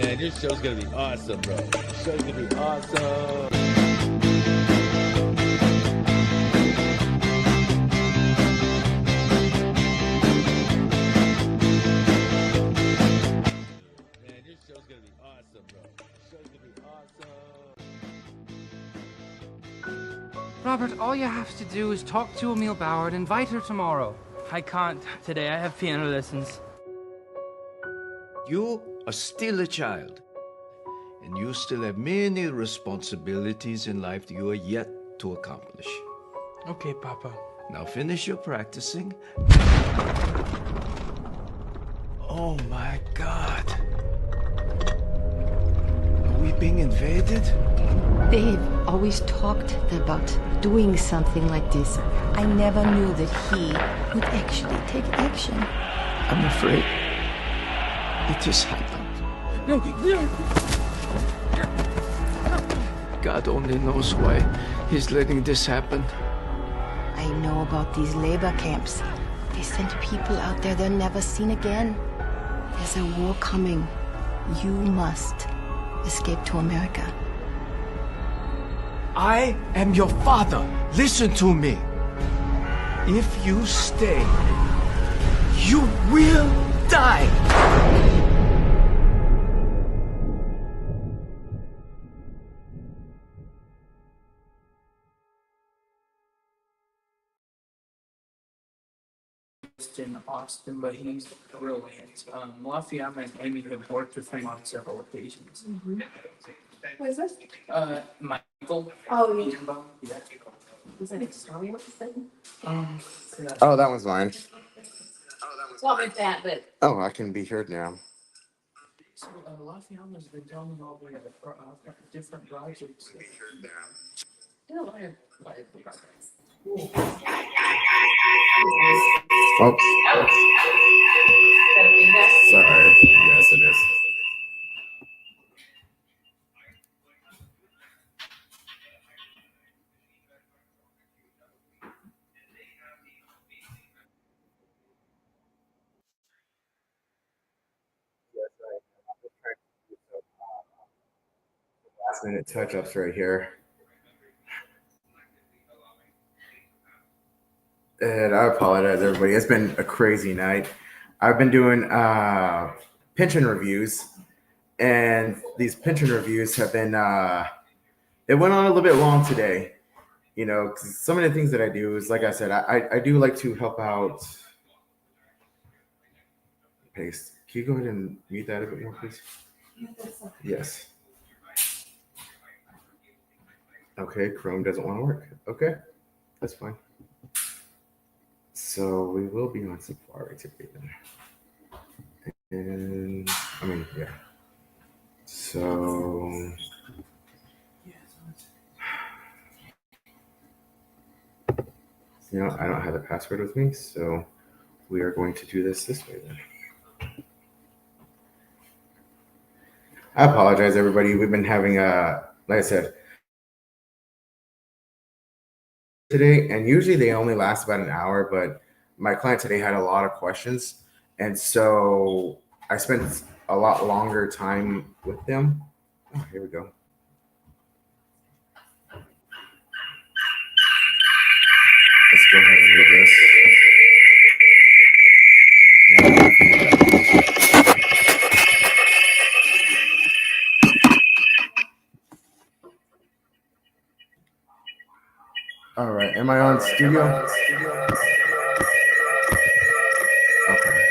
Man, this show's gonna be awesome, bro. This show's gonna be awesome. Man, this show's gonna be awesome, bro. This show's gonna be awesome. Robert, all you have to do is talk to Emil Bauer and invite her tomorrow. I can't today. I have piano lessons. You are still a child, and you still have many responsibilities in life that you are yet to accomplish. Okay, Papa. Now finish your practicing. Oh my God. Are we being invaded? They've always talked about doing something like this. I never knew that he would actually take action. I'm afraid it just happened. God only knows why he's letting this happen. I know about these labor camps. They send people out there they're never seen again. There's a war coming. You must escape to America. I am your father. Listen to me. If you stay, you will die. In Austin, but he's brilliant. Lafayette and Amy have worked with him on several occasions. What is this? Michael. Oh, yeah. Yeah. Was that external what you said? Oh, that one's mine. What with that, but Oh, I can be heard now. So Lafayette has been telling me all the different projects. no, Oh, sorry. Yes, it is. Last minute touch ups right here. And I apologize, everybody. It's been a crazy night. I've been doing pension reviews, and these pension reviews have been, it went on a little bit long today. You know, 'cause some of the things that I do is, like I said, I do like to help out. Paste. Can you go ahead and mute that a bit more, please? Yes. Okay, Chrome doesn't want to work. Okay, that's fine. So we will be on Safari today then. And I mean, yeah. So you know, I don't have the password with me, so we are going to do this way then. I apologize, everybody. We've been having like I said, today, and usually they only last about an hour, but my client today had a lot of questions, and so I spent a lot longer time with them. Oh, here we go. Let's go ahead and read this. All right, am I on studio? Okay.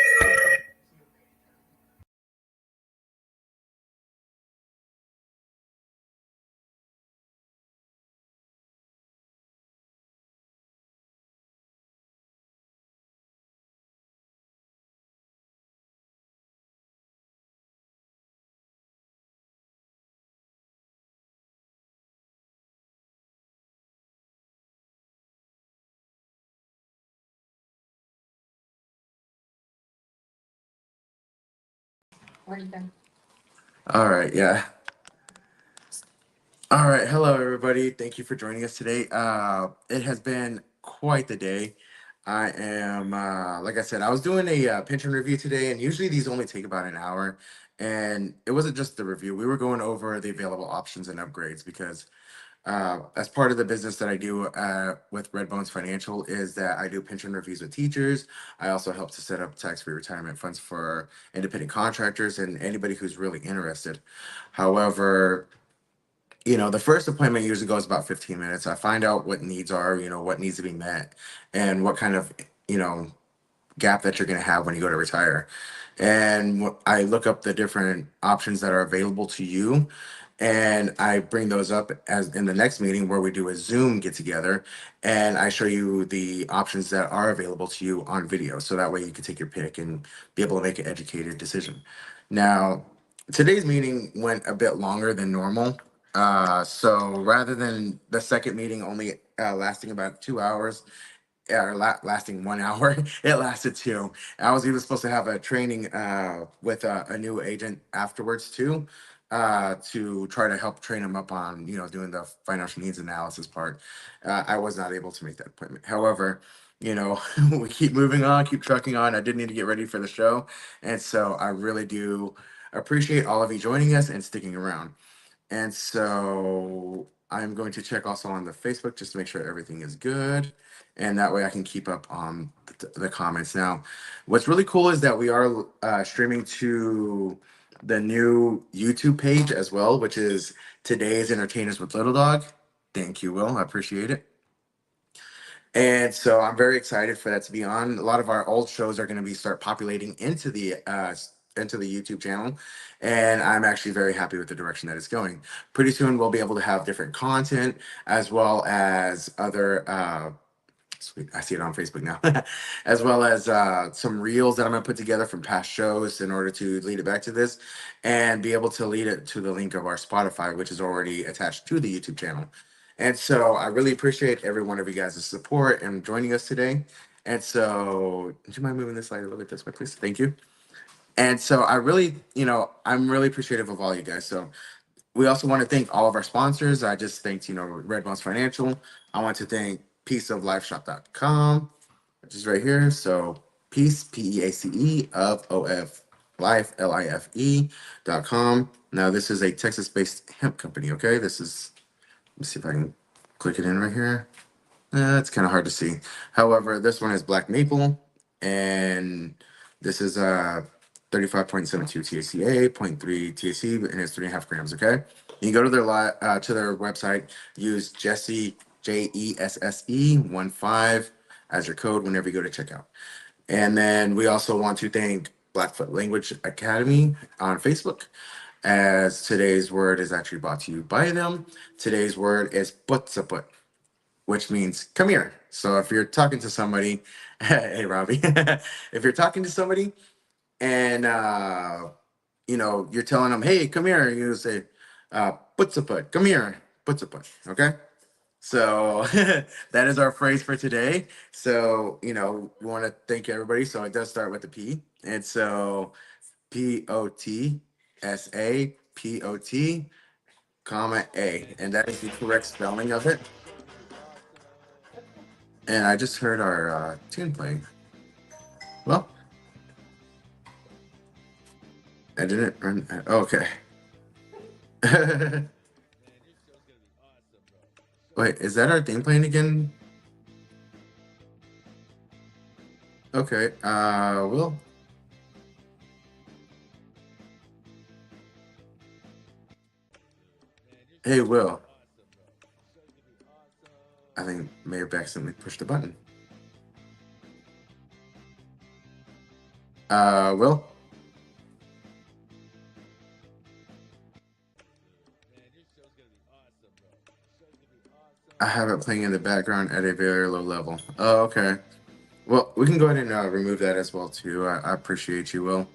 already done. All right, yeah. All right, hello everybody. Thank you for joining us today. It has been quite the day. I am, like I said, I was doing a pension review today, and usually these only take about an hour. And it wasn't just the review. We were going over the available options and upgrades because as part of the business that I do with Red Bones Financial is that I do pension reviews with teachers. I also help to set up tax-free retirement funds for independent contractors and anybody who's really interested. However, the first appointment usually goes about 15 minutes. I find out what needs are, what needs to be met, and what kind of, gap that you're going to have when you go to retire. And I look up the different options that are available to you. And I bring those up as in the next meeting where we do a Zoom get together and I show you the options that are available to you on video. So that way you can take your pick and be able to make an educated decision. Now, today's meeting went a bit longer than normal. So rather than the second meeting only lasting about 2 hours, or lasting 1 hour. It lasted two. I was even supposed to have a training with a new agent afterwards too, to try to help train him up on doing the financial needs analysis part. I was not able to make that appointment. However, we keep moving on, keep trucking on. I did need to get ready for the show, and so I really do appreciate all of you joining us and sticking around. And so I'm going to check also on the Facebook just to make sure everything is good. And that way I can keep up on the comments. Now, what's really cool is that we are streaming to the new YouTube page as well, which is Today's Entertainers with Little Dog. Thank you, Will. I appreciate it. And so I'm very excited for that to be on. A lot of our old shows are going to be start populating into the YouTube channel, and I'm actually very happy with the direction that it's going. Pretty soon we'll be able to have different content as well as other sweet, I see it on Facebook now, as well as some reels that I'm gonna put together from past shows in order to lead it back to this and be able to lead it to the link of our Spotify, which is already attached to the YouTube channel. And so I really appreciate every one of you guys' support and joining us today. And so, would you mind moving this slide a little bit this way, please? Thank you. And so I really, I'm really appreciative of all you guys. So we also want to thank all of our sponsors. I just thanked, Red Bones Financial. I want to thank peaceoflifeshop.com, which is right here. So peace, Peace of OF life, LIFE.com. Now this is a Texas-based hemp company. Okay, let me see if I can click it in right here. It's kind of hard to see. However, this one is black maple, and this is 35.72 THCA, zero point 0.3 THC, and it's 3.5 grams. Okay, you can go to their website, use Jesse JESSE 15 as your code whenever you go to checkout. And then we also want to thank Blackfoot Language Academy on Facebook, as today's word is actually brought to you by them. Today's word is putzaput, which means come here. So if you're talking to somebody, hey Robby, if you're talking to somebody and you're telling them, hey, come here, you say, putzaput, come here, putzaput, okay? So that is our phrase for today. So, we want to thank everybody. So it does start with the P. And so POTSAPOT, comma A. And that is the correct spelling of it. And I just heard our tune playing. Well, I didn't run. Okay. Wait, is that our theme playing again? Okay, Will. Hey, Will. I think may have accidentally pushed the button. Will? I have it playing in the background at a very low level. Oh, okay. Well, we can go ahead and remove that as well too. I appreciate you, Will.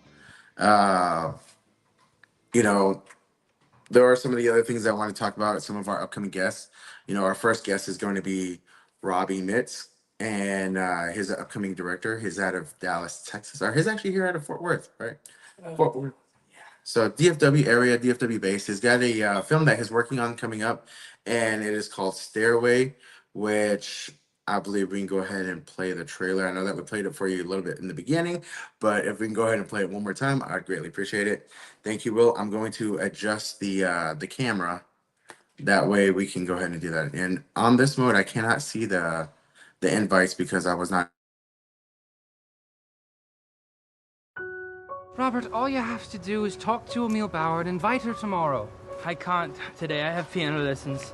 You know, there are some of the other things I want to talk about. Some of our upcoming guests. Our first guest is going to be Robby Mitz, and his upcoming director. He's out of Dallas, Texas, or he's actually here out of Fort Worth, right? Fort Worth. So DFW area, DFW base. He's got a film that he's working on coming up, and it is called Stairway, which I believe we can go ahead and play the trailer. I know that we played it for you a little bit in the beginning, but if we can go ahead and play it one more time, I'd greatly appreciate it. Thank you, Will. I'm going to adjust the camera. That way we can go ahead and do that. And on this mode, I cannot see the invites because I was not. Robert, all you have to do is talk to Emil Bauer and invite her tomorrow. I can't today. I have piano lessons.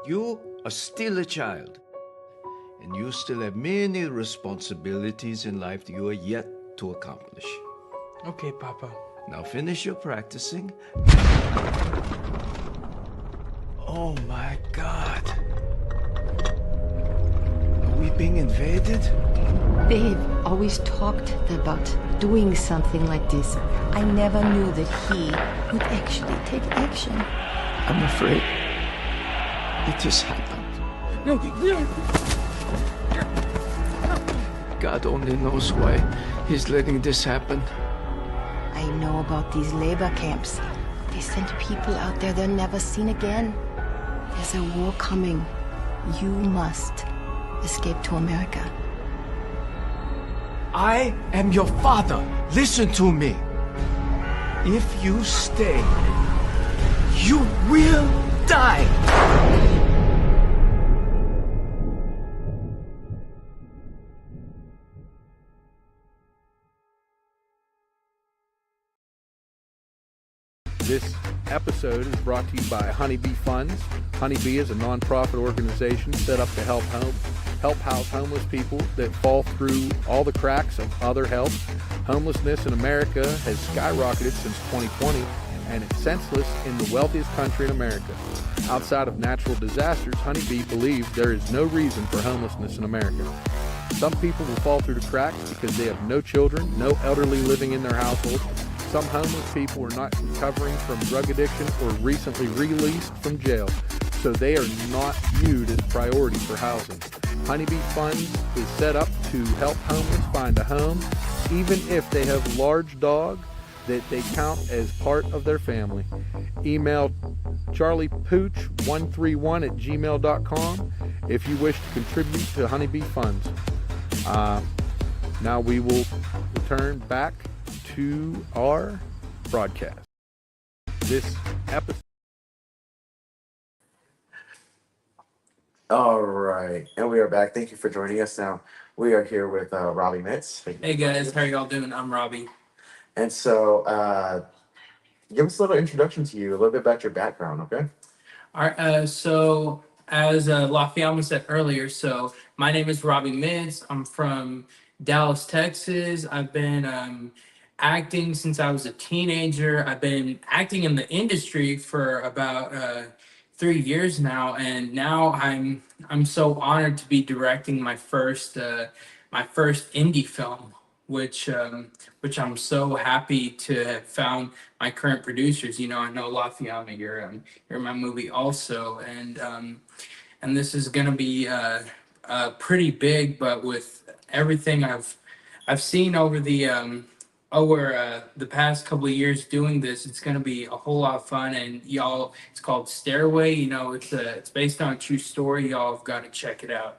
You are still a child, and you still have many responsibilities in life that you are yet to accomplish. Okay, Papa. Now finish your practicing. Oh my God. Are we being invaded? They've always talked about doing something like this. I never knew that he would actually take action. I'm afraid it has happened. No. God only knows why he's letting this happen. I know about these labor camps. They send people out there they're never seen again. There's a war coming. You must escape to America. I am your father. Listen to me. If you stay, you will die. This episode is brought to you by Honeybee Funds. Honeybee is a nonprofit organization set up to help house homeless people that fall through all the cracks of other help. Homelessness in America has skyrocketed since 2020, and it's senseless in the wealthiest country in America. Outside of natural disasters, Honeybee believes there is no reason for homelessness in America. Some people will fall through the cracks because they have no children, no elderly living in their household. Some homeless people are not recovering from drug addiction or recently released from jail, so they are not viewed as priority for housing. Honeybee Funds is set up to help homeless find a home, even if they have a large dog that they count as part of their family. Email charliepooch131@gmail.com if you wish to contribute to Honeybee Funds. Now we will return back to our broadcast. This episode. All right, and we are back. Thank you for joining us. Now we are here with Robby Mitz. Hey guys, how y'all doing? I'm Robby. And so, give us a little introduction to you, a little bit about your background, okay? All right, so as Lafayama said earlier, so my name is Robby Mitz. I'm from Dallas, Texas. I've been acting since I was a teenager. I've been acting in the industry for about 3 years now, and now I'm so honored to be directing my first indie film, which I'm so happy to have found my current producers. You know, I know Lafayama, you're in my movie also, and this is gonna be pretty big. But with everything I've seen over the past couple of years doing this, it's gonna be a whole lot of fun. And y'all, it's called Stairway. You know, it's based on a true story. Y'all have got to check it out.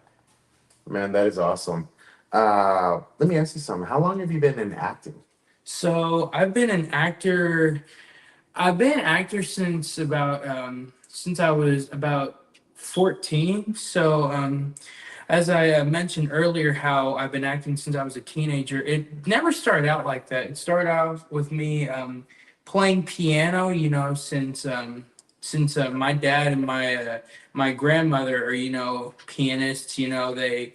Man, that is awesome. Let me ask you something. How long have you been in acting? So I've been an actor. I've been an actor since I was about 14. So as I mentioned earlier, how I've been acting since I was a teenager. It never started out like that. It started out with me playing piano. You know, since my dad and my grandmother are pianists. You know, they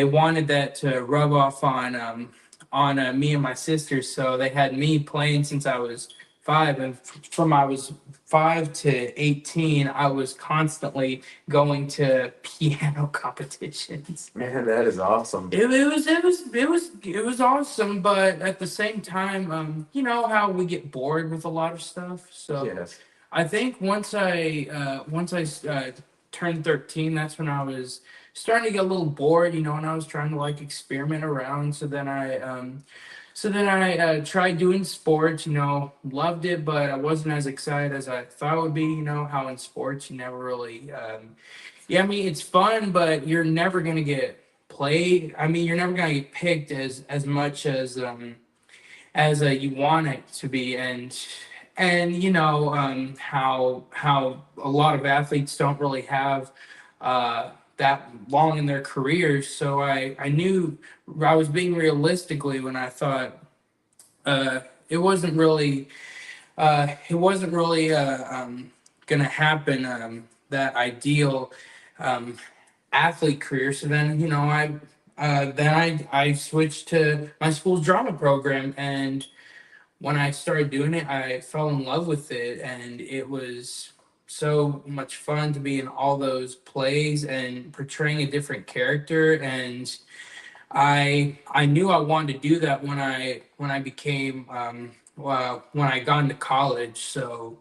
wanted that to rub off on me and my sister, so they had me playing since I was 5, and from I was 5 to 18, I was constantly going to piano competitions. Man, that is awesome. It was awesome, but at the same time, you know how we get bored with a lot of stuff. So Yes. I think once I turned 13, that's when I was starting to get a little bored, you know, and I was trying to like experiment around. So then I I tried doing sports, loved it, but I wasn't as excited as I thought it would be. How in sports you never really, yeah, I mean it's fun, but you're never gonna get played. I mean, you're never gonna get picked as much as you want it to be, and how a lot of athletes don't really have that long in their careers. So I knew I was being realistically when I thought uh, it wasn't really gonna happen, that ideal um, athlete career. So then I switched to my school's drama program, and when I started doing it, I fell in love with it, and it was so much fun to be in all those plays and portraying a different character. And I knew I wanted to do that when I became when I got into college. So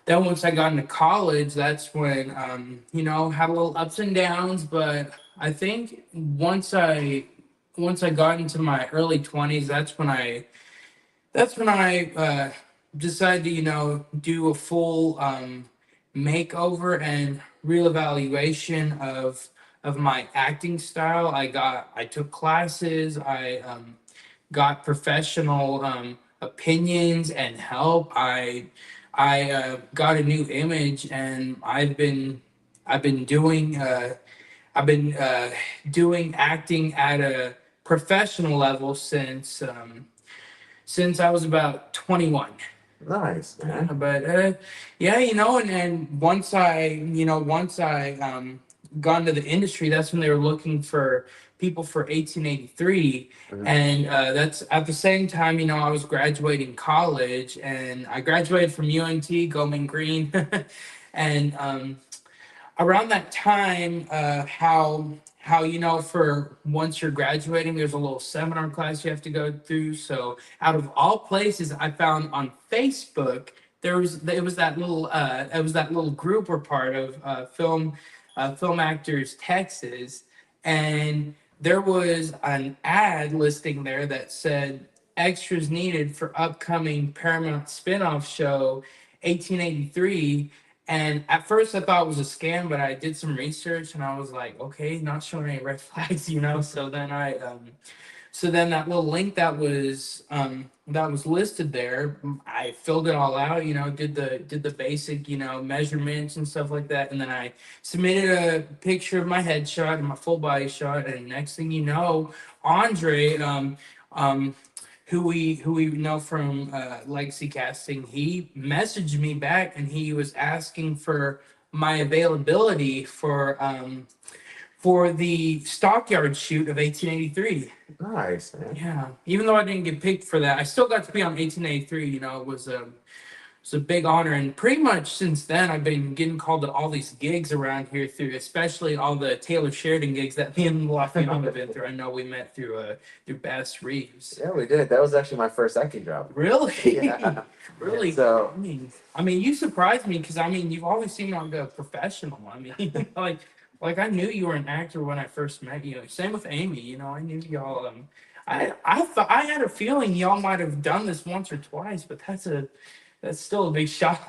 then once I got into college, that's when had a little ups and downs, but I think once I got into my early 20s, that's when I decided to do a full makeover and reevaluation of my acting style. I took classes. I got professional opinions and help. I got a new image, and I've been doing acting at a professional level since I was about 21. Nice, man. But yeah, and once I got into the industry, that's when they were looking for people for 1883. And that's at the same time, I was graduating college, and I graduated from UNT, Goldman Green, and around that time, how for once you're graduating, there's a little seminar class you have to go through. So out of all places, I found on Facebook it was that little group we're part of, film actors Texas, and there was an ad listing there that said extras needed for upcoming Paramount spinoff show 1883. And at first I thought it was a scam, but I did some research and I was like, okay, not showing any red flags. So then that little link that was listed there, I filled it all out, did the basic, measurements and stuff like that. And then I submitted a picture of my headshot and my full body shot. And next thing you know, Andre, who we know from Legacy Casting, he messaged me back and he was asking for my availability for the Stockyard shoot of 1883. Nice, man. Yeah, even though I didn't get picked for that, I still got to be on 1883. It was a big honor, and pretty much since then, I've been getting called to all these gigs around here through, especially all the Taylor Sheridan gigs that me and Lafayette have been through. I know we met through Bass Reeves. Yeah, we did. That was actually my first acting job. Really? Yeah. Really? So, I mean, you surprised me because you've always seemed like a professional. I mean, like I knew you were an actor when I first met you. Same with Amy. I knew y'all. I thought I had a feeling y'all might have done this once or twice, but that's still a big shot.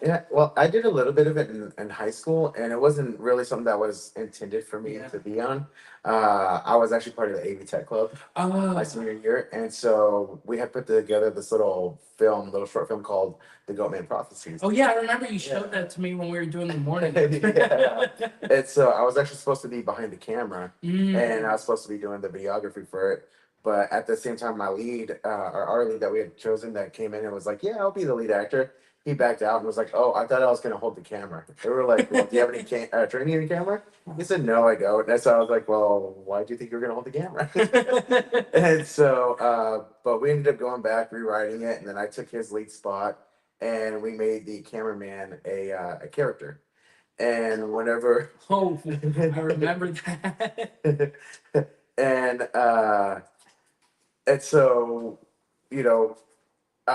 yeah, well, I did a little bit of it in high school, and it wasn't really something that was intended for me to be on. I was actually part of the AV Tech Club my senior year, and so we had put together this little short film called The Goatman Prophecies. Oh yeah, I remember you showed that to me when we were doing the morning. Yeah. And so I was actually supposed to be behind the camera, and I was supposed to be doing the videography for it. But at the same time, my lead, or our lead that we had chosen, that came in and was like, "Yeah, I'll be the lead actor." He backed out and was like, "Oh, I thought I was going to hold the camera." They were like, "Well, do you have any training in the camera?" He said, "No, I don't." And so I was like, "Well, why do you think you're going to hold the camera?" And so, but we ended up going back, rewriting it, and then I took his lead spot, and we made the cameraman a character. And whenever, Oh, I remember that. and so, you know,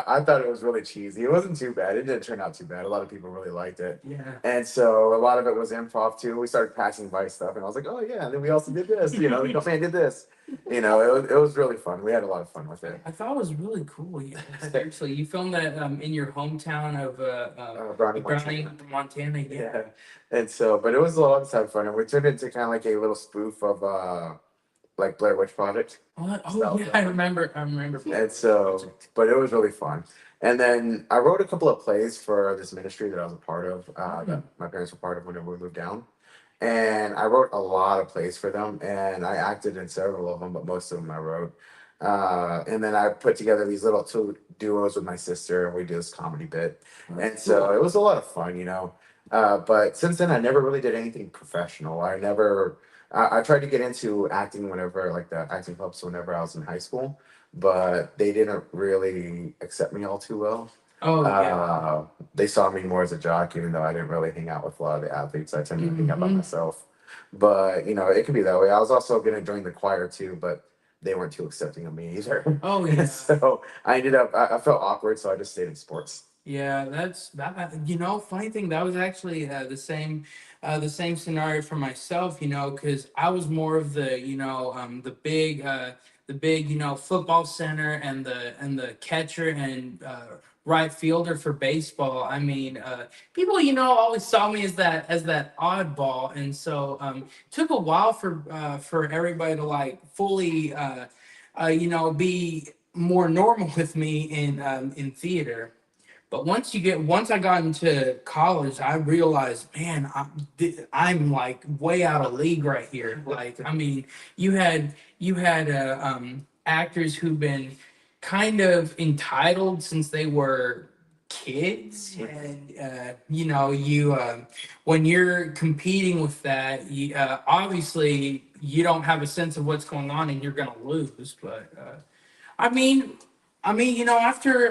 I thought it was really cheesy. It wasn't too bad. It didn't turn out too bad. A lot of people really liked it. Yeah. And so a lot of it was improv too. We started passing by stuff, and I was like, oh yeah. And then we also did this. You know, the man did this. You know, it was really fun. We had a lot of fun with it. I thought it was really cool. Yeah, seriously, you filmed that in your hometown of Brownie, Brownie, Montana. Montana. Yeah. Yeah. And so, but it was a lot of fun, and we turned it into kind of like a little spoof of like Blair Witch Project. What? Oh Style yeah, stuff. I remember. And so, but it was really fun. And then I wrote a couple of plays for this ministry that I was a part of, that my parents were part of whenever we moved down. And I wrote a lot of plays for them, and I acted in several of them, but most of them I wrote. And then I put together these little two duos with my sister, and we do this comedy bit. And so it was a lot of fun, you know. But since then, I never really did anything professional. I tried to get into acting whenever, like the acting clubs, whenever I was in high school, but they didn't really accept me all too well. Oh yeah. They saw me more as a jock, even though I didn't really hang out with a lot of the athletes. I tended to hang out by Mhm. myself. But you know, it could be that way. I was also going to join the choir too, but they weren't too accepting of me either. Oh yeah. So I ended up, I felt awkward, so I just stayed in sports. Yeah, that's that. You know, funny thing, that was actually the same scenario for myself. You know, because I was more of the the big football center and the catcher and right fielder for baseball. I mean, people always saw me as that oddball, and so took a while for everybody to like fully be more normal with me in theater. But once I got into college, I realized, man, I'm like way out of league right here. Like, I mean, you had actors who've been kind of entitled since they were kids, and when you're competing with that, obviously you don't have a sense of what's going on, and you're gonna lose. But I mean, after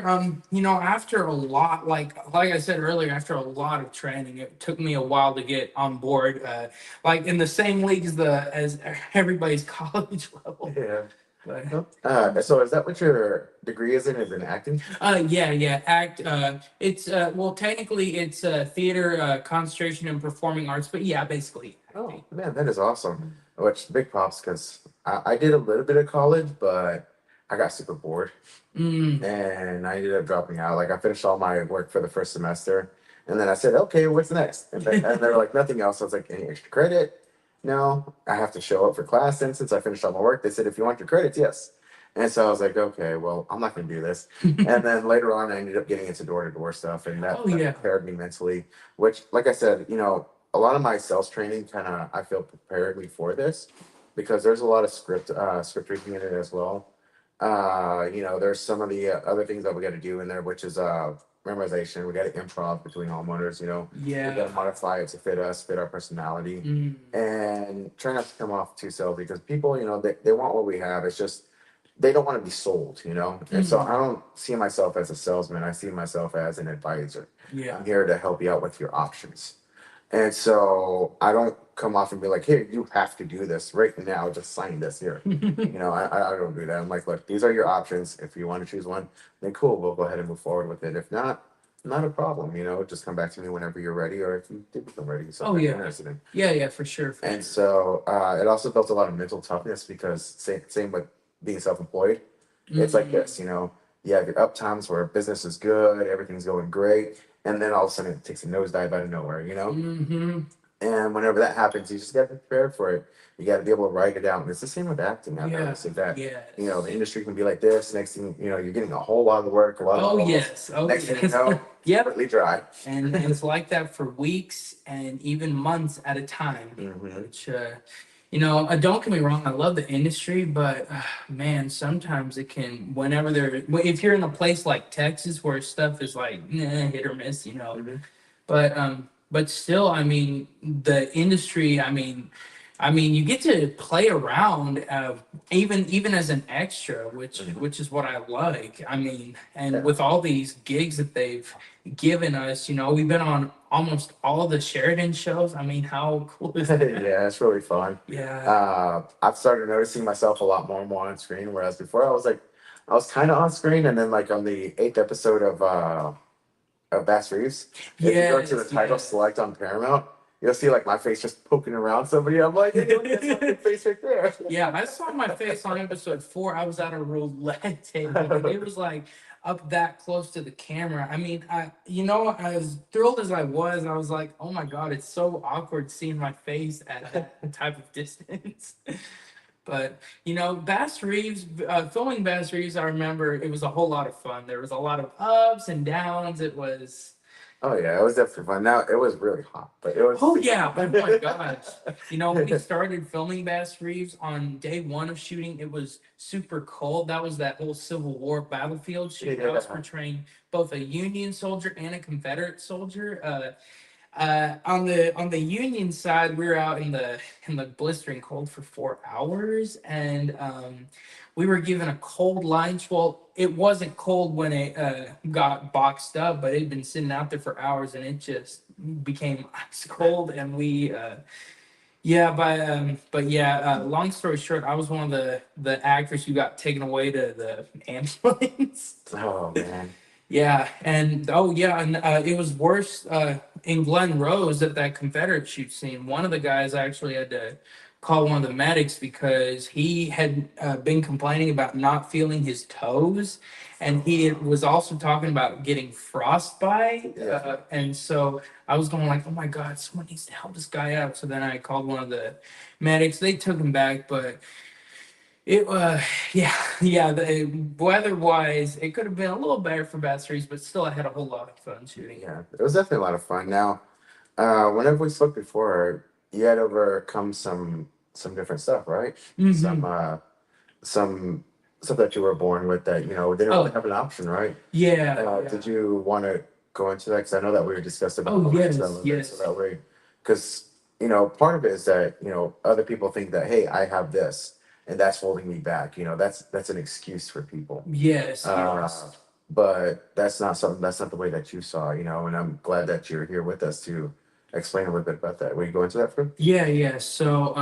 a lot, like I said earlier, after a lot of training, it took me a while to get on board, like in the same league as everybody's college level. Yeah. But, So is that what your degree is in acting? yeah, act. It's well, technically, it's theater, concentration in performing arts, but yeah, basically. Oh man, that is awesome. Which big props because I did a little bit of college, but I got super bored Mm. and I ended up dropping out. Like I finished all my work for the first semester, and then I said, "Okay, what's next?" And they were like, "Nothing else." I was like, "Any extra credit?" No, I have to show up for class. And since I finished all my work, they said, "If you want your credits, yes." And so I was like, "Okay, well, I'm not going to do this." And then later on, I ended up getting into door-to-door stuff, and that, Oh that yeah. prepared me mentally. Which, like I said, you know, a lot of my sales training kind of I feel prepared me for this because there's a lot of script reading in it as well. You know, there's some of the other things that we got to do in there, which is memorization. We got to improv between homeowners. You know, we got Yeah. to modify it to fit us, fit our personality, Mm. and try not to come off too salesy because people, you know, they want what we have. It's just they don't want to be sold, you know. And so Mm. I don't see myself as a salesman. I see myself as an advisor. Yeah. I'm here to help you out with your options. And so I don't come off and be like, "Here, you have to do this right now. Just sign this here." You know, I don't do that. I'm like, "Look, these are your options. If you want to choose one, then cool, we'll go ahead and move forward with it. If not, not a problem. You know, just come back to me whenever you're ready, or if you did become ready, Oh something you're yeah. interested in." Yeah, for sure. And so it also built a lot of mental toughness because same with being self-employed. It's like Mm. this, you know, you have your up times where business is good, everything's going great, and then all of a sudden it takes a nosedive out of nowhere, you know? Mm-hmm. And whenever that happens, you just got to be prepared for it. You got to be able to write it out. And it's the same with acting. I've Yeah. noticed that, Yes. you know, the industry can be like this. Next thing, you know, you're getting a whole lot of work, a lot of Oh calls. yes. Oh Next thing you yes. know, Yep. completely dry. And it's like that for weeks and even months at a time. Hmm. Which, don't get me wrong, I love the industry, but man, sometimes it can, if you're in a place like Texas where stuff is like hit or miss, Hmm. but still, I mean, the industry, I mean, you get to play around, even as an extra, which is what I like. I mean, and Yeah. with all these gigs that they've given us, we've been on almost all the Sheridan shows. I mean, how cool is that? Yeah, it's really fun. Yeah. I've started noticing myself a lot more and more on screen, whereas before I was like, I was kind of on screen, and then like on the 8th episode of Bass Reeves, if you go to the title select on Paramount, you'll see like my face just poking around somebody. I'm like, hey, look, that's my face right there. Yeah, I saw my face on episode 4. I was at a roulette table, and it was like up that close to the camera. I mean, as thrilled as I was like, oh my god, it's so awkward seeing my face at that type of distance. But Bass Reeves, filming Bass Reeves, I remember it was a whole lot of fun. There was a lot of ups and downs. It was. Oh yeah, it was definitely fun. Now it was really hot, but it was. Oh yeah! Oh my gosh! When we started filming Bass Reeves on day 1 of shooting, it was super cold. That was that whole Civil War battlefield shoot. I was portraying both a Union soldier and a Confederate soldier. On the Union side, we were out in the blistering cold for 4 hours, and we were given a cold lunch. Well, it wasn't cold when it got boxed up, but it had been sitting out there for hours, and it just became ice cold. And we, long story short, I was one of the actors who got taken away to the ambulance. Oh man. Yeah, and it was worse in Glen Rose at that Confederate shoot scene. One of the guys actually had to call one of the medics because he had been complaining about not feeling his toes, and he was also talking about getting frostbite. And so I was going like, "Oh my God, someone needs to help this guy out." So then I called one of the medics. They took him back, but. It the weather-wise, it could have been a little better for Bass Reeves, but still, I had a whole lot of fun shooting. Yeah, it was definitely a lot of fun. Now, whenever we spoke before, you had overcome some different stuff, right? Mm-hmm. Some stuff that you were born with that they didn't really have an option, right? Yeah. Did you want to go into that? Because I know that we were discussing about yes. So that way, because part of it is that other people think that, hey, I have this, and that's holding me back. That's an excuse for people. Yes. But that's not the way that you saw, and I'm glad that you're here with us to explain a little bit about that. Will you go into that, Fred? Yeah. So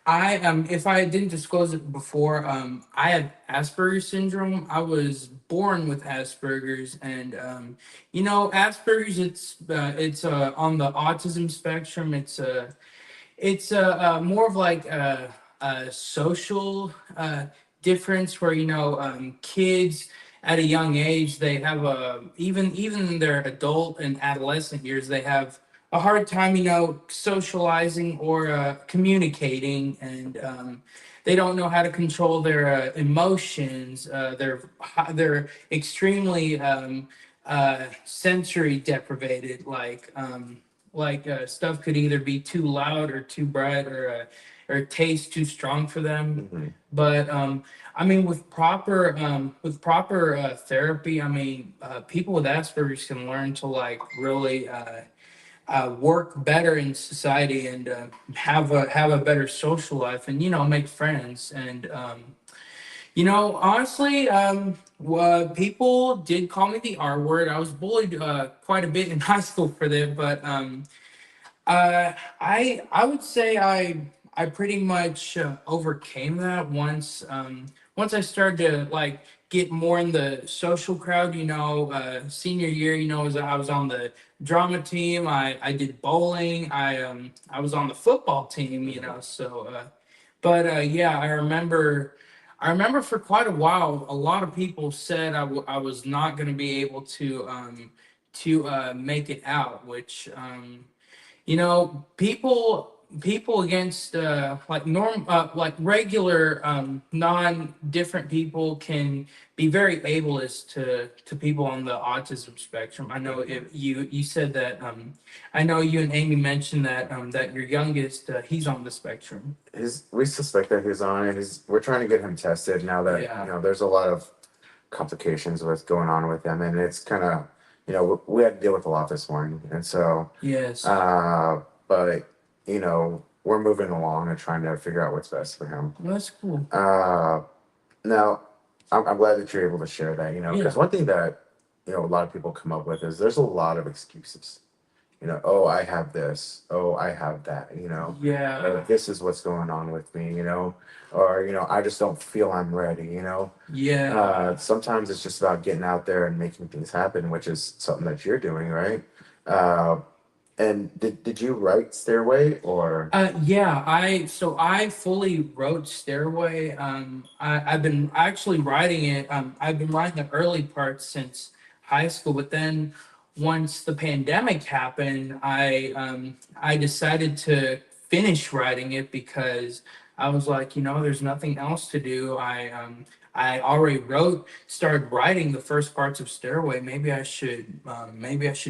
I if I didn't disclose it before, I had Asperger's syndrome. I was born with Asperger's, and Asperger's, it's on the autism spectrum. It's more of like a social difference where kids at a young age, they have even in their adult and adolescent years, they have a hard time socializing or communicating, and they don't know how to control their emotions. They're extremely sensory deprivated, like stuff could either be too loud or too bright, or taste too strong for them. Mm-hmm. But I mean, with proper therapy, I mean, people with Asperger's can learn to really work better in society, and have a better social life, and make friends. And honestly, people did call me the R word. I was bullied quite a bit in high school for that, but I would say I pretty much overcame that once I started to get more in the social crowd. Senior year, I was on the drama team. I did bowling. I was on the football team. I remember for quite a while, a lot of people said I was not going to be able to make it out, which people against regular non-different people can be very ableist to people on the autism spectrum. I know you said that. I know you and Amy mentioned that that your youngest, he's on the spectrum. We suspect that he's on it. We're trying to get him tested now that there's a lot of complications with going on with him, and it's kind of we had to deal with a lot this morning, and so yes. But we're moving along and trying to figure out what's best for him. Well, that's cool. Now I'm glad that you're able to share that. Because one thing that a lot of people come up with is there's a lot of excuses. oh, I have this, oh, I have that, Yeah. this is what's going on with me, or I just don't feel I'm ready, Yeah. sometimes it's just about getting out there and making things happen, which is something that you're doing, right? uh, and did you write Stairway or? Yeah, I fully wrote Stairway. I've been actually writing it. I've been writing the early parts since high school, but then once the pandemic happened, I decided to finish writing it because I was like, there's nothing else to do. I already started writing the first parts of Stairway. Maybe I should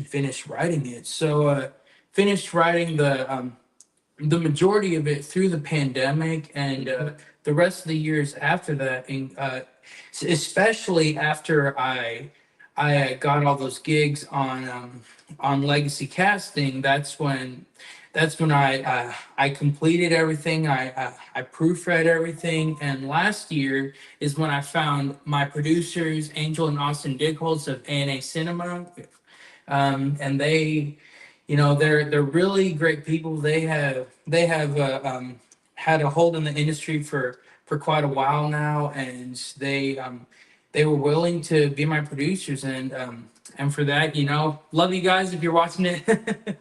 finish writing it. So finished writing the majority of it through the pandemic and the rest of the years after that, and especially after I got all those gigs on Legacy Casting. That's when I completed everything. I proofread everything, and last year is when I found my producers, Angel and Austin Dickholz of A&A Cinema, and they're really great people. They have had a hold in the industry for quite a while now, and they were willing to be my producers, and for that, love you guys if you're watching it.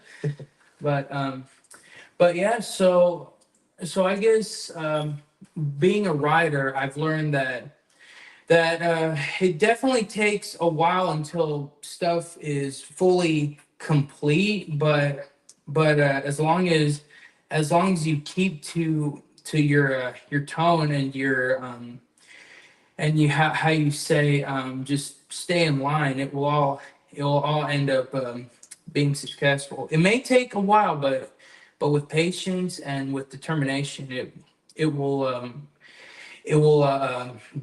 but but yeah, so I guess being a writer, I've learned that it definitely takes a while until stuff is fully complete, but as long as you keep to your tone and how you say, just stay in line, it will all end up being successful. It may take a while, but with patience and with determination, it will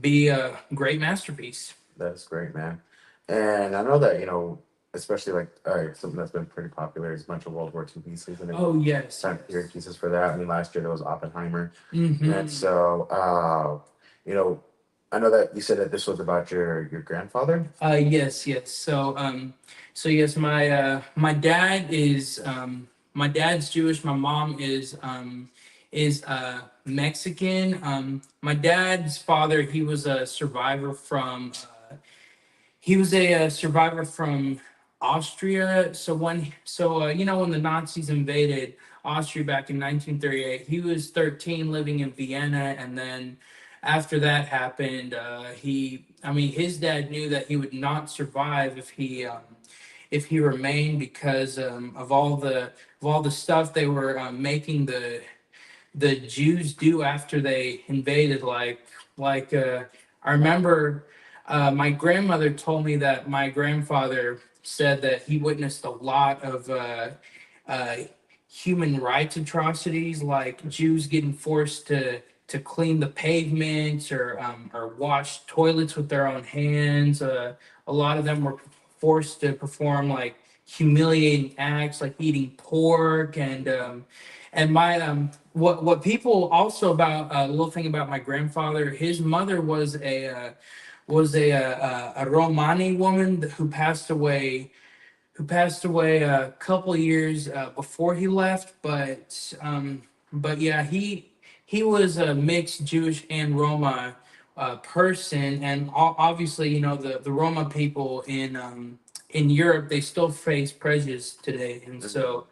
be a great masterpiece. That's great, man. And I know that, especially like something that's been pretty popular is a bunch of World War II pieces and Oh yes, time period pieces for that. I mean, last year there was Oppenheimer. hmm And so, I know that you said that this was about your grandfather. yes. So yes, my dad's Jewish. My mom is Mexican. My dad's father, he was a survivor from Austria. When the Nazis invaded Austria back in 1938, he was 13, living in Vienna, and then after that happened, his dad knew that he would not survive if he remained because of all the stuff they were making the Jews do after they invaded. I remember my grandmother told me that my grandfather said that he witnessed a lot of uh, human rights atrocities, like Jews getting forced to clean the pavements or wash toilets with their own hands. A lot of them were forced to perform like humiliating acts, like eating pork and my what people also about a little thing about my grandfather. His mother was a Romani woman who passed away a couple years before he left. But yeah, he was a mixed Jewish and Roma person, and obviously, the Roma people in Europe, they still face prejudice today, and so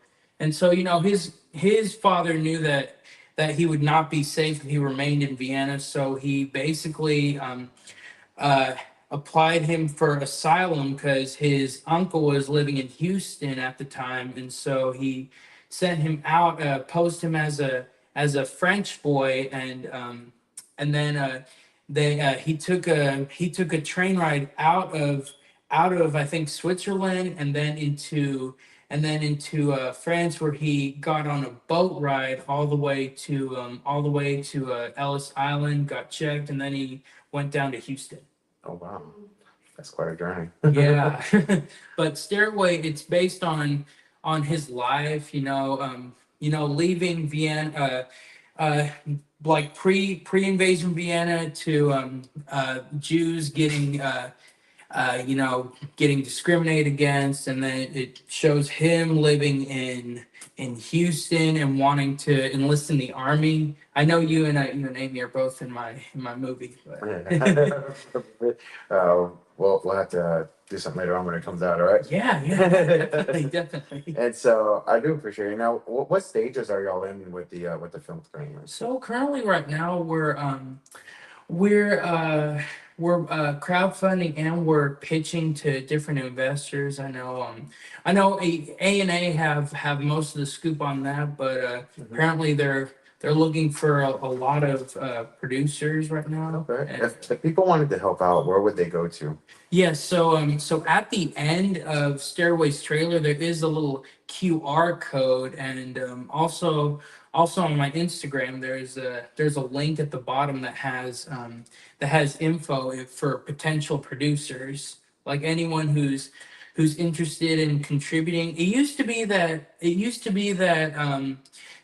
his father knew that he would not be safe if he remained in Vienna, so he basically uh, applied him for asylum because his uncle was living in Houston at the time, and so he sent him out, posed him as a French boy, and then he took a train ride out of I think Switzerland, and then into France, where he got on a boat ride all the way to Ellis Island, got checked, and then he went down to Houston. Oh wow, that's quite a journey. Yeah, but Stairway, it's based on his life. Leaving Vienna, like pre-invasion Vienna to Jews getting discriminated against, and then it shows him living in Houston and wanting to enlist in the army. I know you and Amy are both in my movie. But We'll have to do something later on when it comes out, all right? yeah, definitely, definitely. And so I do appreciate it. Now, what stages are y'all in with the film currently? So currently, right now, we're crowdfunding and we're pitching to different investors. I know A&A have most of the scoop on that, but apparently they're looking for a lot of producers right now. Okay. And- If people wanted to help out, where would they go to? Yes, so at the end of Stairway's trailer, there is a little QR code, and also on my Instagram, there's a link at the bottom that has info for potential producers, like anyone who's interested in contributing. It used to be that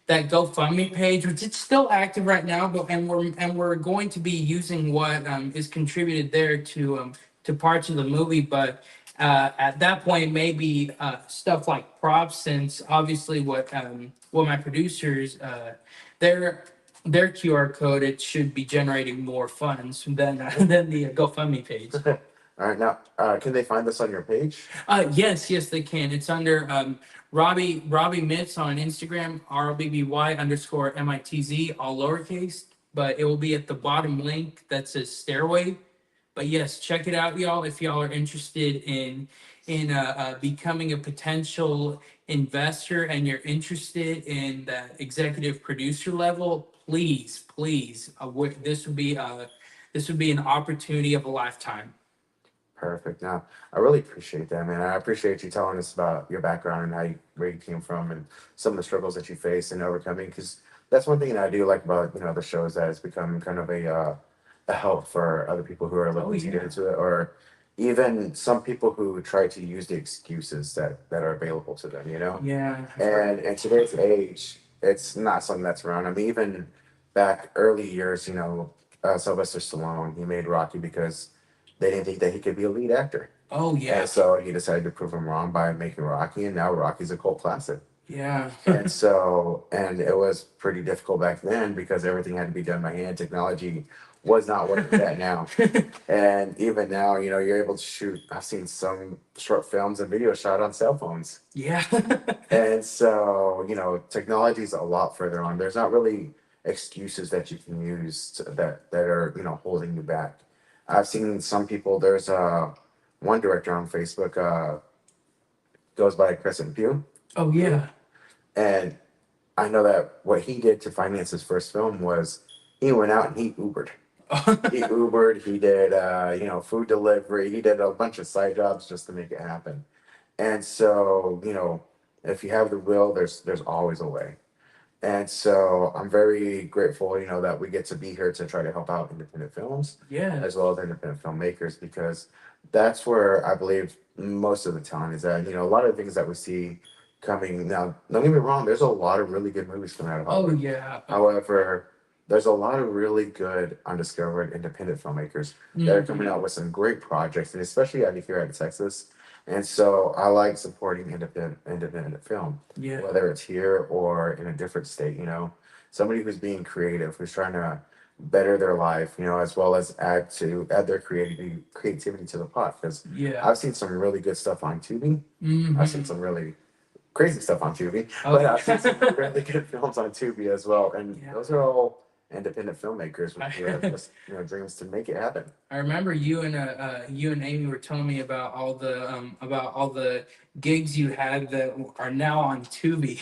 GoFundMe page, which it's still active right now, but we're going to be using what is contributed there to parts of the movie, but at that point maybe stuff like props, since obviously what my producers their QR code, it should be generating more funds than the GoFundMe page. All right, now, can they find this on your page? Yes, they can. It's under Robby Mitz on Instagram, ROBBY_MITZ, all lowercase, but it will be at the bottom link that says Stairway. But yes, check it out, y'all. If y'all are interested in becoming a potential investor and you're interested in that executive producer level, please, this would be an opportunity of a lifetime. Perfect. Now, I really appreciate that, man. I appreciate you telling us about your background and where you came from and some of the struggles that you faced and overcoming. Because that's one thing that I do like about the show, is that it's become kind of a help for other people who are looking to get into it, or even some people who try to use the excuses that are available to them. Yeah. And in today's age, it's not something that's around. I mean, even back early years, Sylvester Stallone, he made Rocky because they didn't think that he could be a lead actor. Oh yeah. And so he decided to prove him wrong by making Rocky, and now Rocky's a cult classic. Yeah. And it was pretty difficult back then because everything had to be done by hand. Technology was not what it's at now. And even now, you're able to shoot. I've seen some short films and videos shot on cell phones. Yeah. And so, technology is a lot further on. There's not really excuses that you can use that are, holding you back. I've seen some people, there's one director on Facebook, goes by Crescent Pugh. Oh yeah. And I know that what he did to finance his first film was he went out and he Ubered. He Ubered, he did, food delivery. He did a bunch of side jobs just to make it happen. And so, if you have the will, there's always a way. And so I'm very grateful, that we get to be here to try to help out independent films, as well as independent filmmakers, because that's where I believe most of the talent is at. A lot of the things that we see coming now, don't get me wrong, there's a lot of really good movies coming out of Hollywood. Oh yeah. However, there's a lot of really good undiscovered independent filmmakers that are coming out with some great projects, and especially out here in Texas. And so I like supporting independent film, whether it's here or in a different state. Somebody who's being creative, who's trying to better their life, as well as add their creativity to the pot. Because I've seen some really good stuff on Tubi. I've seen some really crazy stuff on Tubi, but I've seen some really good films on Tubi as well. And those are all independent filmmakers who have just dreams to make it happen. I remember you and Amy were telling me about all the gigs you had that are now on Tubi,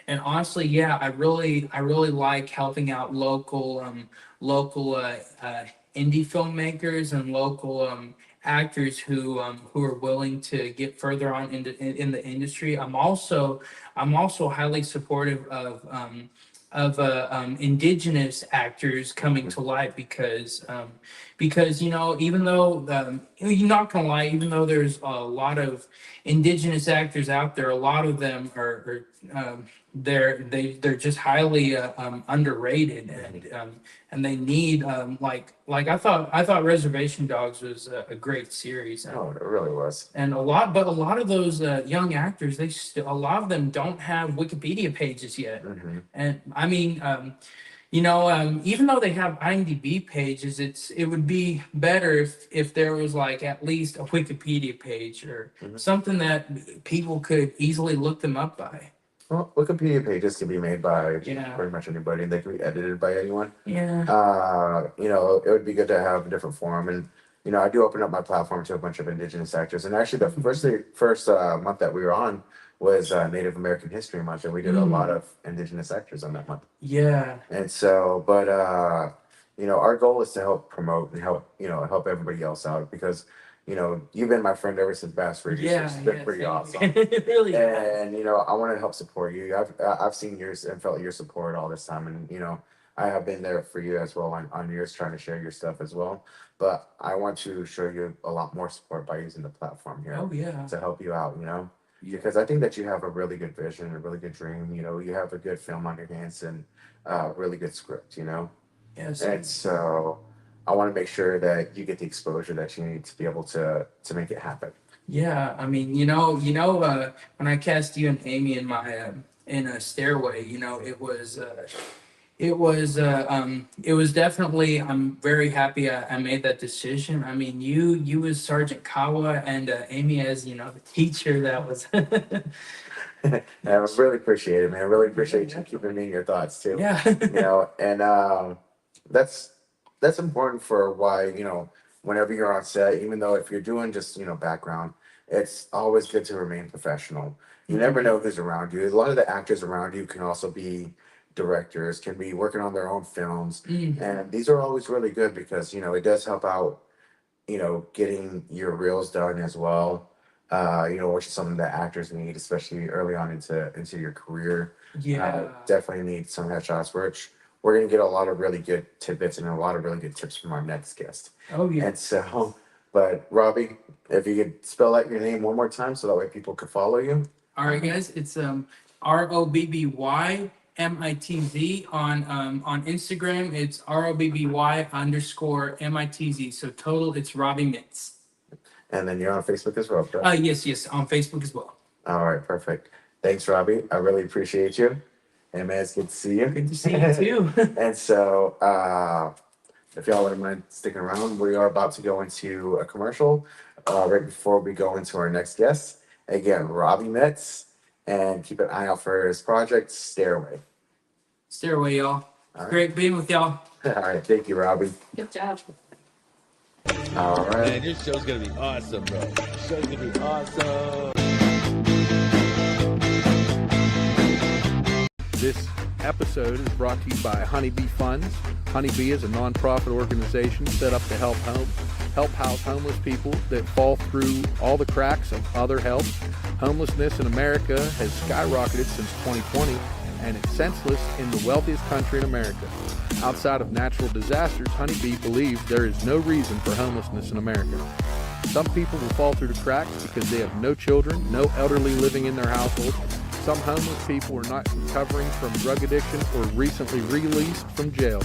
and honestly, I really like helping out local indie filmmakers and local actors who are willing to get further on in the industry. I'm also highly supportive of indigenous actors coming to light, because because even though you're not gonna lie, even though there's a lot of indigenous actors out there, a lot of them are they're just highly underrated, and they need like I thought Reservation Dogs was a great series. Oh, it really was. And a lot of those young actors, a lot of them don't have Wikipedia pages yet. And I mean, even though they have IMDb pages, it would be better if there was like at least a Wikipedia page or something that people could easily look them up by. Well, Wikipedia pages can be made by Yeah. pretty much anybody, and they can be edited by anyone. Yeah. It would be good to have a different forum, and I do open up my platform to a bunch of indigenous actors. And actually, the first month that we were on was Native American History Month, and we did a lot of indigenous actors on that month. Yeah. And so, but our goal is to help promote and help everybody else out because you've been my friend ever since Bass Readers. Yeah. It's been Yeah, pretty same. awesome. It really is. And I want to help support you. I've seen yours and felt your support all this time, and I have been there for you as well on yours, trying to share your stuff as well. But I want to show you a lot more support by using the platform here Oh yeah. to help you out. Because I think that you have a really good vision, a really good dream. You have a good film on your hands and a really good script. Yes. And so I want to make sure that you get the exposure that you need to be able to make it happen. Yeah, I mean, when I cast you and Amy in my in a Stairway, it was definitely. I'm very happy I made that decision. I mean, you as Sergeant Kawa and Amy as the teacher. That was. And I really appreciate it, man. I really appreciate you keeping me in your thoughts too. Yeah. And that's important for why whenever you're on set, even though if you're doing just background, it's always good to remain professional. You never know who's around you. A lot of the actors around you can also be directors, can be working on their own films, and these are always really good because it does help out getting your reels done as well. Which is something that actors need, especially early on into your career. Yeah. Definitely need some headshots, which we're gonna get a lot of really good tidbits and a lot of really good tips from our next guest. Oh yeah. And so, but Robby, if you could spell out your name one more time so that way people could follow you. All right, guys. It's ROBBYMITZ on Instagram. It's ROBBY_MITZ. So total, it's Robby Mitz. And then you're on Facebook as well, correct? Yes, on Facebook as well. All right, perfect. Thanks, Robby. I really appreciate you. And man, it's good to see you. Good to see you too. And so, if y'all wouldn't mind sticking around, we are about to go into a commercial right before we go into our next guest. Again, Robby Mitz, and keep an eye out for his project, Stairway. Stairway, y'all. All right. Great being with y'all. All right, thank you, Robby. Good job. All right. Man, this show's gonna be awesome, bro. This show's gonna be awesome. This episode is brought to you by Honeybee Funds. Honeybee is a nonprofit organization set up to help house homeless people that fall through all the cracks of other help. Homelessness in America has skyrocketed since 2020, and it's senseless in the wealthiest country in America. Outside of natural disasters, Honeybee believes there is no reason for homelessness in America. Some people will fall through the cracks because they have no children, no elderly living in their household. Some homeless people are not recovering from drug addiction or recently released from jail,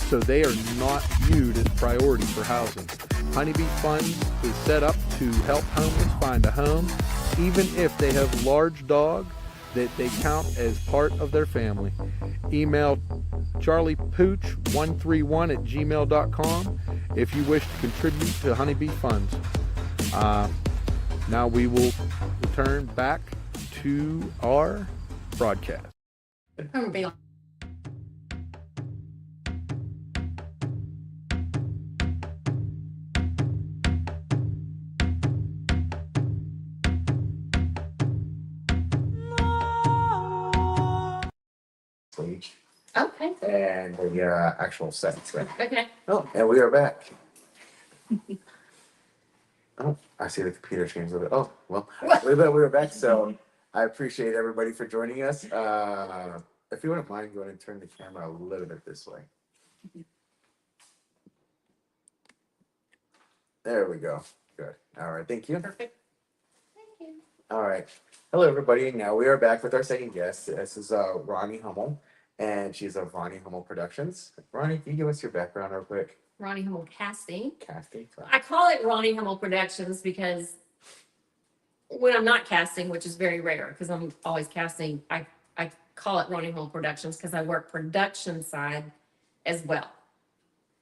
so they are not viewed as priority for housing. Honeybee Funds is set up to help homeless find a home, even if they have large dog that they count as part of their family. Email charliepooch131@gmail.com if you wish to contribute to Honeybee Funds. Now we will return back to our broadcast. I'm Bail. Stage Okay. and the actual set. Okay. Oh, and we are back. Oh, I see the computer changed a little bit. Oh, well, we're back. So I appreciate everybody for joining us. If you wouldn't mind, go ahead and turn the camera a little bit this way. There we go. Good. All right. Thank you. Perfect. Thank you. All right. Hello, everybody. Now we are back with our second guest. This is Roni Hummel, and she's of Roni Hummel Productions. Roni, can you give us your background real quick? Ronnie Hummel Casting. Casting. I call it Ronnie Hummel Productions because when I'm not casting, which is very rare because I'm always casting, I call it Ronnie Hummel Productions because I work production side as well.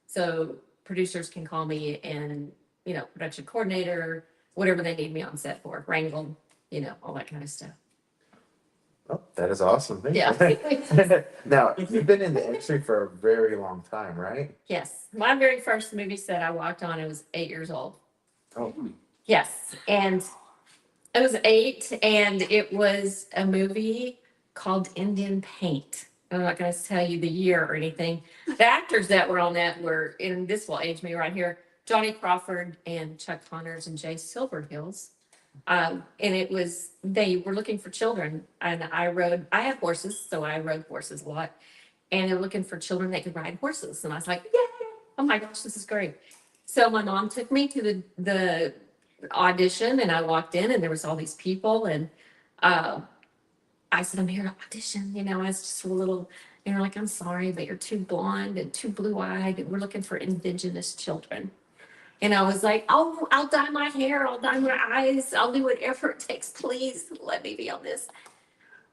So producers can call me and, production coordinator, whatever they need me on set for, wrangle, all that kind of stuff. Oh, that is awesome. Thank Yeah. you. Now, you've been in the industry for a very long time, right? Yes. My very first movie set I walked on, I was 8 years old. Oh, Yes. And I was 8, and it was a movie called Indian Paint. I'm not going to tell you the year or anything. The actors that were on that were, and this will age me right here, Johnny Crawford and Chuck Connors and Jay Silverheels. And they were looking for children. And I have horses, so I rode horses a lot. And they were looking for children that could ride horses. And I was like, yeah, oh my gosh, this is great. So my mom took me to the audition, and I walked in, and there was all these people. And I said, I'm here to audition. I was just a little, like, I'm sorry, but you're too blonde and too blue-eyed, and we're looking for indigenous children. And I was like, oh, I'll dye my hair, I'll dye my eyes, I'll do whatever it takes. Please let me be on this.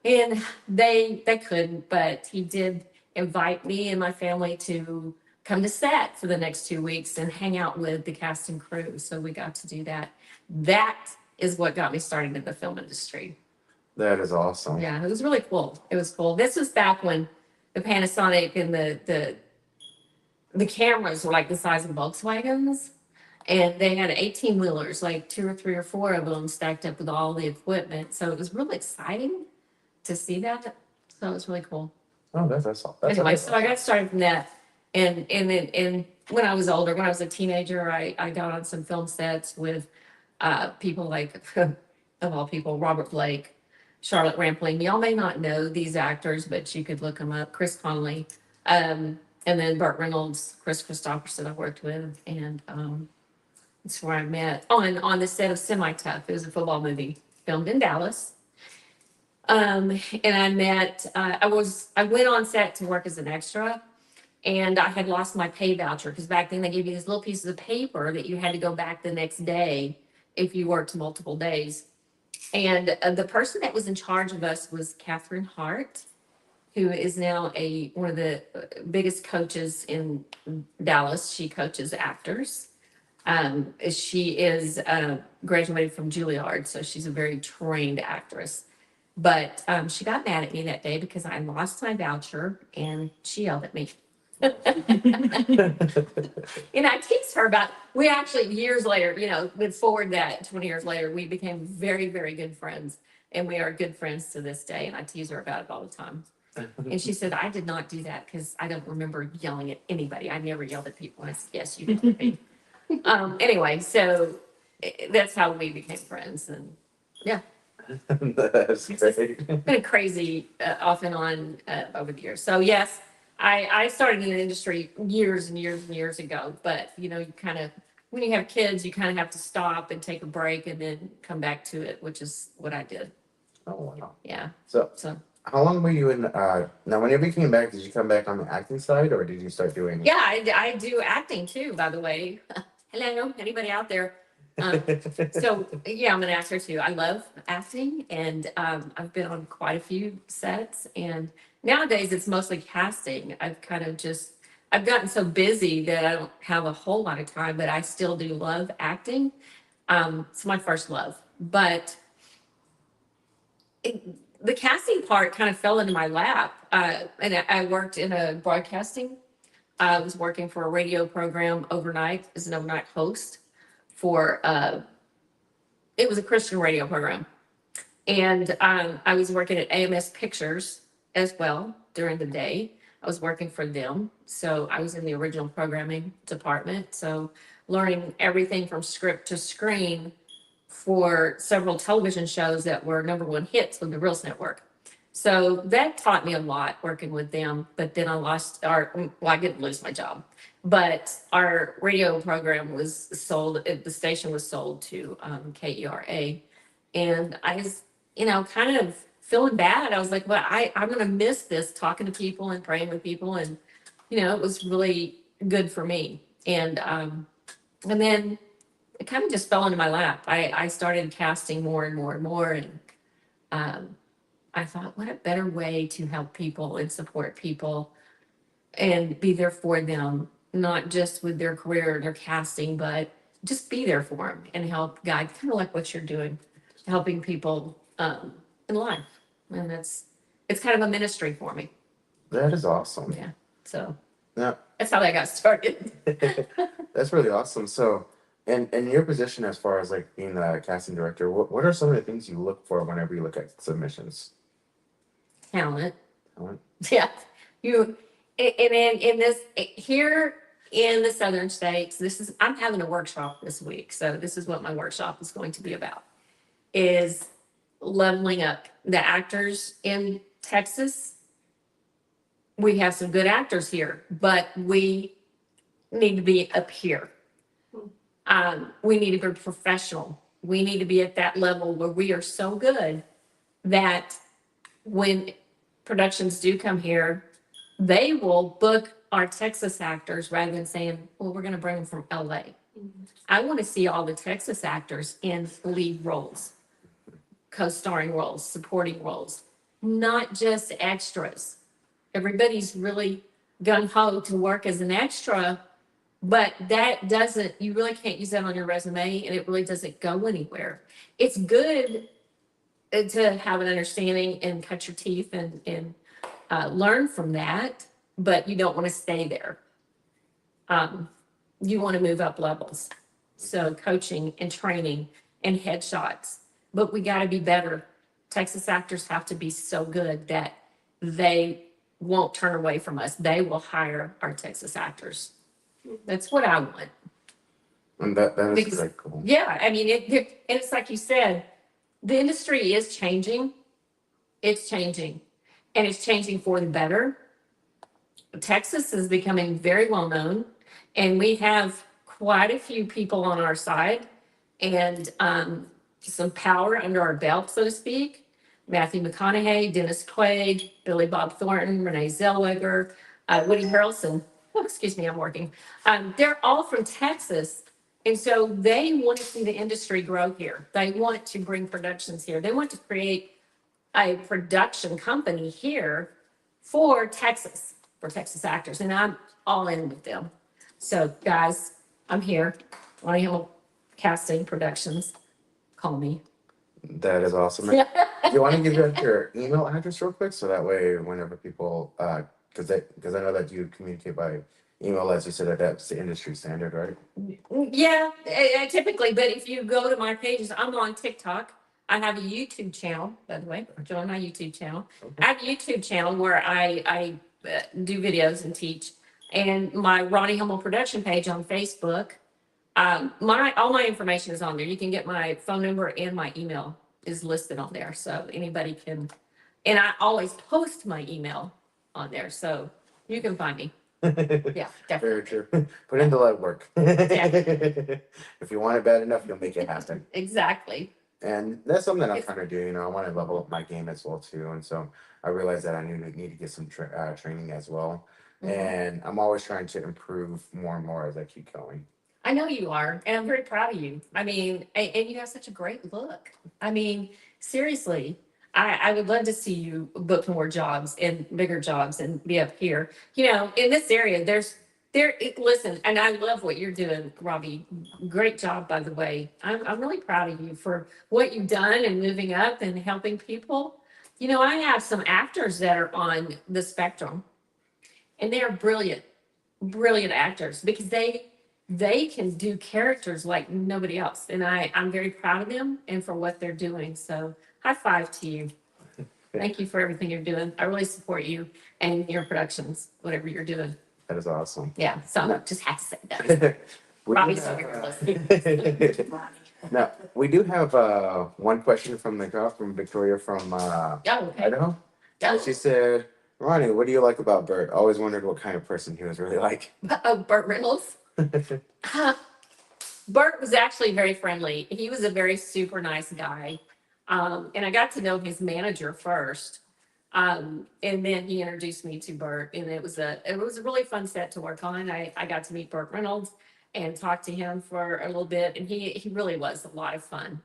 And they couldn't, but he did invite me and my family to come to set for the next 2 weeks and hang out with the cast and crew. So we got to do that. That is what got me started in the film industry. that is awesome. Yeah, it was really cool. It was cool. This was back when the Panasonic and the cameras were like the size of Volkswagens. And they had 18-wheelers, like 2 or 3 or 4 of them stacked up with all the equipment. So it was really exciting to see that. So it was really cool. Oh, that's awesome. Anyway, so I got started from that. And when I was older, when I was a teenager, I got on some film sets with people like, of all people, Robert Blake, Charlotte Rampling. Y'all may not know these actors, but you could look them up. Chris Connolly, and then Burt Reynolds, Chris Christopherson I worked with. And that's where I met on the set of Semi-Tough. It was a football movie filmed in Dallas. And I met, I went on set to work as an extra, and I had lost my pay voucher because back then they gave you these little pieces of paper that you had to go back the next day if you worked multiple days. And the person that was in charge of us was Catherine Hart, who is now one of the biggest coaches in Dallas. She coaches actors. She is graduated from Juilliard, so she's a very trained actress. But she got mad at me that day because I lost my voucher, and she yelled at me. And I teased her about, we actually years later, with forward that 20 years later, we became very, very good friends, and we are good friends to this day. And I tease her about it all the time. And she said, I did not do that because I don't remember yelling at anybody. I never yelled at people. I said, yes, you did. Me. Anyway, so that's how we became friends. And yeah. That's great. Been crazy off and on over the years. So yes, I started in the industry years and years and years ago, but you kind of, when you have kids, you kind of have to stop and take a break and then come back to it, which is what I did. Oh, wow. Yeah. So how long were you in, now whenever you came back, did you come back on the acting side, or did you start doing? Yeah, I do acting too, by the way. Hello, anybody out there? So yeah, I'm an actor too. I love acting, and I've been on quite a few sets, and nowadays it's mostly casting. I've gotten so busy that I don't have a whole lot of time, but I still do love acting. It's my first love, but the casting part kind of fell into my lap, and I worked in a broadcasting. I was working for a radio program overnight as an overnight host for it was a Christian radio program, and I was working at AMS Pictures as well during the day. I was working for them, so I was in the original programming department, so learning everything from script to screen for several television shows that were #1 hits with the Reels Network. So that taught me a lot working with them. But then I didn't lose my job, but our radio program was sold, the station was sold to KERA. And I was, kind of feeling bad. I was like, well, I'm going to miss this talking to people and praying with people. And, it was really good for me. And then it kind of just fell into my lap. I started casting more and more and more. And I thought, what a better way to help people and support people and be there for them, not just with their career or their casting, but just be there for them and help guide, kind of like what you're doing, helping people in life. And it's kind of a ministry for me. That is awesome. Yeah. So Yeah. that's how that got started. That's really awesome. So, in your position as far as like being the casting director, what are some of the things you look for whenever you look at submissions? Talent. Talent? Yeah. And in this, here in the southern states, I'm having a workshop this week. So this is what my workshop is going to be about, is leveling up the actors in Texas. We have some good actors here, but we need to be up here. We need to be professional. We need to be at that level where we are so good that when productions do come here, they will book our Texas actors rather than saying, well, we're going to bring them from LA. I want to see all the Texas actors in lead roles, co-starring roles, supporting roles, not just extras. Everybody's really gung-ho to work as an extra, but you really can't use that on your resume, and it really doesn't go anywhere. It's good to have an understanding and cut your teeth and learn from that, but you don't want to stay there. You want to move up levels. So coaching and training and headshots, but we got to be better. Texas actors have to be so good that they won't turn away from us. They will hire our Texas actors. That's what I want. And that is Because- very cool. Yeah, I mean, it's like you said, the industry is changing. It's changing, and it's changing for the better. Texas is becoming very well known, and we have quite a few people on our side and some power under our belt, so to speak. Matthew McConaughey, Dennis Quaid, Billy Bob Thornton, Renee Zellweger, Woody Harrelson. Oh, excuse me, I'm working. They're all from Texas. And so they want to see the industry grow here. They want to bring productions here. They want to create a production company here for Texas actors. And I'm all in with them. So guys, I'm here. Roni Hummel Casting Productions. Call me. That is awesome. Do you want to give out your email address real quick, so that way whenever people, because I know that you communicate by email, as you said, that's the industry standard, right? Yeah, typically, but if you go to my pages, I'm on TikTok. I have a YouTube channel, by the way. Join my YouTube channel. Okay. I have a YouTube channel where I do videos and teach, and my Roni Hummel production page on Facebook. All my information is on there. You can get my phone number and my email is listed on there, so anybody can. And I always post my email on there, so you can find me. Yeah, definitely. Very true. Put in the legwork. Yeah. If you want it bad enough, you'll make it happen. Exactly. And that's something that I'm trying to do. I want to level up my game as well too. And so I realized that I need to get some training as well. Mhm. And I'm always trying to improve more and more as I keep going. I know you are, and I'm very proud of you. I mean, and you have such a great look. I mean, seriously, I would love to see you book more jobs and bigger jobs and be up here. In this area, listen, and I love what you're doing, Robby. Great job, by the way. I'm really proud of you for what you've done and moving up and helping people. I have some actors that are on the spectrum, and they are brilliant, brilliant actors because they can do characters like nobody else. And I'm very proud of them and for what they're doing. So high five to you. Thank you for everything you're doing. I really support you and your productions, whatever you're doing. That is awesome. Yeah. So I just have to say that. Robby's over here listening. Now, we do have one question from the girl from Victoria from Oh, okay. Idaho. And she said, Ronnie, what do you like about Bert? I always wondered what kind of person he was really like. Oh, Burt Reynolds. Burt was actually very friendly. He was a very super nice guy. And I got to know his manager first. And then he introduced me to Burt, and it was a really fun set to work on. I got to meet Burt Reynolds and talk to him for a little bit, and he really was a lot of fun.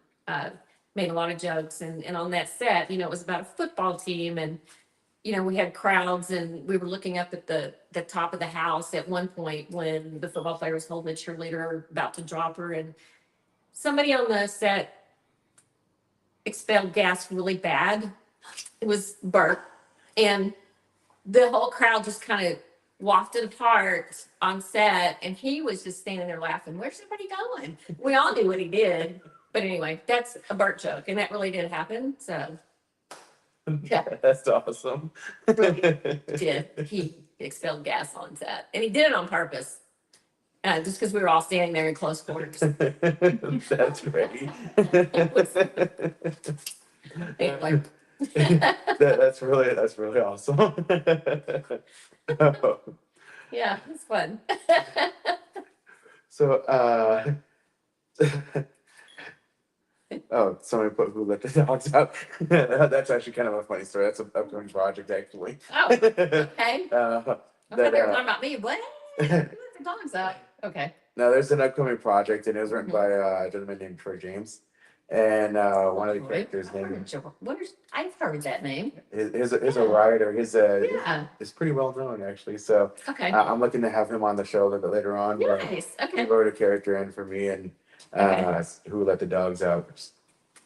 Made a lot of jokes, and on that set, it was about a football team, and we had crowds, and we were looking up at the top of the house at one point when the football player was holding the cheerleader about to drop her, and somebody on the set expelled gas really bad. It was Bert, and the whole crowd just kind of wafted apart on set, and he was just standing there laughing. Where's everybody going? We all knew what he did, but anyway, that's a Bert joke, and that really did happen. So yeah, That's awesome. really did. He expelled gas on set, and he did it on purpose, just because we were all standing there in close quarters. That's great. Anyway. That's really awesome. Yeah, it's fun. So, oh, somebody put who let the dogs out. That's actually kind of a funny story. That's an upcoming project, actually. Oh, okay. That, Okay, they were talking about me. What? Who let the dogs out? Okay. No, there's an upcoming project, and it was written by a gentleman named Troy James. And one of the characters named I've heard that name. is a writer. Yeah. Is pretty well known, actually. So Okay. I'm looking to have him on the show a little bit later on. where Nice. He Okay. wrote a character in for me, and Okay. who let the dogs out.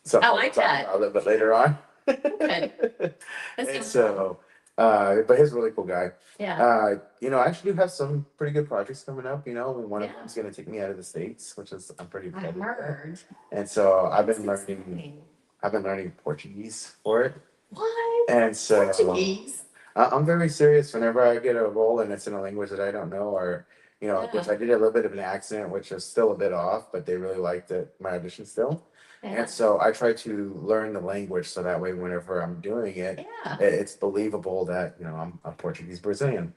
So I like that. a little bit later on. Okay. That And sounds so, but he's a really cool guy. Yeah. I actually do have some pretty good projects coming up. And one of Yeah. them's gonna take me out of the States, which is I'm pretty I excited about. heard. And so I've been That's learning. exciting. I've been learning Portuguese for it, What? and so Portuguese. I'm very serious whenever I get a role and it's in a language that I don't know, or which I did a little bit of an accent, which is still a bit off, but they really liked it, my audition still. Yeah. And so I try to learn the language so that way whenever I'm doing it, Yeah. it's believable that I'm a Portuguese Brazilian.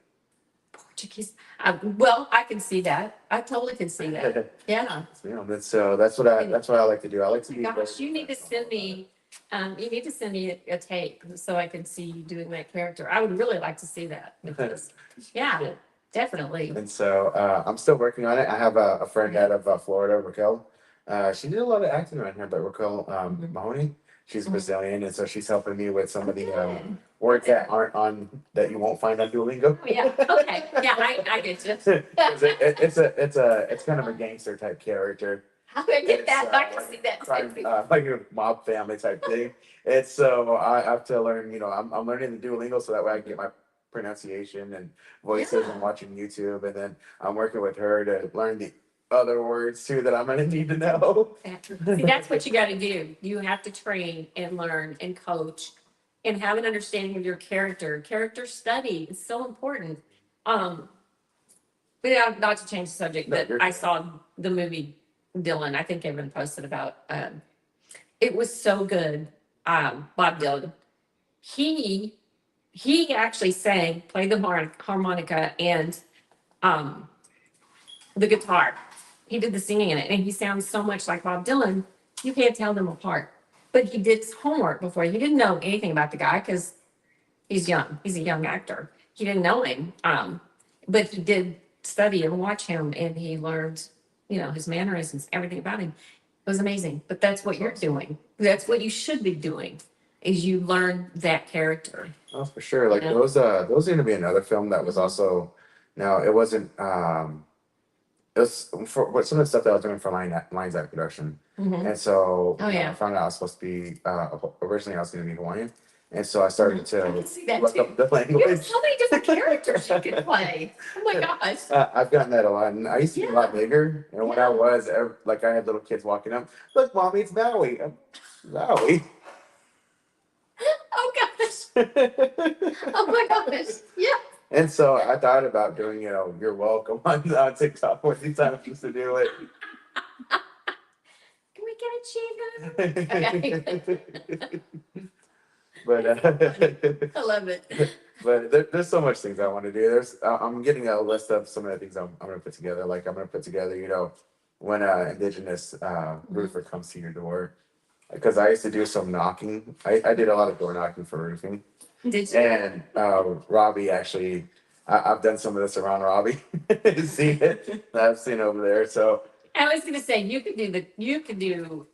Portuguese. Well, I can see that. I totally can see that. Yeah. That's what I like to do. I like to be. Gosh, you need to send me. You need to send me a tape so I can see you doing that character. I would really like to see that. Because, yeah, definitely. And so I'm still working on it. I have a friend out of Florida, Raquel. She did a lot of acting around here, but Raquel Mahoney, she's Brazilian, and so she's helping me with some of the Good. words that aren't on that you won't find on Duolingo. Oh, yeah. Okay. Yeah, I get you. 'Cause it's kind of a gangster type character. I get that. It's, I can see that crime, too. like a mob family type thing. It's so I have to learn. I'm learning the Duolingo so that way I can get my pronunciation and voices and watching YouTube, and then I'm working with her to learn the other words too that I'm gonna need to know. See, that's what you got to do. You have to train and learn and coach and have an understanding of your character. Character study is so important. But yeah, not to change the subject, No, but you're I good. saw the movie Dylan. I think Evan posted about. It was so good. Bob Dylan. He actually played the harmonica and the guitar. He did the singing in it, and he sounds so much like Bob Dylan. You can't tell them apart. But he did his homework before. He didn't know anything about the guy because he's young. He's a young actor. He didn't know him, but he did study and watch him, and he learned, his mannerisms, everything about him. It was amazing. But that's what you're doing. That's what you should be doing. Is you learn that character. Oh, for sure. Like Yeah. those are gonna be another film that was also. Now it wasn't. It was for some of the stuff that I was doing for Lions Act production, Mhm. and so Oh, yeah. I found out I was supposed to be originally I was going to be Hawaiian, and so I started I to can see that look too. up the You have language. so many different characters you can play. Oh my gosh. I've gotten that a lot, and I used to be a lot bigger. And when I was like, I had little kids walking up. Look, mommy, it's Maui. Maui. Oh gosh. Oh my gosh. Yeah. And so I thought about doing, you're welcome on TikTok when these times used to do it. Can we get a cheeseburger? Okay. But I love it. but there's so much things I want to do. I'm getting a list of some of the things I'm going to put together. Like I'm going to put together, when indigenous roofer comes to your door, because I used to do some knocking. I did a lot of door knocking for roofing. Did you? And Robby actually, I've done some of this around Robby. See it? I've seen over there. So I was gonna say you could do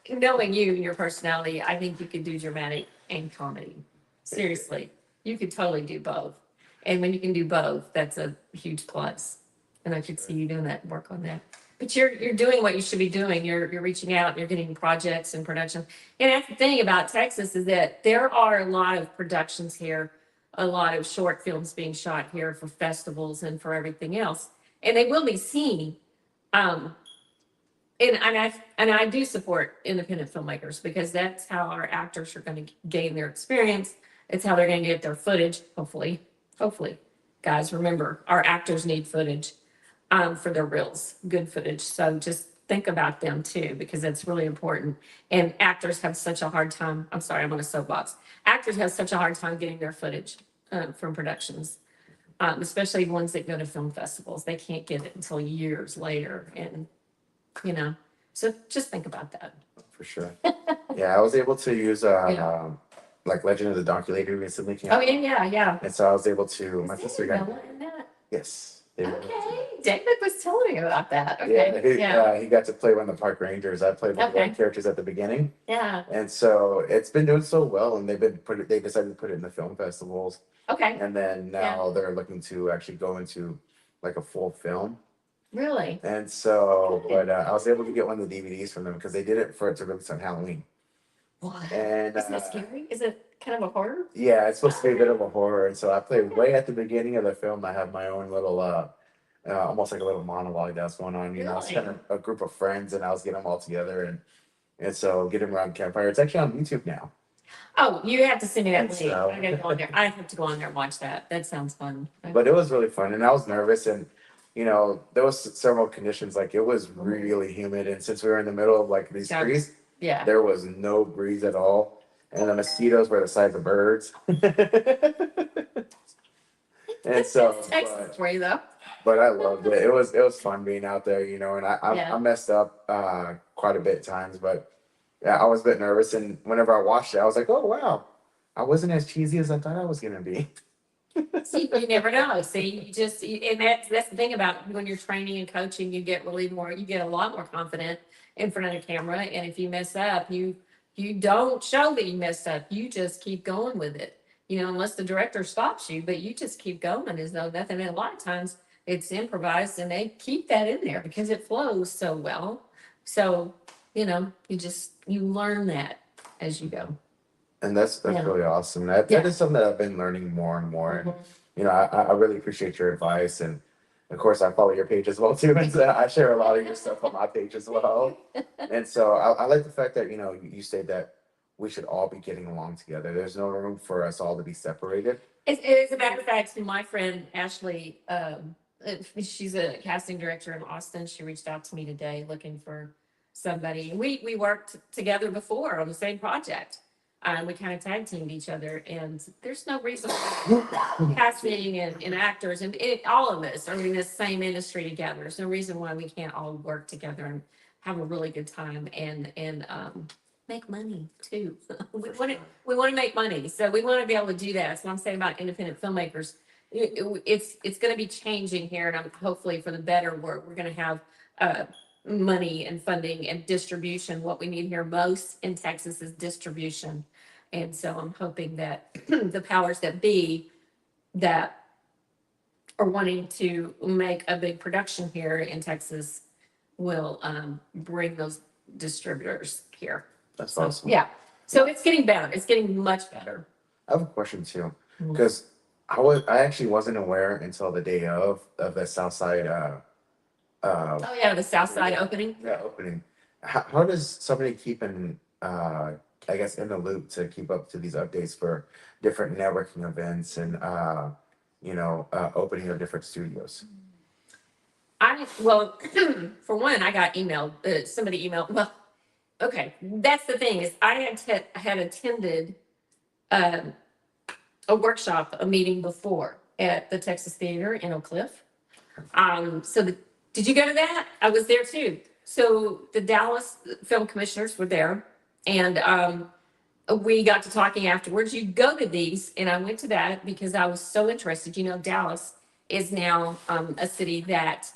knowing you and your personality, I think you could do dramatic and comedy. Seriously. You could totally do both. And when you can do both, that's a huge plus. And I could see you doing that, work on that. But you're doing what you should be doing. You're reaching out, you're getting projects and production. And that's the thing about Texas is that there are a lot of productions here, a lot of short films being shot here for festivals and for everything else. And they will be seen. And I do support independent filmmakers because that's how our actors are going to gain their experience. It's how they're going to get their footage, hopefully. Hopefully. Guys, remember, our actors need footage for their reels, good footage. So just think about them too, because that's really important. And actors have such a hard time. I'm sorry, I'm on a soapbox. Actors have such a hard time getting their footage from productions, especially ones that go to film festivals. They can't get it until years later. And so just think about that. for sure. Yeah, I was able to use like Legend of the Donkey Lady recently came Oh, out. yeah. And so I was able to, my Is sister there got, Noah in that? yes. Okay, David was telling me about that. Yeah, Okay, he got to play one of the park rangers. I played one of Okay. the characters at the beginning. yeah, And so it's been doing so well, and they decided to put it in the film festivals. okay, And then now they're looking to actually go into like a full film. really? And so, but I was able to get one of the DVDs from them because they did it for it to release on Halloween. What? And Isn't that scary? Is it kind of a horror? yeah, it's supposed to be a bit of a horror. And so I played way at the beginning of the film. I have my own little, almost like a little monologue that's going on. It's kind of a group of friends, and I was getting them all together, and so get them around campfire. It's actually on YouTube now. Oh, you have to send me that link. So- I gotta go on there. I have to go on there and watch that. That sounds fun. But it was really fun, and I was nervous, and there was several conditions. Like it was really humid, and since we were in the middle of like these Yeah. trees, Yeah. there was no breeze at all, and the mosquitoes were the size of birds. And so, That's Texas for you though. but I loved it. It was fun being out there, and I messed up quite a bit times, but yeah, I was a bit nervous, and whenever I watched it, I was like, oh wow, I wasn't as cheesy as I thought I was gonna be. See, you never know. See, and that's the thing about when you're training and coaching, you get a lot more confident in front of the camera. And if you mess up, you don't show that you messed up. You just keep going with it, unless the director stops you, but you just keep going as though nothing. And a lot of times it's improvised and they keep that in there because it flows so well. So, you learn that as you go. And that's Yeah. really awesome. That Yeah. is something that I've been learning more and more. Mhm. And I really appreciate your advice, and of course I follow your page as well too. And so I share a lot of your stuff on my page as well. And so I like the fact that you said that we should all be getting along together. There's no room for us all to be separated. As a matter of fact, my friend Ashley, she's a casting director in Austin. She reached out to me today looking for somebody. We worked together before on the same project. We kind of tag teamed each other, and there's no reason why casting and actors and all of us are in the same industry together. There's no reason why we can't all work together and have a really good time and make money too. We want to make money, so we want to be able to do that. That's what I'm saying about independent filmmakers. It's going to be changing here, and hopefully for the better. We're going to have money and funding and distribution. What we need here most in Texas is distribution. And so I'm hoping that the powers that be that are wanting to make a big production here in Texas will bring those distributors here. That's awesome. Yeah. So it's getting better. It's getting much better. I have a question too, Mhm. because I actually wasn't aware until the day of the Southside Oh yeah, the South Side opening. opening. How does somebody keep in in the loop to keep up to these updates for different networking events and opening of different studios? For one, I got emailed. Somebody emailed. Well, okay, that's the thing is I had attended a workshop, a meeting before at the Texas Theater in Oak Cliff. Did you go to that? I was there too. So the Dallas film commissioners were there, and we got to talking afterwards. You go to these, and I went to that because I was so interested. You know, Dallas is now a city that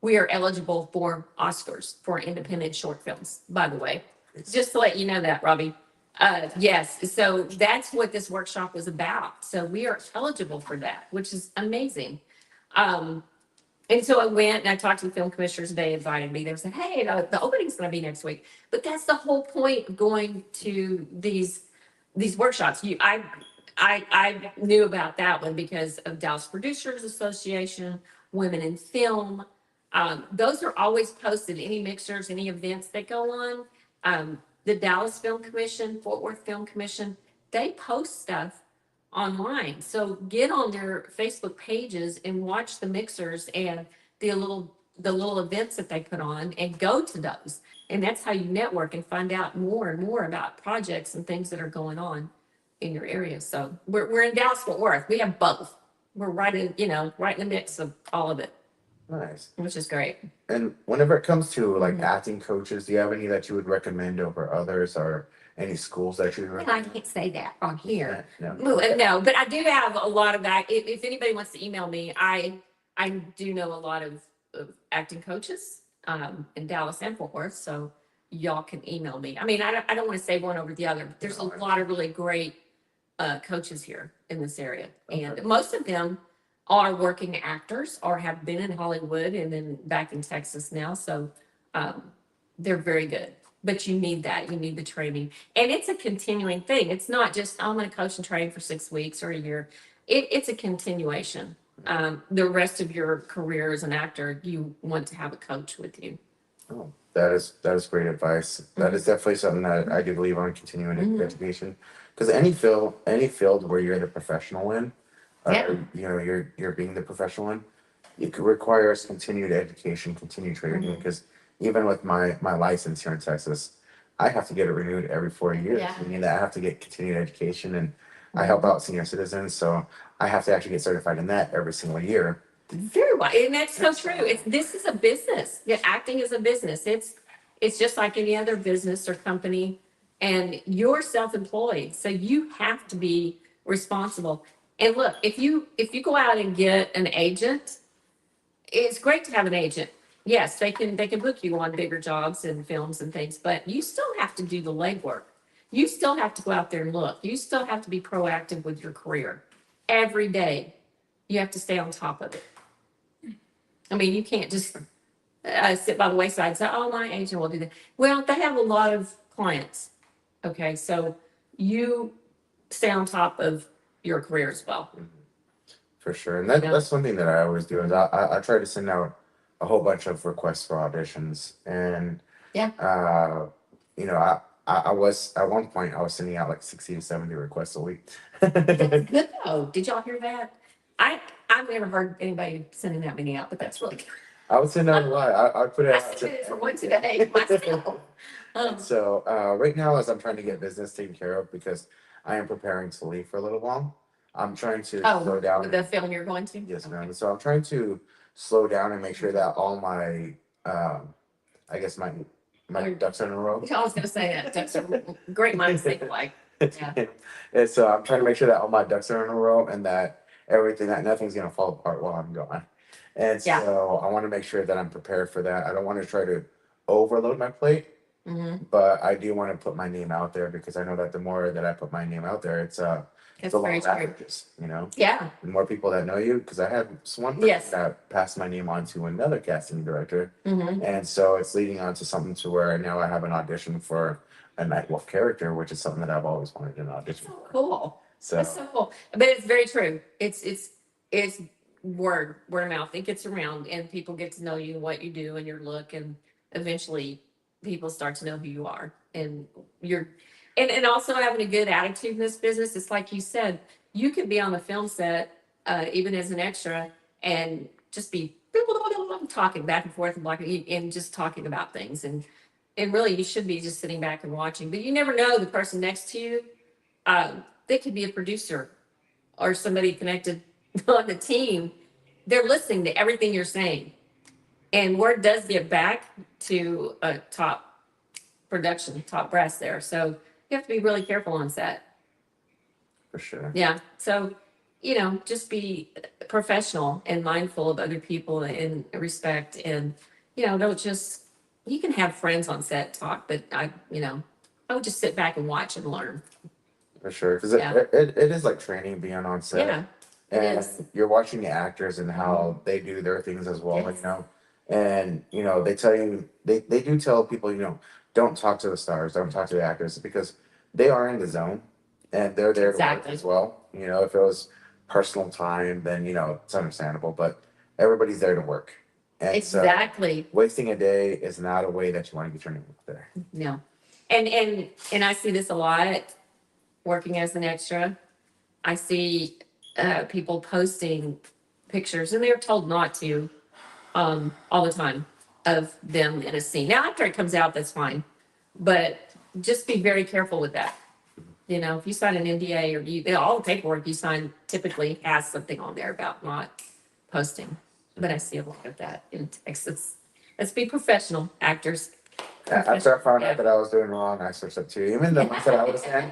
we are eligible for Oscars for independent short films, by the way. Just to let you know that, Robby. Yes, so that's what this workshop was about. So we are eligible for that, which is amazing. And so I went and I talked to the film commissioners. They invited me. They said, "Hey, the opening's going to be next week." But that's the whole point of going to these workshops. I knew about that one because of Dallas Producers Association, Women in Film. Those are always posted. Any mixers, any events that go on. The Dallas Film Commission, Fort Worth Film Commission, they post stuff online. So get on their Facebook pages and watch the mixers and the little events that they put on and go to those. And that's how you network and find out more and more about projects and things that are going on in your area. So we're in Dallas Fort Worth. We have both. We're right in the mix of all of it. Nice. Which is great. And whenever it comes to like acting coaches, do you have any that you would recommend over others, or any schools that you would And I recommend? can't say that on here. No. No, but I do have a lot of that. If anybody wants to email me, I do know a lot of acting coaches in Dallas and Fort Worth, so y'all can email me. I mean, I don't want to say one over the other. But there's a lot of really great coaches here in this area, and most of them are working actors or have been in Hollywood and then back in Texas now. So they're very good. But you need that. You need the training. And it's a continuing thing. It's not just, I'm going to coach and train for 6 weeks or a year. It's a continuation. The rest of your career as an actor, you want to have a coach with you. Oh, that is great advice. That is definitely something that I do believe on continuing education. Because any field where you're the professional in, you're being the professional in, it requires continued education, continued training. Because even with my license here in Texas, I have to get it renewed every 4 years. Yeah. Meaning that I have to get continued education, and I help out senior citizens, so I have to actually get certified in that every single year. Very well, and that's so true. This is a business. Yeah, acting is a business. It's just like any other business or company, and you're self-employed, so you have to be responsible. And look, if you go out and get an agent, it's great to have an agent. Yes, they can book you on bigger jobs and films and things, but you still have to do the legwork. You still have to go out there and look. You still have to be proactive with your career. Every day, you have to stay on top of it. I mean, you can't just sit by the wayside and say, "Oh, my agent will do that." Well, they have a lot of clients. Okay, so you stay on top of your career as well. For sure. And that's one thing that I always do is I try to send out a whole bunch of requests for auditions. And I was at one point I was sending out like 60 to 70 requests a week. That's good though. Did y'all hear that? I've never heard anybody sending that many out, but that's really good. I would send out a lot. I put it I out. submitted for one today myself. So right now, as I'm trying to get business taken care of, because I am preparing to leave for a little while, I'm trying to slow down. The film you're going to? Yes, ma'am. So I'm trying to slow down and make sure that all my, I guess my ducks are in a row. I was going to say that. That's a great minds think alike. Yeah. And so I'm trying to make sure that all my ducks are in a row, and that nothing's gonna fall apart while I'm gone. And so I want to make sure that I'm prepared for that. I don't want to try to overload my plate, but I do want to put my name out there, because I know that the more that I put my name out there, it's a lot of averages, Yeah. The more people that know you, because I had one person that passed my name on to another casting director, and so it's leading on to something to where now I have an audition for a Nightwolf character, which is something that I've always wanted an audition So for. cool. So That's so cool. But it's very true. It's word of mouth. It gets around, and people get to know you, what you do, and your look, and eventually people start to know who you are. And and also having a good attitude in this business. It's like you said, you could be on the film set, even as an extra, and just be talking back and forth and just talking about things. And really, you should be just sitting back and watching. But you never know the person next to you they could be a producer or somebody connected on the team. They're listening to everything you're saying. And word does get back to a top production, top brass there. So you have to be really careful on set. For sure. Yeah. So, just be professional and mindful of other people and respect and, don't just, you can have friends on set talk, but I would just sit back and watch and learn. For sure. Because Yeah. it is like training being on set. Yeah. It And is. you're watching the actors and how they do their things as well, Yes. you know. And they tell you they do tell people, don't talk to the stars, don't talk to the actors because they are in the zone and they're there to work Exactly. as well. If it was personal time, then it's understandable, but everybody's there to work. And Exactly. so wasting a day is not a way that you want to get your name up there. No. And I see this a lot working as an extra. I see people posting pictures, and they're told not to, all the time of them in a scene. Now, after it comes out, that's fine, but just be very careful with that. If you sign an NDA or all the paperwork you sign typically has something on there about not posting. But I see a lot of that in Texas. Let's be professional actors. After I found out that I was doing wrong, I switched up too. Even the ones that I was in,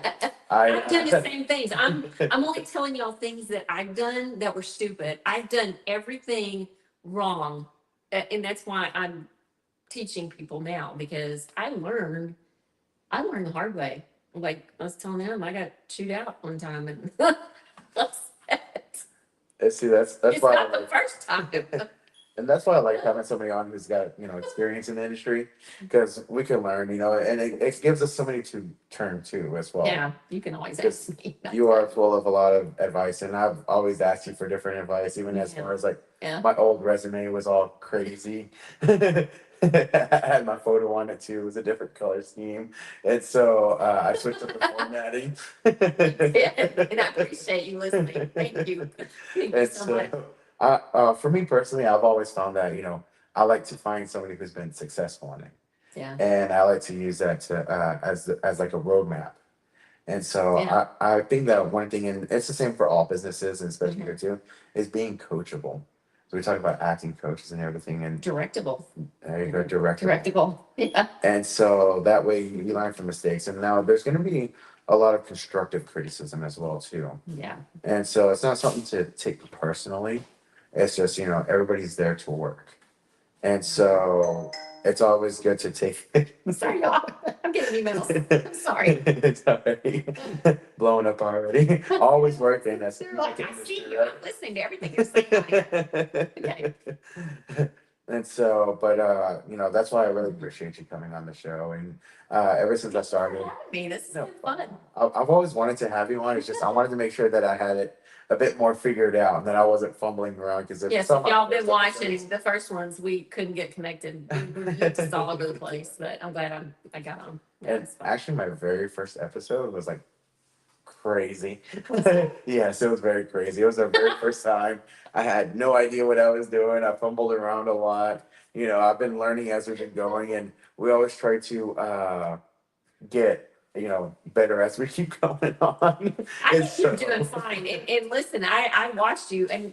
I've done the same things. I'm only telling y'all things that I've done that were stupid. I've done everything wrong, and that's why I'm teaching people now because I learned the hard way. Like I was telling them, I got chewed out one time, and see that's it's why not the first time. and that's why I like having somebody on who's got experience in the industry because we can learn, and it gives us somebody to turn to as well. Yeah, you can always ask me. You are full of a lot of advice, and I've always asked you for different advice, even as far as like my old resume was all crazy. I had my photo on it too. It was a different color scheme, and so I switched up the formatting. And I appreciate you listening. Thank you. Thank you so much. For me personally, I've always found that I like to find somebody who's been successful in it, Yeah. and I like to use that to as like a roadmap. And so Yeah. I think that one thing, and it's the same for all businesses, and especially here too, is being coachable. So we talk about acting coaches and everything, and Directable. there you go, directable. Directable. Yeah. And so that way you learn from mistakes. And now there's going to be a lot of constructive criticism as well too. Yeah. And so it's not something to take personally. It's just everybody's there to work, and so it's always good to take. Sorry, y'all. I'm getting emails. I'm sorry. It's already blowing up already. Always working. That's They're like, I see you. I'm listening to everything you're saying. Okay. And so, but that's why I really appreciate you coming on the show. And ever since I started, This has been fun. I've always wanted to have you on. It's just I wanted to make sure that I had it a bit more figured out and that I wasn't fumbling around because Yes, if y'all been watching the first ones, we couldn't get connected. We were just all over the place, but I'm glad I got on. And actually, my very first episode was like crazy. Yes, it was very crazy. It was the very first time. I had no idea what I was doing. I fumbled around a lot. I've been learning as we've been going, and we always try to get better as we keep going on. I think you're doing fine. And listen, I watched you, and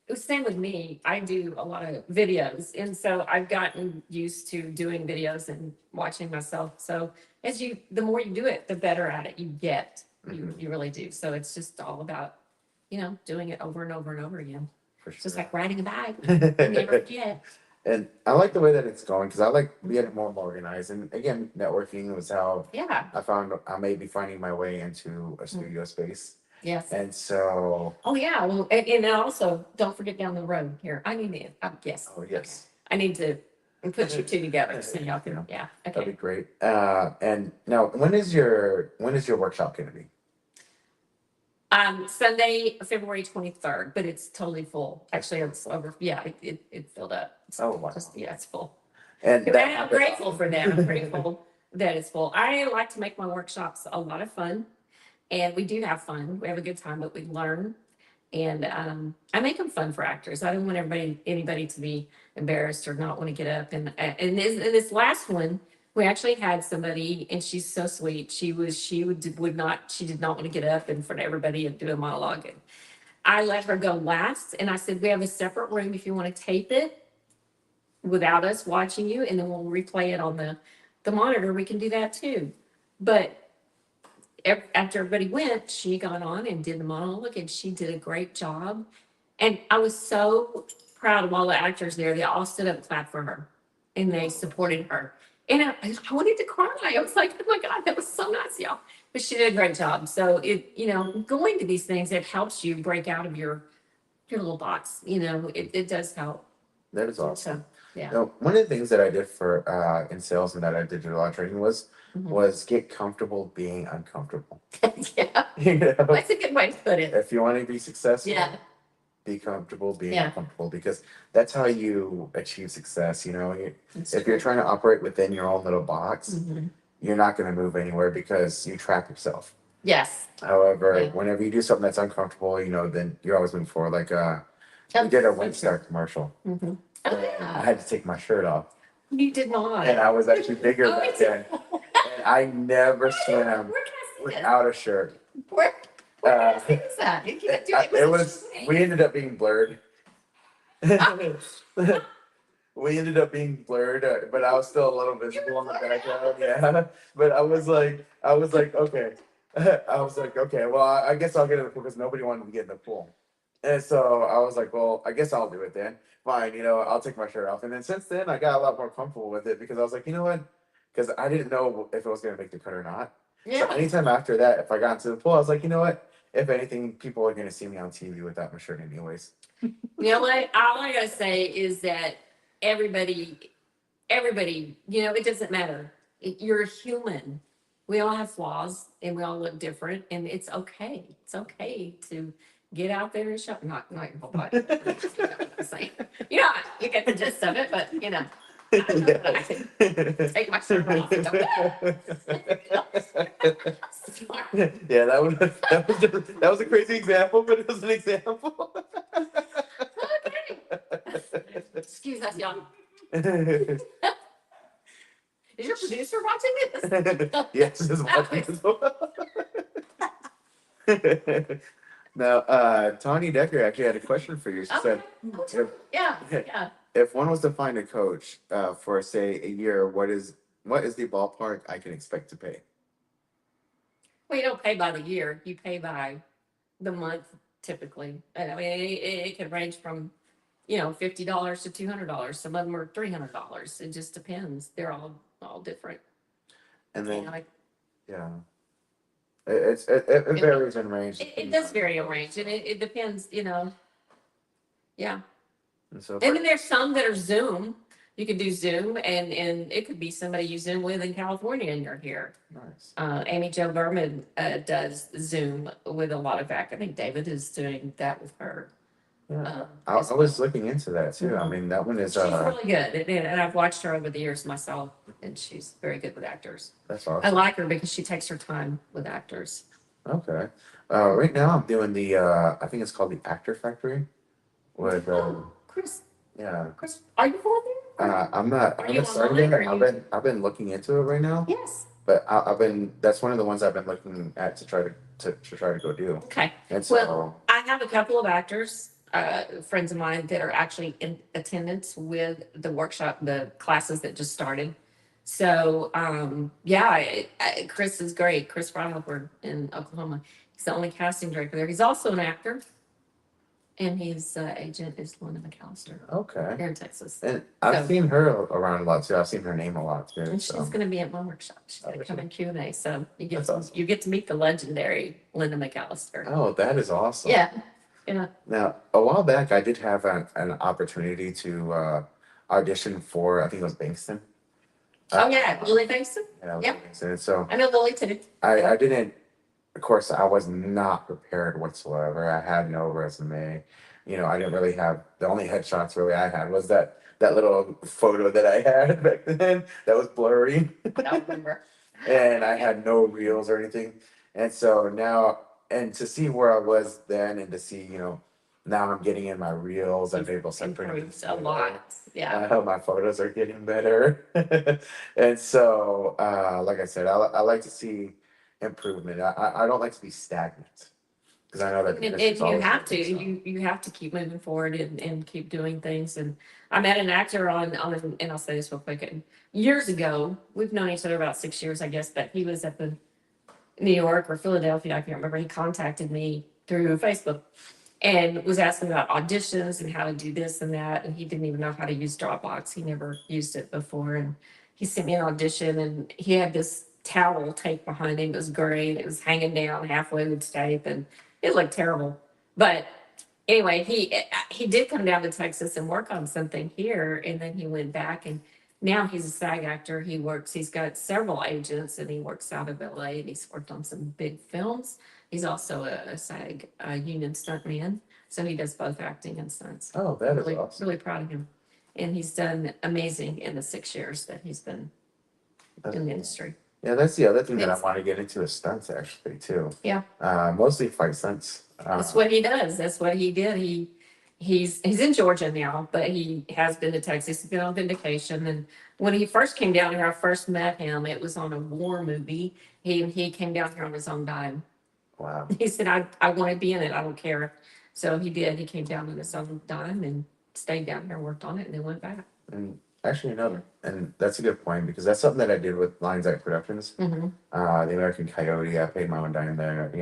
it was same with me. I do a lot of videos, and so I've gotten used to doing videos and watching myself. So the more you do it, the better at it you get. You really do. So it's just all about doing it over and over and over again. For sure. Just like riding a bike. You never forget. And I like the way that it's going because I like getting more organized. And again, networking was how Yeah. I found I may be finding my way into a studio space. Yes. And so. Oh yeah. Well, and also don't forget down the road here. I need to. Yes. Oh yes. I need to put you two together so y'all can. Yeah. That'd be Okay. great. And now, when is your workshop going to be? Sunday, February 23rd, but it's totally full. Actually, it's over. Yeah, it filled up. Oh, wow. It's full. And I'm grateful for that. I'm grateful that it's full. I like to make my workshops a lot of fun, and we do have fun. We have a good time, but we learn, and I make them fun for actors. I don't want anybody to be embarrassed or not want to get up. And this last one, We actually had somebody, and she's so sweet. She did not want to get up in front of everybody and do a monologue. And I let her go last, and I said, we have a separate room if you want to tape it without us watching you, and then we'll replay it on the monitor. We can do that too. But after everybody went, she got on and did the monologue, and she did a great job. And I was so proud of all the actors there. They all stood up and clapped for her, and they supported her. And I wanted to cry. I was like, oh my God, that was so nice, y'all. But she did a great job. So going to these things, it helps you break out of your little box. It does help. That is awesome. So, yeah. You know, one of the things that I did for in sales and that I did a lot of training was get comfortable being uncomfortable. Yeah, You know, that's a good way to put it. if you want to be successful, Yeah. be comfortable being Yeah. uncomfortable, because that's how you achieve success. That's If you're true. trying to operate within your own little box, Mhm. you're not going to move anywhere because you trap yourself. Yes. However, Yeah. whenever you do something that's uncomfortable, then you always move forward. Like we did a Winstar commercial. Mhm. I had to take my shirt off, You did not. and I was actually bigger Oh, back then. And I never swam Where can I see this? without a shirt. Where can I see this at? You can't do it. We ended up being blurred. We ended up being blurred, but I was still a little visible in the background. Yeah, but I was like, okay. I was like, okay, well, I guess I'll get in the pool because nobody wanted to get in the pool. And so I was like, well, I guess I'll do it then. Fine, I'll take my shirt off. And then since then, I got a lot more comfortable with it because I was like, you know what? Because I didn't know if it was going to make the cut or not. So Yeah. anytime after that, if I got into the pool, I was like, you know what? If anything, people are going to see me on TV without my shirt anyways. You know what? All I gotta say is that everybody, it doesn't matter. You're a human. We all have flaws and we all look different, and it's okay. It's okay to get out there and show. Not your whole body. You know what I'm saying? You get the gist of it, but I know that I can take my shirt off and go, Smart. Yeah, that was a crazy example, but it was an example. Okay. Excuse us, y'all. Is your producer watching this? Yes, is watching as well. Now, Tawny Decker actually had a question for you. She said, Yeah. if one was to find a coach for, say, a year, what is the ballpark I can expect to pay? Well, you don't pay by the year. You pay by the month typically. And I mean, it can range from, $50 to $200. Some of them are $300. It just depends. They're all different. And then, Like, yeah, it varies in range. it does vary in range, and it depends, Yeah. And so, And then there's some that are Zoom. You can do Zoom, and it could be somebody you Zoom with in California, and you're here. nice. Amy Jo Berman does Zoom with a lot of I think David is doing that with her. Yeah. I as was looking into that too. I mean, that one is She's really good, and I've watched her over the years myself, and she's very good with actors. that's I awesome. like her because she takes her time with actors. Okay. Right now I'm doing the I think it's called the Actor Factory. With Chris, yeah. are you going there? I'm not. Are I you haven't started online, yet. or are you- I've been looking into it right now. Yes. But I've been. That's one of the ones I've been looking at to try to go do. Okay. And so Well, I have a couple of actors, friends of mine, that are actually in attendance with the workshop, the classes that just started. So, Chris is great. Chris Fryhofer in Oklahoma. He's the only casting director there. He's also an actor, and his agent is Linda McAllister okay. here in Texas. And I've So- seen her around a lot too. I've seen her name a lot too. And she's So. going to be at my workshop. She's going to come in Q&A. So That's awesome. you get to meet the legendary Linda McAllister. Oh, that is awesome. Yeah. Now, a while back, I did have an opportunity to audition for, I think it was Bankston. Oh yeah, Lily Bankston. Yeah, it was Yeah. Bankston. So I know Lily too. I didn't, of course, I was not prepared whatsoever. I had no resume. I didn't really have, the only headshots really I had was that little photo that I had back then that was blurry. I don't remember. And I had no reels or anything. And so now, and to see where I was then and to see, now I'm getting in my reels. I'm able to separate Improves a lot. Yeah. my photos are getting better. And so, like I said, I like to see improvement. I don't like to be stagnant because I know that the And industry's you always have to, moving, you have to keep moving forward and keep doing things. And I met an actor and I'll say this real quick. Years ago, we've known each other about 6 years, I guess, but he was up in New York or Philadelphia, I can't remember. He contacted me through Facebook and was asking about auditions and how to do this and that. And he didn't even know how to use Dropbox. He never used it before. And he sent me an audition and he had this towel taped behind him. It was gray and it was hanging down halfway with tape and it looked terrible. But anyway, he did come down to Texas and work on something here. And then he went back and now he's a SAG actor. He's got several agents and he works out of LA and he's worked on some big films. He's also a SAG union stuntman. So he does both acting and stunts. Oh, that is Really, awesome. really proud of him. And he's done amazing in the 6 years that he's been in the industry. Yeah, that's the other thing that I It's- want to get into is stunts actually too. Yeah. Mostly fight stunts. That's what he does. That's what he did. He's in Georgia now, but he has been to Texas. He's been on Vindication. And when he first came down here, I first met him. It was on a war movie. He came down here on his own dime. Wow. He said, I want to be in it. I don't care. So he did. He came down on his own dime and stayed down here, worked on it, and then went back. And actually, and that's a good point because that's something that I did with Lions Eye Productions. Mm-hmm. The American Coyote, I paid my own dime there,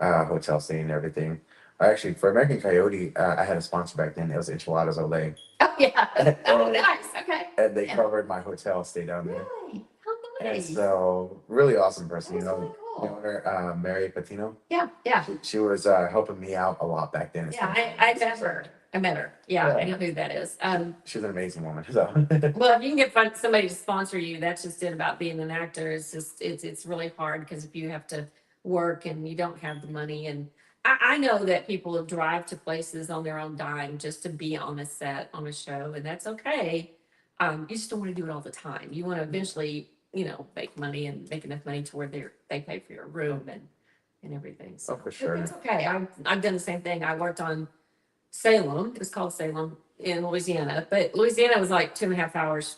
hotel stay and everything. Actually, for American Coyote, I had a sponsor back then. It was Enchiladas Olay. Oh, yeah. Oh, nice. Okay. And they Yeah. covered my hotel stay down there. Really? How And nice. so, really awesome person, That's really the cool. owner, Mary Patino. Yeah, yeah. She was helping me out a lot back then. Yeah, I met her. I met her. Yeah, I Yeah. know who that is. She's an amazing woman. So. Well, if you can get somebody to sponsor you, that's just it about being an actor. It's just, it's really hard because if you have to work and you don't have the money. And I know that people drive to places on their own dime just to be on a set, on a show, and that's okay. You just don't want to do it all the time. You want to eventually, make money and make enough money to where they pay for your room and everything. So Oh, for sure. it's okay. I've done the same thing. I worked on Salem. It was called Salem in Louisiana, but Louisiana was like 2.5 hours.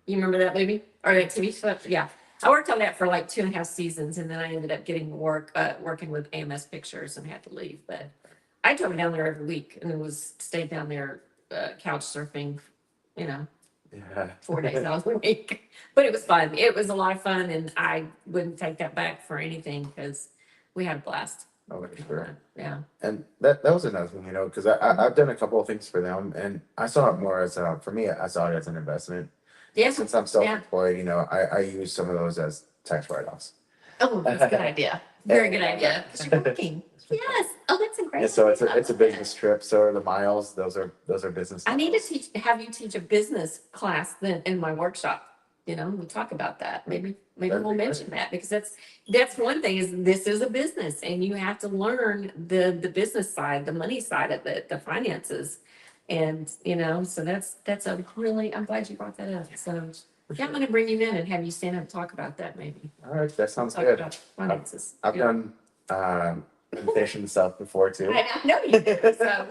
You remember that movie or that TV show? Yeah. I worked on that for like 2.5 seasons, and then I ended up getting working with AMS Pictures and had to leave. But I drove down there every week and stayed down there couch surfing, Yeah. 4 days out of the week. But it was fun. It was a lot of fun, and I wouldn't take that back for anything because we had a blast. Oh, for sure. Yeah. And that was another thing, because I've done a couple of things for them, and I saw it more as for me, I saw it as an investment. Yeah. Since I'm self-employed, I use some of those as tax write-offs. Oh, that's a good idea. Very good idea. 'Cause you're working. Yes. Oh, that's a great. Yeah, so it's idea. a business trip. So are the miles. Those are business. I need to have you teach a business class then in my workshop. We'll talk about that. Maybe That'd we'll be great. mention that because that's one thing is this is a business and you have to learn the business side, the money side of it, the finances. And, so that's a really, I'm glad you brought that up. So yeah, I'm going to bring you in and have you stand up and talk about that maybe. All right, that sounds Talk good. about finances. I've Yeah. done invitation stuff before too. I know you did. So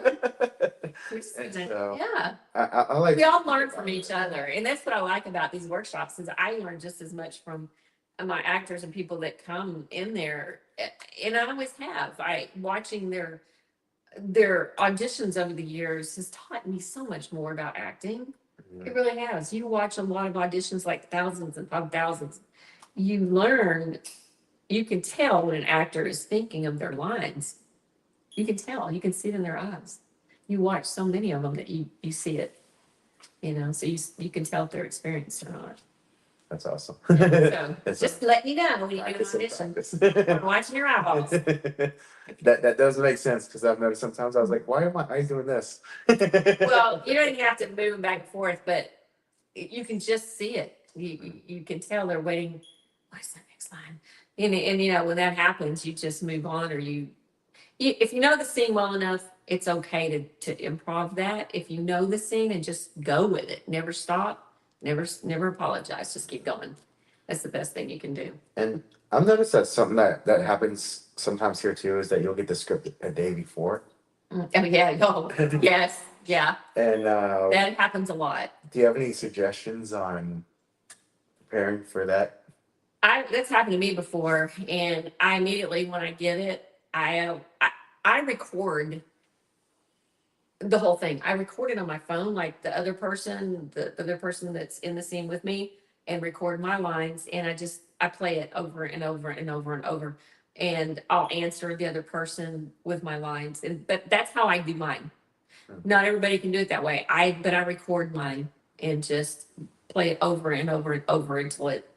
we're just And gonna- so- yeah. I like. We all learn from each other, and that's what I like about these workshops is I learn just as much from my actors and people that come in there, and I always have. Watching their auditions over the years has taught me so much more about acting. It really has. You watch a lot of auditions, like thousands and thousands. You learn. You can tell when an actor is thinking of their lines. You can tell. You can see it in their eyes. You watch so many of them that you see it, so you can tell if they're experienced or not. That's awesome. So It's just let me know when you do an practice and audition. practice. I'm watching your eyeballs. that does make sense because I've noticed sometimes I was like, why are my eyes doing this? Well, you don't even have to move them back and forth, but you can just see it. You can tell they're waiting. What's that next line? And when that happens, you just move on, or if you know the scene well enough, it's okay to improv that. If you know the scene and just go with it, never stop, never apologize, just keep going. That's the best thing you can do. And I've noticed that something that happens sometimes here too is that you'll get the script a day before. Oh, yeah. Oh, yes. Yeah. And That happens a lot. do you have any suggestions on preparing for that? That's happened to me before, and I immediately, when I get it, I record the whole thing. I record it on my phone, like the other person that's in the scene with me, and record my lines, and I play it over and over and over and over, and I'll answer the other person with my lines, but that's how I do mine. Not everybody can do it that way. But I record mine and just play it over and over and over until it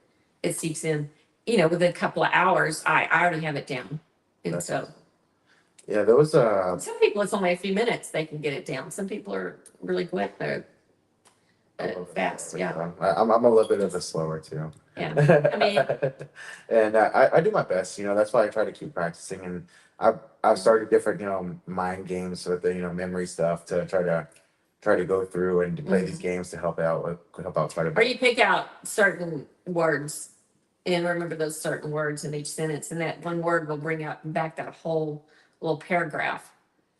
seeps in. Within a couple of hours, I already have it down, and That's so. Yeah, there was Some people, it's only a few minutes they can get it down. Some people are really quick. They're fast. Yeah. I'm a little bit of a slower too. Yeah. I mean, And I do my best, that's why I try to keep practicing. And I've started different, mind games with the, memory stuff to try to go through and to play these games to help out quite a or bit. you pick out certain words and remember those certain words in each sentence, and that one word will bring out back that whole little paragraph,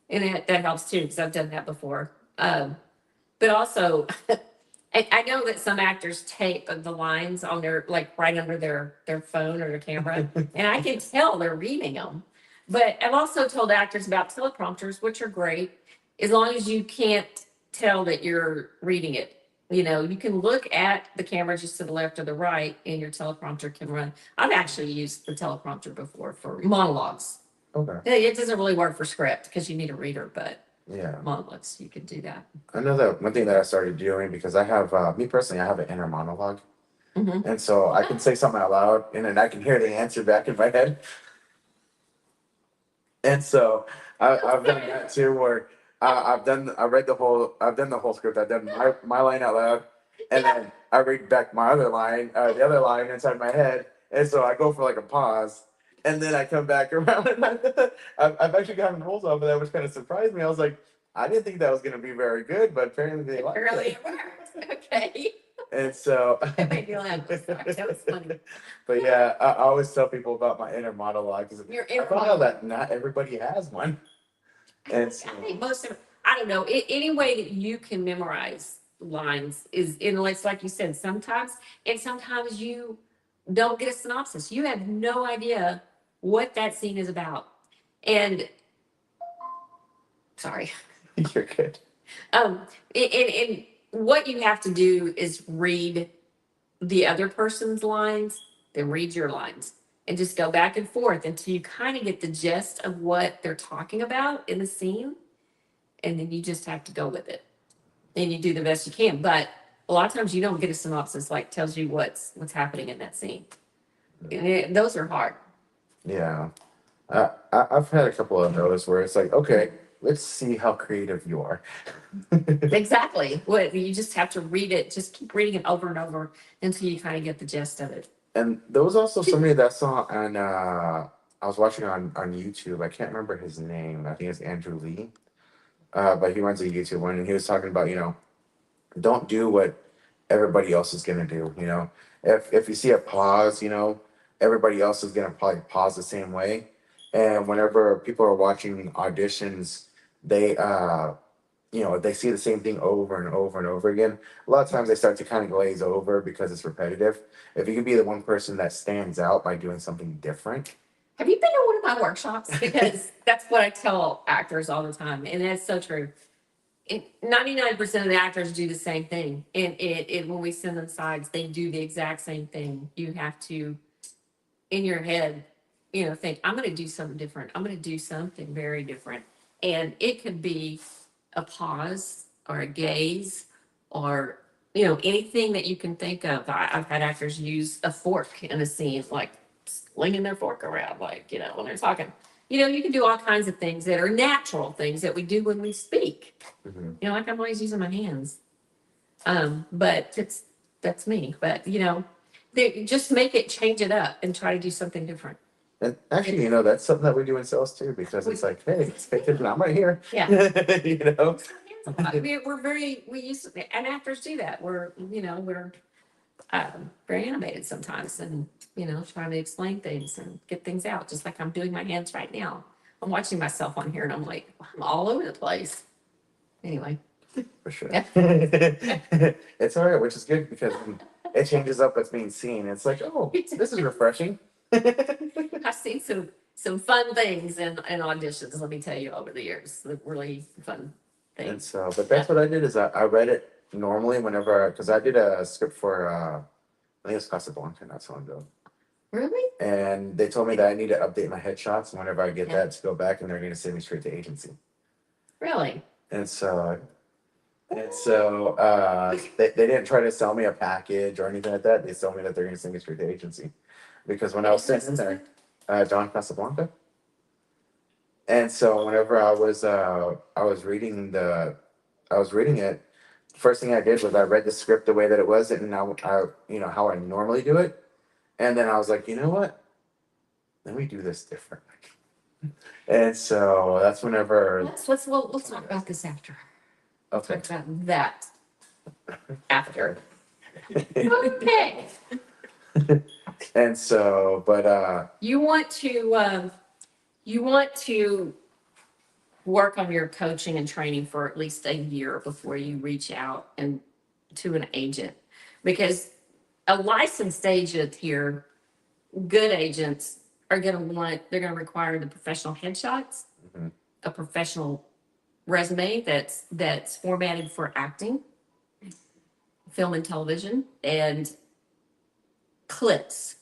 and that helps too because I've done that before. But also, I know that some actors tape the lines on their like right under their phone or their camera, and I can tell they're reading them. But I've also told actors about teleprompters, which are great as long as you can't tell that you're reading it. You can look at the camera just to the left or the right, and your teleprompter can run. I've actually used the teleprompter before for monologues. Okay. It doesn't really work for script because you need a reader, but Yeah. monologues, you can do that. I know that one thing that I started doing because I have me personally, I have an inner monologue. Mhm. And so I can say something out loud and then I can hear the answer back in my head. And so I've done that too, where I've done the whole script. I've done my line out loud, and then I read back my other line, the other line inside my head, and so I go for like a pause, and then I come back around. And I've actually gotten roles off of that, which kind of surprised me. I was like, I didn't think that was going to be very good, but apparently they liked Apparently it. it worked. Okay. And so, That made me laugh. That was funny. but yeah, I always tell people about my inner monologue because Your I inner found out monologue. that not everybody has one. And so, I think most of, I don't know, any way that you can memorize lines is, it's like you said, sometimes you don't get a synopsis. You have no idea what that scene is about. And sorry. you're good. And what you have to do is read the other person's lines, then read your lines, and just go back and forth until you kind of get the gist of what they're talking about in the scene. And then you just have to go with it. And you do the best you can. But a lot of times you don't get a synopsis like tells you what's happening in that scene. And those are hard. Yeah. I've had a couple of those where it's like, okay, let's see how creative you are. Exactly. What you just have to read it, just keep reading it over and over until you kind of get the gist of it. And there was also somebody that I saw on I was watching on YouTube. I can't remember his name. I think it's Andrew Lee. But he runs a YouTube one and he was talking about, don't do what everybody else is gonna do. If you see a pause, everybody else is gonna probably pause the same way. And whenever people are watching auditions, they they see the same thing over and over and over again. A lot of times they start to kind of glaze over because it's repetitive. If you can be the one person that stands out by doing something different. Have you been to one of my workshops? Because that's what I tell actors all the time, and that's so true. 99% of the actors do the same thing, and when we send them sides, they do the exact same thing. You have to, in your head, think, I'm going to do something different. I'm going to do something very different, and it could be a pause or a gaze or anything that you can think of. I've had actors use a fork in a scene, like slinging their fork around, like when they're talking. You can do all kinds of things that are natural things that we do when we speak. Mm-hmm. Like I'm always using my hands. But that's me. But they just change it up and try to do something different. And actually, that's something that we do in sales too, because it's like, hey, it's different. I'm right here. Yeah. We used to, and actors do that. We're very animated sometimes, and trying to explain things and get things out, just like I'm doing my hands right now. I'm watching myself on here and I'm like, I'm all over the place. Anyway. For sure. Yeah. It's all right, which is good because it changes up what's being seen. It's like, oh, this is refreshing. I've seen some fun things in auditions, let me tell you, over the years. Like, really fun And things. so, but that's what I did is I read it normally whenever, because I did a script for, I think it was Casablanca not so long ago. Really? And they told me that I need to update my headshots whenever I get Yeah. that to go back, and they're going to send me straight to agency. Really? And so they didn't try to sell me a package or anything like that. They told me that they're going to send me straight to agency. Because when I was sitting in there, John Casablanca. And so whenever I was reading it, first thing I did was I read the script the way that it was, and I you know how I normally do it. And then I was like, you know what? Let me do this differently. And so that's whenever. Let's talk about this after. Okay. Talk about that after. Okay. And so, but You want to work on your coaching and training for at least a year before you reach out and to an agent, because a licensed agent here, good agents are they're going to require the professional headshots, Mhm. a professional resume that's formatted for acting, film and television, and clips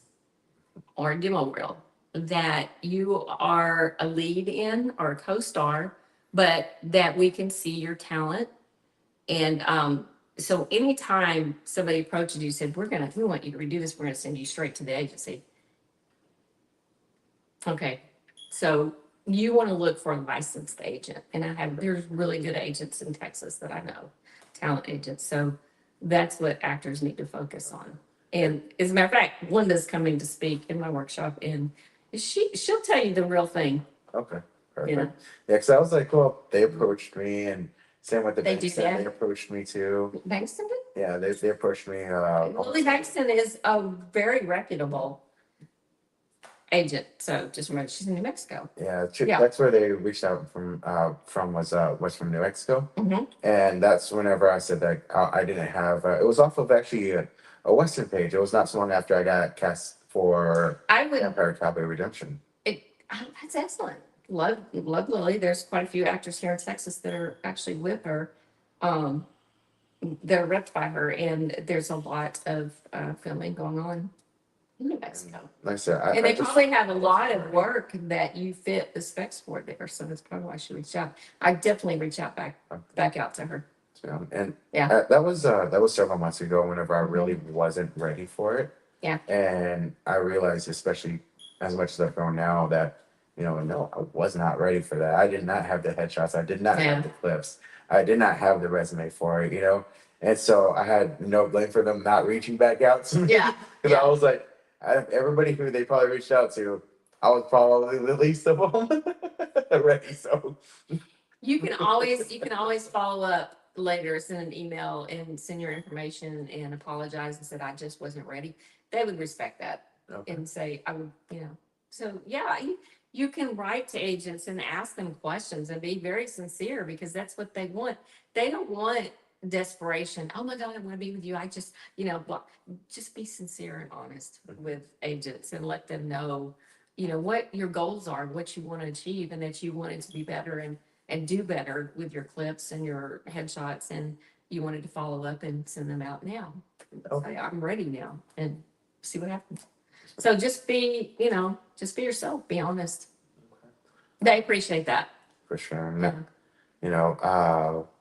or demo reel that you are a lead in or a co-star, but that we can see your talent. And so anytime somebody approaches you and said, we want you to redo this, we're gonna send you straight to the agency. Okay, so you want to look for a licensed agent, and there's really good agents in Texas that I know, talent agents. So that's what actors need to focus on. And as a matter of fact, Linda's coming to speak in my workshop, and she'll tell you the real thing. Okay, perfect. You know? Yeah, because I was like, well, they approached me, and same with the They do Bankston, that? they approached me too. Bankston did? Yeah, they approached me. Lily Bankston is a very reputable agent. So just remember, she's in New Mexico. Yeah, Yeah. that's where they reached out from was from New Mexico, Mhm. and that's whenever I said that I didn't have. It was off of actually a Western page. It was not so long after I got cast for I would. Vampire Cowboy Redemption. That's excellent. Love Lily. There's quite a few actors here in Texas that are actually with her. They're repped by her, and there's a lot of filming going on in New Mexico. Like I said, And they probably have a lot of work that you fit the specs for there, so that's probably why she reached out. I definitely reach out back out to her. And Yeah. that was several months ago. Whenever I really wasn't ready for it. Yeah. And I realized, especially as much as I've grown now, that no, I was not ready for that. I did not have the headshots. I did not have the clips. I did not have the resume for it. And so I had no blame for them not reaching back out to me. Yeah. Because I was like, everybody who they probably reached out to, I was probably the least of them ready. So You can always follow up later, send an email and send your information and apologize and said, I just wasn't ready. They would respect that. Okay. And say, I would, so yeah, you can write to agents and ask them questions and be very sincere, because that's what they want. They don't want desperation. Oh my God, I want to be with you. I just, blah. Just be sincere and honest with agents and let them know, what your goals are, what you want to achieve, and that you want it to be better and do better with your clips and your headshots, and you wanted to follow up and send them out now. Say, I'm ready now, and see what happens. So just be yourself, be honest. They appreciate that. for sure. Yeah.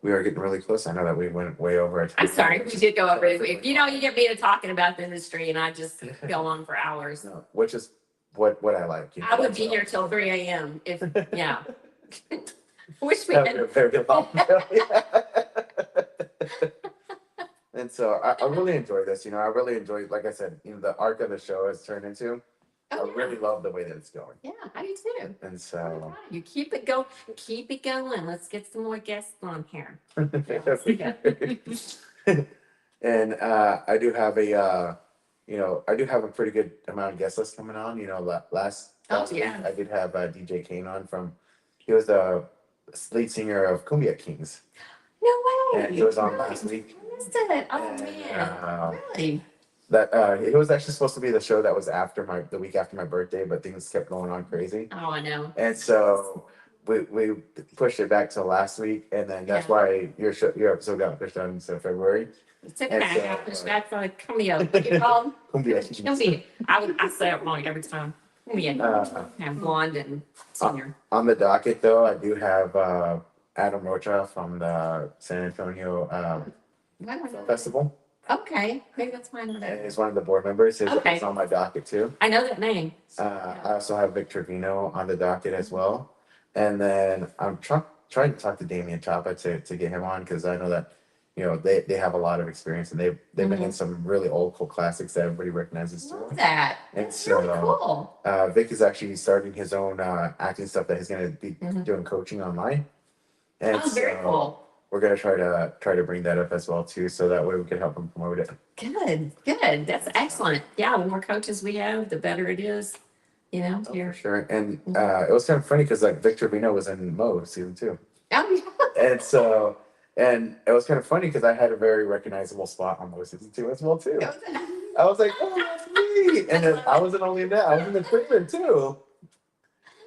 We are getting really close. I know that we went way over our time. I'm sorry, we did go over it. You get me to talking about the industry, and I just go on for hours. No, which is what I like. I would be here till 3 a.m. if, yeah. Wish we That had. would be a very long day. And so I really enjoy this. I really enjoy, like I said, the arc of the show has turned into. I really love the way that it's going. Yeah, I do too. And so. You keep it going. Let's get some more guests on here. And I do have a pretty good amount of guest lists coming on. Last Oh, week yeah. I did have DJ Kane on from He was the lead singer of Cumbia Kings, No way. and he was on last week. I missed it. Oh And, man. Really? That it was actually supposed to be the show that was after the week after my birthday, but things kept going on crazy, Oh, I know. and so we pushed it back till last week, and then that's Yeah. why your episode got pushed on instead of February. It's okay. And I so, got pushed back for Cumbia. What you call them? Cumbia Kings. Cumbia. I say it wrong every time. Cumbia. Have blonde and senior. On the docket, though, I do have Adam Rocha from the San Antonio Film Festival, Okay. Maybe that's mine. and he's one of the board members. Okay. He's on my docket too. I know that name. I also have Victor Vino on the docket as well, and then I'm trying to talk to Damian Chapa to get him on because I know that they have a lot of experience and they've been in some really old cult classics that everybody recognizes too. Love that. And That's so really cool. Vic is actually starting his own acting stuff that he's going to be doing coaching online. And Oh, very cool. we're going to try to bring that up as well too, so that way we can help him promote it. Good. Good. That's excellent. Yeah. The more coaches we have, the better it is. For Here. sure. And it was kind of funny because like Victor Vino was in Mo season 2, Oh, yeah. and it was kind of funny because I had a very recognizable spot on Mo season 2 as well too. I was like, oh, that's me. And then I wasn't only in that, I was in the trailer too. Oh,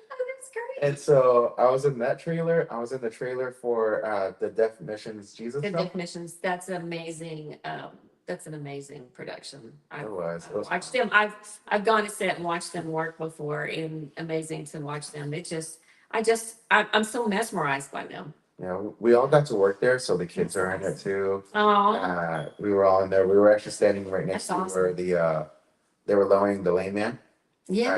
that's great. And so I was in that trailer. I was in the trailer for the Definitions Jesus The film. definitions. That's amazing. That's an amazing production. It was. Watched them. I've gone to set and watched them work before, and amazing to watch them. I'm so mesmerized by them. We all got to work there, so the kids are in it too. Oh, We were all in there. We were actually standing right next That's to where they were lowering the lame man yeah.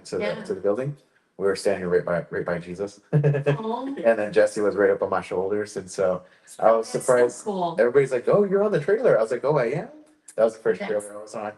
to the building. We were standing right by Jesus, Oh, and then Jesse was right up on my shoulders, and so I was that's surprised. so cool. Everybody's like, "Oh, you're on the trailer." I was like, "Oh, I am." That was the first That's- trailer I was on.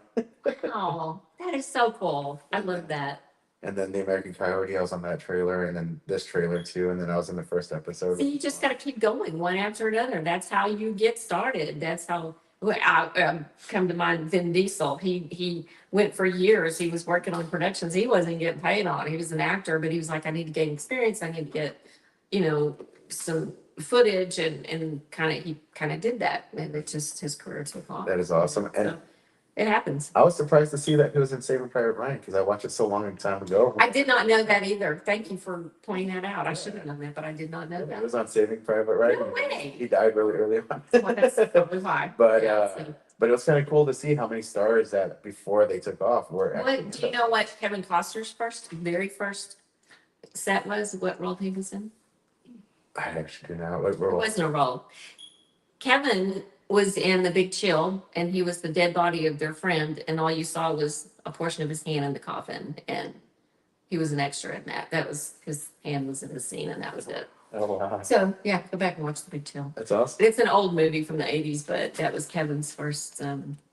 Oh, that is so cool. I love that. And then the American Coyote, I was on that trailer, and then this trailer too, and then I was in the first episode. So you just got to keep going one after another. That's how you get started. That's how I come to mind. Vin Diesel. He went for years. He was working on productions. He wasn't getting paid on. He was an actor, but he was like, I need to gain experience. I need to get, some footage, and he kind of did that, and it just his career took off. That is awesome, and So, it happens. I was surprised to see that he was in Saving Private Ryan because I watched it so long time ago. I did not know that either. Thank you for pointing that out. I should have known that, but I did not know It that. was on Saving Private Ryan. No way. He died really early on. Well, that's probably why. But Yeah, so- but it was kind of cool to see how many stars that before they took off were. What, do you know what Kevin Costner's very first set was? What role he was in? I actually do not. What It role? wasn't a role. Kevin was in The Big Chill, and he was the dead body of their friend, and all you saw was a portion of his hand in the coffin, and he was an extra in that. That was his hand was in the scene, and that was it. Oh wow, So yeah, go back and watch The Big Chill. that's awesome. It's an old movie from the 80s, but that was Kevin's first.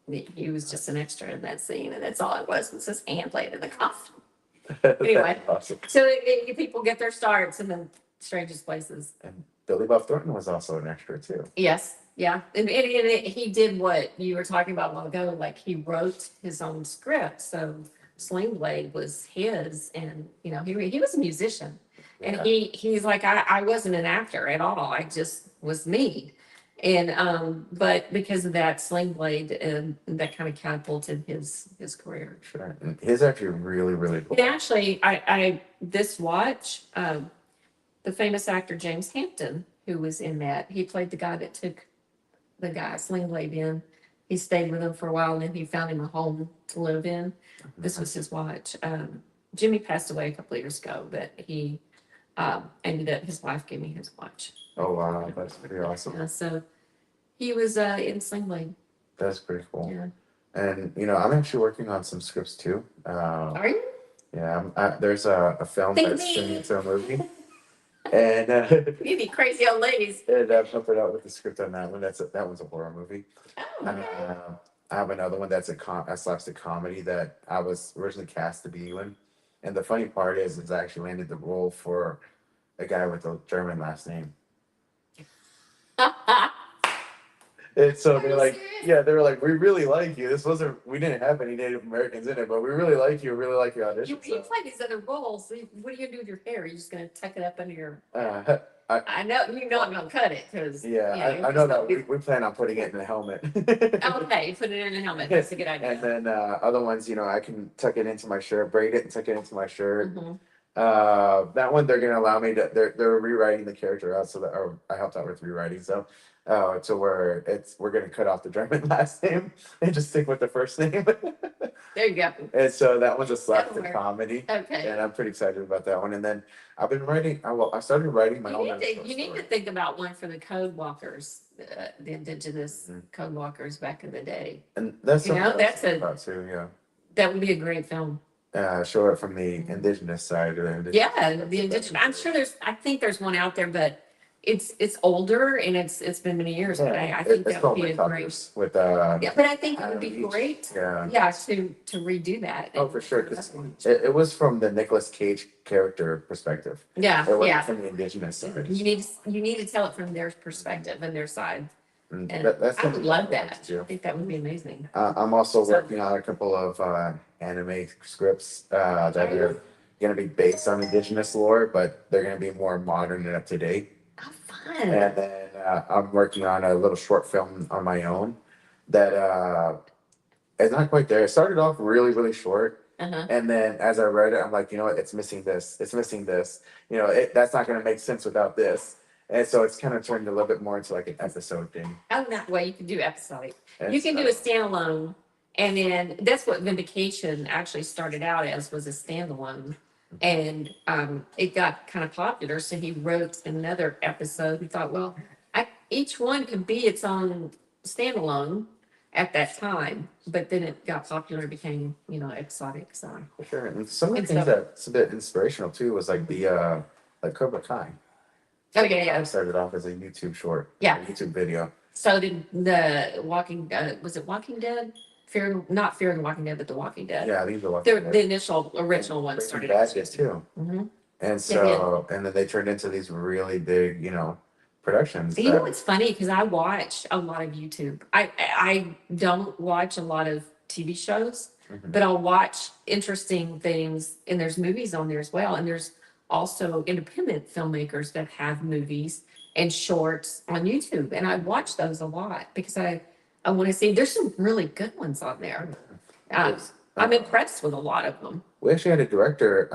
He was just an extra in that scene, and that's all it was his hand laid in the coffin. Anyway. That's awesome. So people get their starts in the strangest places. And Billy Bob Thornton was also an extra too. Yes, yeah, and he did what you were talking about a while ago. Like he wrote his own script, so Sling Blade was his, and he was a musician, and Yeah. he's like I wasn't an actor at all. I just was me, and but because of that Sling Blade, and that kind of catapulted his career. Sure. And his actually really, really cool. And actually, I this watch, the famous actor James Hampton, who was in that, he played the guy that took the guy Sling Blade in. He stayed with him for a while, and then he found him a home to live in. This was his watch. Jimmy passed away a couple of years ago, but he ended up, his wife gave me his watch. Oh wow, that's pretty awesome. So he was in Sling Blade. That's pretty cool. Yeah. And I'm actually working on some scripts too. Are you? Yeah, there's a film Think that's me. turning into a movie, and You be crazy old ladies. and I'm helping out with the script on that one. That one's a horror movie. Oh, okay. I have another one that's a slapstick comedy that I was originally cast to be in, and the funny part is I actually landed the role for a guy with a German last name. And so Are they're you like, serious? yeah, they were like, we really like you. We didn't have any Native Americans in it, but we really like you. We really like your audition. You play these other roles. So what are you gonna do with your hair? You're just gonna tuck it up under your. Uh, I, I know you know I'm gonna cut it because yeah, I know that we plan on putting it in a helmet. Okay, put it in a helmet. That's a good idea. And then other ones, I can tuck it into my shirt, braid it and tuck it into my shirt. Mhm. That one they're gonna allow me to. They're rewriting the character out so that or I helped out with rewriting. So, to where we're gonna cut off the German last name and just stick with the first name. There you go. And so that one's a That'll slapstick work. comedy, Okay. and I'm pretty excited about that one. And then I've been writing. I started writing my own. You need to think about one for the code walkers, the indigenous Mhm. code walkers back in the day. And that's You know, something that's else a- about too. Yeah. That would be a great film. Show it from the indigenous side. Or the indigenous Yeah, the indigenous. I'm sure I think there's one out there, but it's older and it's been many years. But I think it's that called would be a Myth great. Hunters with Yeah, but I think it would be Adam Beach. great. Yeah. Yeah, to redo that. Oh, for sure. 'Cause it was from the Nicolas Cage character perspective. Yeah, It wasn't yeah. from the indigenous side. You need to tell it from their perspective and their side. And And that's I would something love I'd like that. to do. I think that would be amazing. I'm also working on a couple of anime scripts that Are you? are going to be based on indigenous lore, but they're going to be more modern and up to date. Oh, fun. And then I'm working on a little short film on my own that is not quite there. It started off really, really short. Uh-huh. And then as I read it, I'm like, you know what? It's missing this. It's missing this. That's not going to make sense without this. And so it's kind of turned a little bit more into like an episode thing. Oh, that way you can do episodic. And You can do a so- standalone, and then that's what Vindication actually started out as, was a standalone, and it got kind of popular. So he wrote another episode. He thought, well, each one could be its own standalone at that time, but then it got popular, and became episodic. So For sure. And some of the And things so- that's a bit inspirational too was like the like Cobra Kai. yeah. I started off as a YouTube short. Yeah. A YouTube video. So did the Walking? Was it Walking Dead? Not Fear the Walking Dead, but The Walking Dead. Yeah, these are like The initial original one started out. Bad did too. Mhm. And so and then they turned into these really big, productions. You know what's funny? Because I watch a lot of YouTube. I don't watch a lot of TV shows, Mhm. but I'll watch interesting things, and there's movies on there as well. And there's also independent filmmakers that have movies and shorts on YouTube, and I watch those a lot because I want to see. There's some really good ones on there. I'm impressed with a lot of them. We actually had a director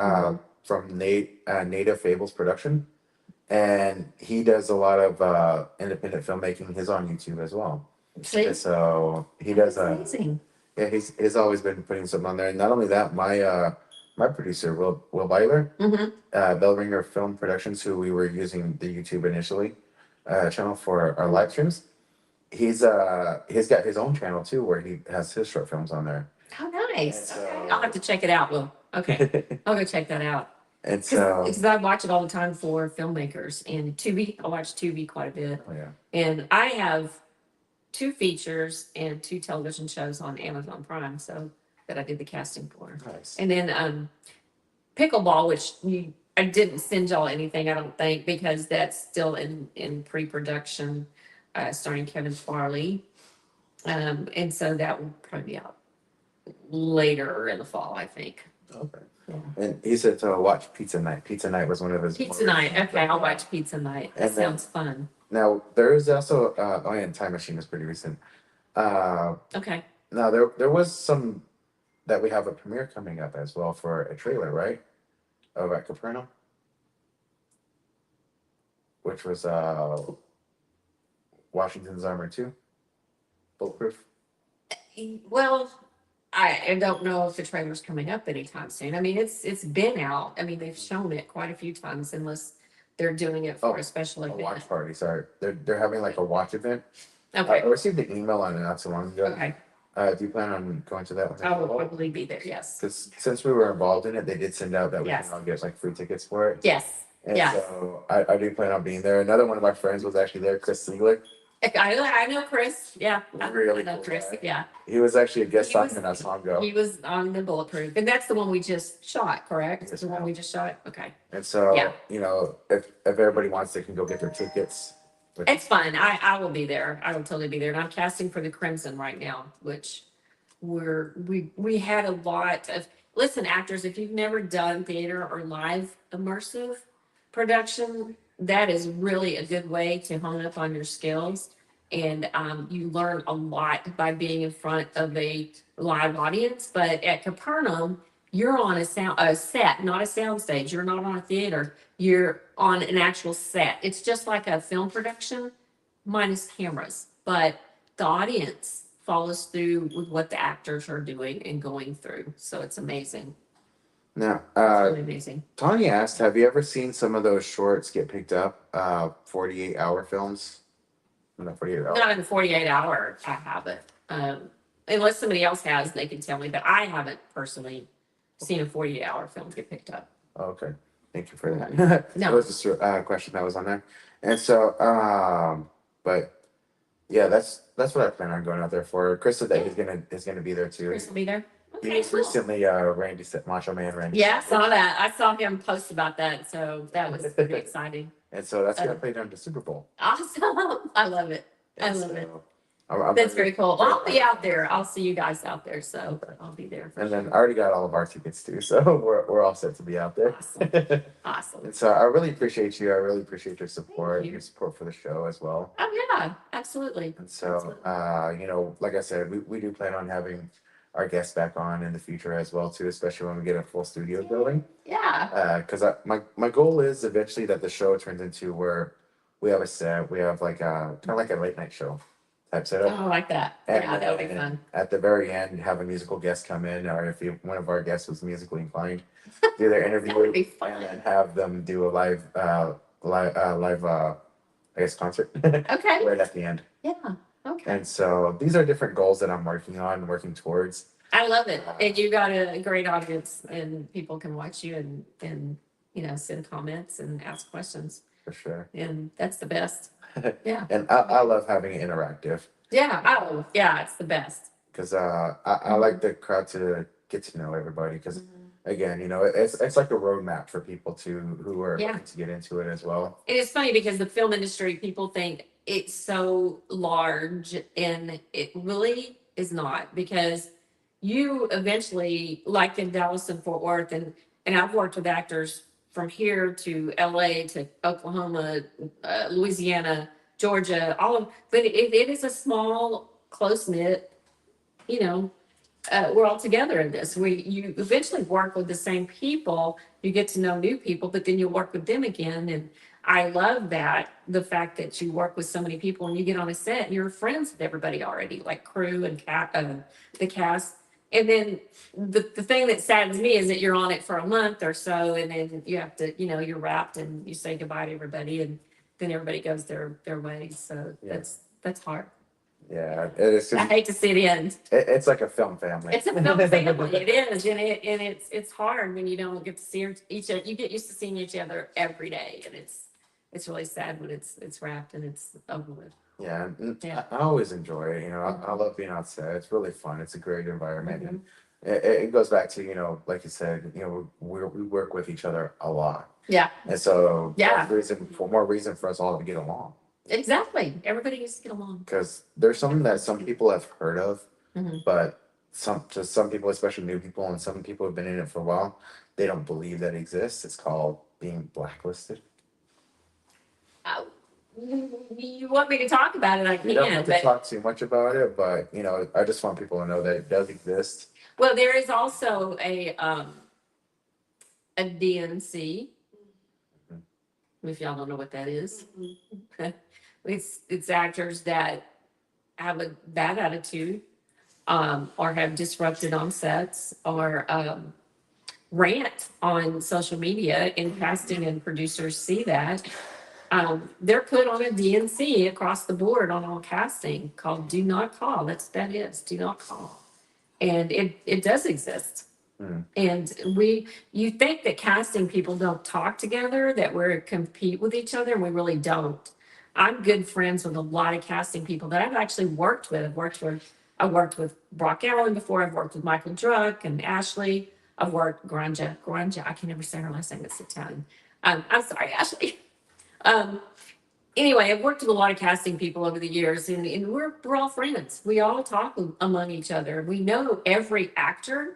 from Native Fables Production, and he does a lot of independent filmmaking. He's on YouTube as well. See, And so he does amazing. yeah, he's always been putting something on there. And not only that, my producer, Will Byler, Hmm. Bellringer Film Productions, who we were using the YouTube initially channel for our live streams. He's got his own channel too, where he has his short films on there. Oh, nice. And so- Okay. I'll have to check it out. Will. Okay, I'll go check that out. And so, Because I watch it all the time for filmmakers and Tubi. I watch Tubi quite a bit, oh yeah, and I have 2 features and 2 television shows on Amazon Prime, so that I did the casting for. nice. And then pickleball, which I didn't send y'all anything, I don't think, because that's still in pre-production, starring Kevin Farley, and so that will probably be out later in the fall, I think. Okay. Yeah. And he said to watch Pizza Night. Pizza Night was one of his. Pizza night. Okay, I'll watch Pizza Night. That And then- sounds fun. Now there is also and Time Machine is pretty recent. Okay. Now there was some that we have a premiere coming up as well for a trailer, right? Over at Capernaum, which was Washington's Armor 2, Bulletproof. Well, I don't know if the trailer's coming up anytime soon. I mean, it's been out. I mean, they've shown it quite a few times, unless they're doing it for Oh, a special A event. watch party, sorry. They're having like a watch event. Okay. I received an email on it not so long ago. Okay. Do you plan on going to that one? I will probably be there. Yes. Because since we were involved in it, they did send out that we Yes. can all get like free tickets for it. Yes. And Yes. so I do plan on being there. Another one of my friends was actually there, Chris Siegler. I know Chris. Yeah. Really I know cool Chris. guy. Yeah. He was actually a guest He was- talking not so long ago. He was on the Bulletproof, and that's the one we just shot. Correct. Yes, the one ma'am. we just shot. Okay. And so, Yeah. if everybody wants, they can go get their tickets. It's fun. I will be there. I will totally be there. And I'm casting for the Crimson right now, which we had a lot of, listen, actors, if you've never done theater or live immersive production, that is really a good way to hone up on your skills. And you learn a lot by being in front of a live audience. But at Capernaum, you're on a set, not a sound stage. You're not on a theater. You're on an actual set. It's just like a film production minus cameras, but the audience follows through with what the actors are doing and going through. So it's amazing. Now, It's really amazing. Tony asked, have you ever seen some of those shorts get picked up, 48-hour films? No, 48 hours. Not in 48 hours, I haven't. Unless somebody else has, they can tell me, but I haven't personally seen a 48-hour film get picked up. Okay, thank you for that. No. That was just a question that was on there. And so, but yeah, that's what I plan on going out there for. Chris said that he's gonna be there too. Chris will be there. He Okay, was cool. recently Randy Macho Man Randy. Yeah, I saw that. I saw him post about that, so that was pretty exciting. And so that's gonna play during the Super Bowl. Awesome. I love it. I And love it. so I'm That's very cool. Well, I'll be out there. I'll see you guys out there, so I'll be there. For And sure. then I already got all of our tickets too, so we're all set to be out there. Awesome. Awesome. And so I really appreciate you. I really appreciate your support, you. your support for the show as well. Oh yeah, absolutely. And so, you know, like I said, we do plan on having our guests back on in the future as well too, especially when we get a full studio building. Yeah. Because my goal is eventually that the show turns into where we have a set, we have like a kind of like a late night show type setup. Oh, I like that. And, Yeah, that would be and fun. At the very end, have a musical guest come in, or if one of our guests was musically inclined, do their interview, That would be fun. and then have them do a live, I guess concert Okay. right at the end. Yeah. Okay. And so these are different goals that I'm working towards. I love it. And you got a great audience, and people can watch you and send comments and ask questions, For sure. and that's the best. Yeah. And I love having it interactive Yeah. Oh, yeah. It's the best. because I like the crowd to get to know everybody because again, you know, it's like a roadmap for people who are Yeah. looking to get into it as well. And it's funny because the film industry, people think it's so large, and it really is not, because you eventually, like in Dallas and Fort Worth, and I've worked with actors from here to LA to Oklahoma, Louisiana, Georgia, but it is a small, close knit, we're all together in this. You eventually work with the same people, you get to know new people, but then you work with them again. And I love that, the fact that you work with so many people and you get on a set and you're friends with everybody already, like crew and the cast. And then the thing that saddens me is that you're on it for a month or so, and then you have to, you're wrapped and you say goodbye to everybody, and then everybody goes their way. So Yeah. that's hard. Yeah, it's I just, hate to see it end. it's like a film family. It's a film family. It is, and it's hard when you don't get to see each other. You get used to seeing each other every day, and it's really sad when it's wrapped and it's over with. Yeah, and Yeah. I always enjoy it. You know, I love being outside. It's really fun. It's a great environment, Mm-hmm. and it goes back to, like you said, we work with each other a lot, Yeah, and so Yeah. that's more reason for us all to get along. exactly. Everybody needs to get along. Because there's something that some people have heard of, Mhm. but to some people, especially new people, and some people have been in it for a while, they don't believe that exists. It's called being blacklisted. You want me to talk about it? I We don't can, have to but talk too much about it, but I just want people to know that it does exist. well, there is also a DNC. If y'all don't know what that is, it's actors that have a bad attitude, or have disrupted on sets, or rant on social media, and casting and producers see that. They're put on a DNC across the board on all casting called "Do Not Call." That is "Do Not Call," and it does exist. And you think that casting people don't talk together, that we're compete with each other, and we really don't. I'm good friends with a lot of casting people that I've actually worked with. I worked with Brock Allen before. I've worked with Michael Druck and Ashley. I've worked Granja. I can never say her last name. It's Italian. I'm sorry, Ashley. anyway, I've worked with a lot of casting people over the years, and we're all friends. We all talk among each other. We know every actor.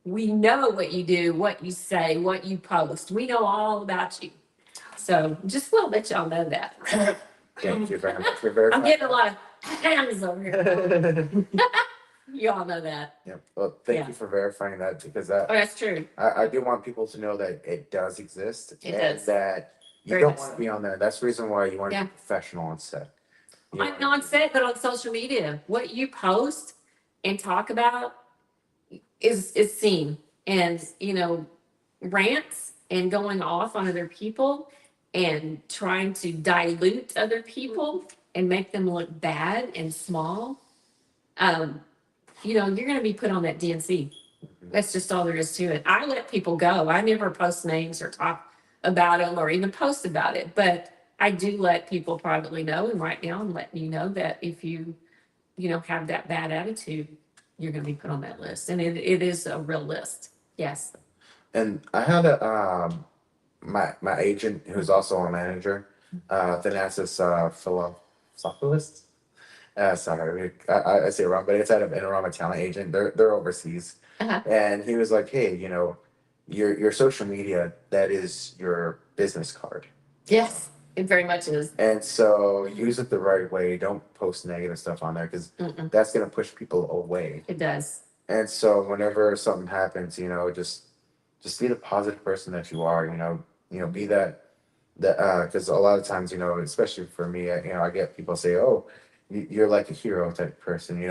We know what you do, what you say, what you post. We know all about you. So just want to let y'all know that. Thank you very much for verifying. I'm getting a lot of hands over here. You all know that. Yeah. Well, thank Yeah. you for verifying that, because Oh, that's true. I do want people to know that it does exist, It and does. that you Very don't much want to so. be on there. That's the reason why you want to Yeah. be professional on set. You Not wanna on be- set, but on social media. What you post and talk about is seen. And, rants and going off on other people and trying to dilute other people and make them look bad and small. You're going to be put on that DNC. That's just all there is to it. I let people go. I never post names or talk about them or even post about it, but I do let people privately know. And right now I'm letting you know that if you have that bad attitude, you're going to be put on that list. And it is a real list. Yes. And I had my agent, who's also a manager, Thanasis Philosophilist. Sorry, I say it wrong, but it's out of Interama Talent Agent. They're overseas, Uh-huh. and he was like, "Hey, your social media, that is your business card, Yes. It very much is. and so use it the right way. Don't post negative stuff on there, because Mm-mm. that's gonna push people away. It does. And so whenever something happens, just be the positive person that you are. Be that because a lot of times, especially for me, I get people say, "Oh, you're like a hero type person. You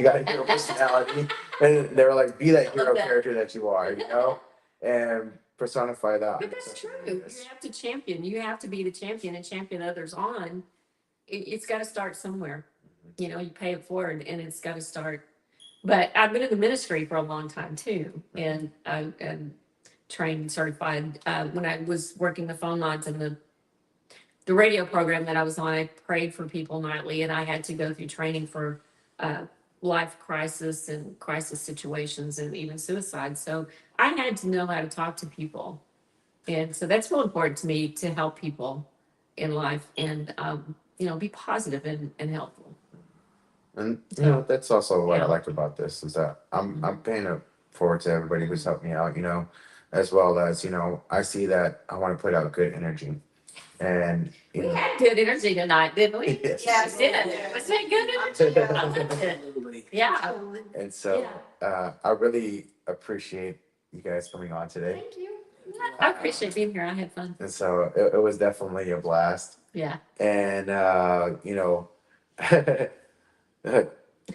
got a hero personality," and they're like, "Be that hero that. character that you are," and personify that. But that's true. You have to champion. You have to be the champion and champion others on. It's got to start somewhere. You pay it forward, and it's got to start. But I've been in the ministry for a long time too, and I'm trained and certified. When I was working the phone lines in the radio program that I was on, I prayed for people nightly, and I had to go through training for life crisis and crisis situations and even suicide. So I had to know how to talk to people. And so that's real important to me, to help people in life and, be positive and helpful. And that's also what I Yeah. liked about this, is that I'm paying it forward to everybody who's helped me out, as well as, I see that I want to put out good energy. And We had good energy tonight, didn't we? Yes. Yeah, we did. Was that good energy? I loved it. Yeah. and so I really appreciate you guys coming on today. Thank you. I appreciate being here. I had fun. And so it was definitely a blast. Yeah. And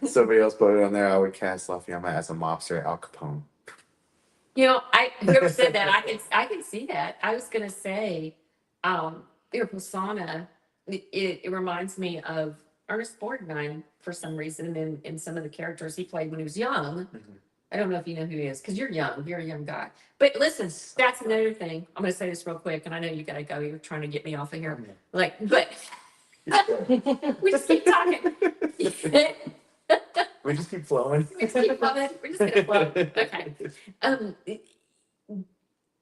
somebody else put it on there. I would cast Lafayette as a mobster, Al Capone. Whoever said that, I can see that. I was gonna say, your persona, it reminds me of Ernest Borgnine for some reason, in some of the characters he played when he was young. Mhm. I don't know if you know who he is, because you're young. You're a young guy. But listen, that's another thing. I'm gonna say this real quick, and I know you gotta go. You're trying to get me off of here. But we just keep talking. We just keep flowing. We just keep flowing. We're just gonna flow. Okay.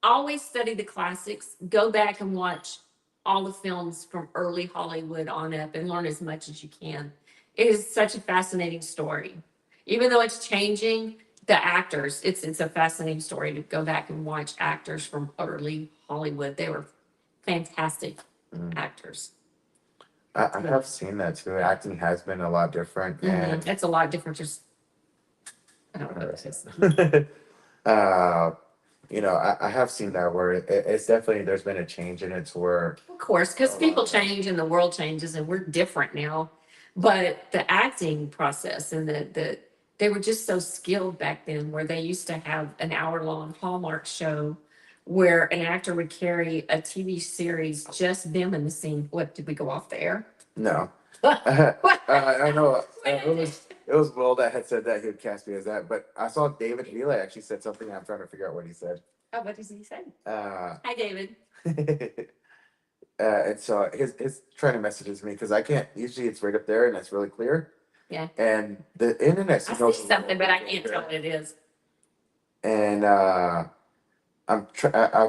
Always study the classics. Go back and watch all the films from early Hollywood on up and learn as much as you can. It is such a fascinating story. Even though it's changing, the actors, it's a fascinating story to go back and watch actors from early Hollywood. They were fantastic actors. I have seen that too. Acting has been a lot different, and It's a lot different. Just, I don't know what it is. I have seen that where it's definitely, there's been a change in it to where Of course, because people change and the world changes and we're different now. But the acting process and they were just so skilled back then, where they used to have an hour-long Hallmark show where an actor would carry a TV series, just them in the scene. What, did we go off the air? no. I know it was Will that had said that he would cast me as that, but I saw David Healy actually said something. I'm trying to figure out what he said. Oh, what does he say? Hi, David. And so his trying to messages me, because I can't, usually it's right up there and it's really clear. Yeah. And the internet I signals see something, but I can't tell what it is. And I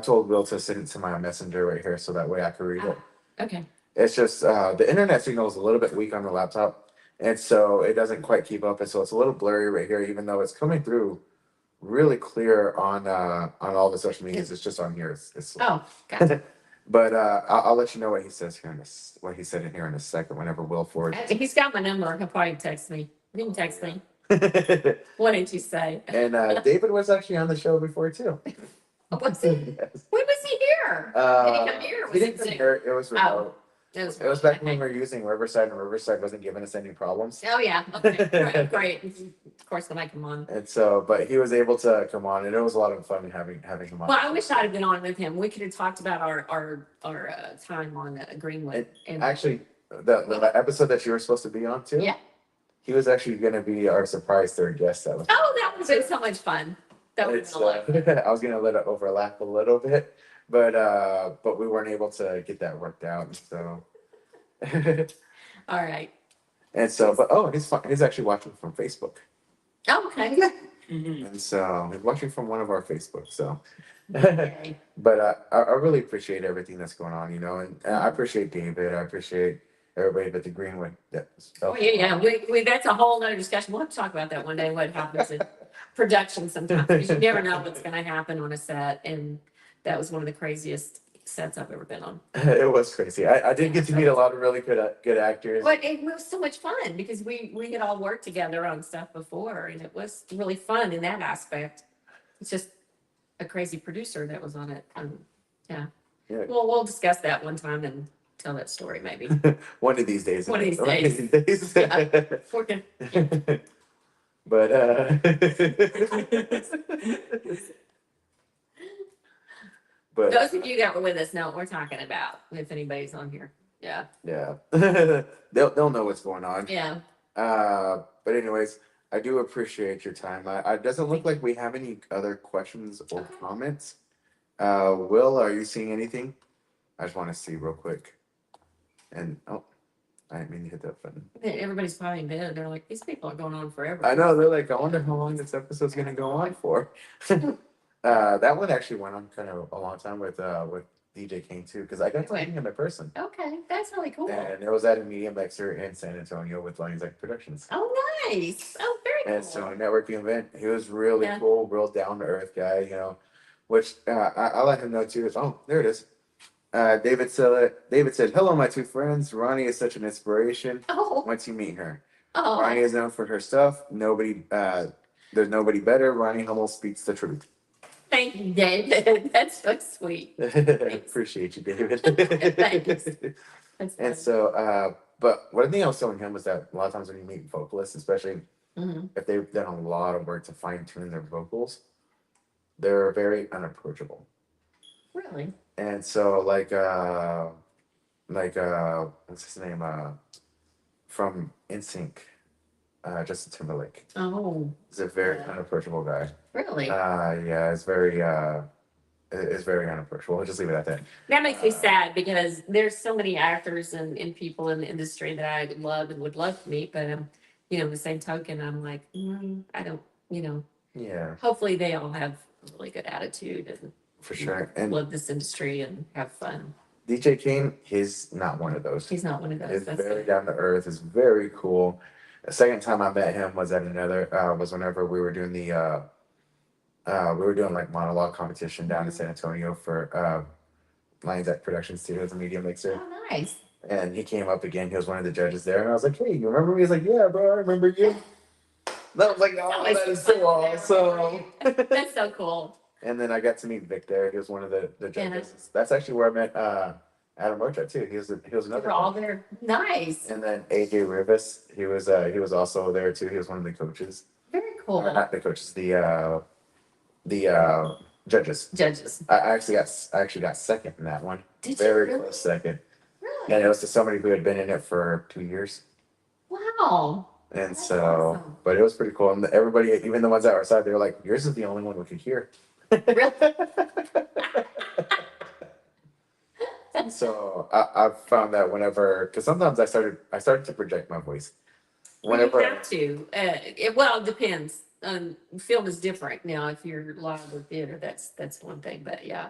told Will to send it to my messenger right here, so that way I could read it. Okay. It's just the internet signal is a little bit weak on the laptop, and so it doesn't quite keep up, and so it's a little blurry right here, even though it's coming through really clear on all the social medias. It's just on here. It's Oh, gotcha. But I'll let you know what he says here in this, what he said in here in a second. Whenever Will forward. He's got my number. He'll probably text me. You can text me. What did you say? And David was actually on the show before too. Oh, what's he? Yes. When was he here? Did he come here? He didn't come here. It was remote. It It was back when we were using Riverside, and Riverside wasn't giving us any problems. Oh yeah. Okay. Great. Of course, I'll make him on. And so, but he was able to come on, and it was a lot of fun having him on. Well, I wish I'd have been on with him. We could have talked about our time on Greenwood. And Actually, the episode that you were supposed to be on too. yeah. He was actually going to be our surprise third guest. That was. Oh, that would have been so much fun. That would have been a lot. I was going to let it overlap a little bit, but we weren't able to get that worked out. So. All right. And so, he's actually watching from Facebook. Oh, okay. And so he's watching from one of our Facebooks. So, Okay. but I really appreciate everything that's going on, and I appreciate David. I appreciate everybody at the Greenwood. Oh, yeah. We that's a whole other discussion. We'll have to talk about that one day. What happens in production sometimes? Because you never know what's going to happen on a set, and that was one of the craziest sets I've ever been on. It was crazy. I did get to meet a lot of really good actors. But it was so much fun because we had all worked together on stuff before, and it was really fun in that aspect. It's just a crazy producer that was on it. Yeah. Well, we'll discuss that one time and tell that story maybe. One of these days. One of these days. Yeah. Okay. But but Those of you that were with us know what we're talking about. If anybody's on here, yeah, yeah, they'll know what's going on. yeah. But anyways, I do appreciate your time. It doesn't look like we have any other questions or comments. Will, are you seeing anything? I just want to see real quick. And I didn't mean to hit that button. Everybody's probably in bed. They're like, these people are going on forever. I know, they're like, I wonder how long this episode's gonna go on for. That one actually went on kind of a long time with DJ Kane too, because I got to meet him in person. Okay, that's really cool. And it was at a media mixer in San Antonio with Lions Act Productions. Oh, nice. Oh, very cool. And so a networking event. He was really cool, real down to earth guy, which I let him know too. Oh, there it is. David said, hello, my two friends. Roni is such an inspiration. Oh. Once you meet her. Oh. Roni is known for her stuff. There's nobody better. Roni Hummel speaks the truth. Thank you, David. That's so sweet. Appreciate you, David. Thanks. That's And so, but one thing I was telling him was that a lot of times when you meet vocalists, especially if they've done a lot of work to fine tune their vocals, they're very unapproachable. Really? And so, like what's his name? From NSYNC, Justin Timberlake. Oh. He's a very unapproachable guy. Really? Yeah, it's very unapproachable. I'll just leave it at that. That makes me sad because there's so many actors and people in the industry that I love and would love to meet, but the same token, I'm like, I don't, Yeah. hopefully they all have a really good attitude and For sure. And love this industry and have fun. DJ Kane, he's not one of those. He's not one of those. He's That's very good. down to earth. Is very cool. The second time I met him was at was whenever we were doing like monologue competition down in San Antonio for Lions Act Productions Studios, a media mixer. Oh, nice. And he came up again. He was one of the judges there, and I was like, "Hey, you remember me?" He's like, "Yeah, bro, I remember you." And I was like, "Oh, that is so awesome." That's so cool. And then I got to meet Vic there. He was one of the judges. That's actually where I met Adam Rocha too. He was another. We're all one. there. Nice. And then AJ Rivas, he was also there too. He was one of the coaches. Very cool. Or not the coaches, the judges. Judges. I actually got second in that one. Did you Very really? close second. Really? And it was to somebody who had been in it for 2 years. Wow. And That's so, awesome. but it was pretty cool. And everybody, even the ones that were outside, they were like, "Yours is the only one we could hear." Really? So I've found that whenever, because sometimes I started to project my voice. Whenever You have to. It depends. Film is different now. If you're live or theater, that's one thing. But yeah,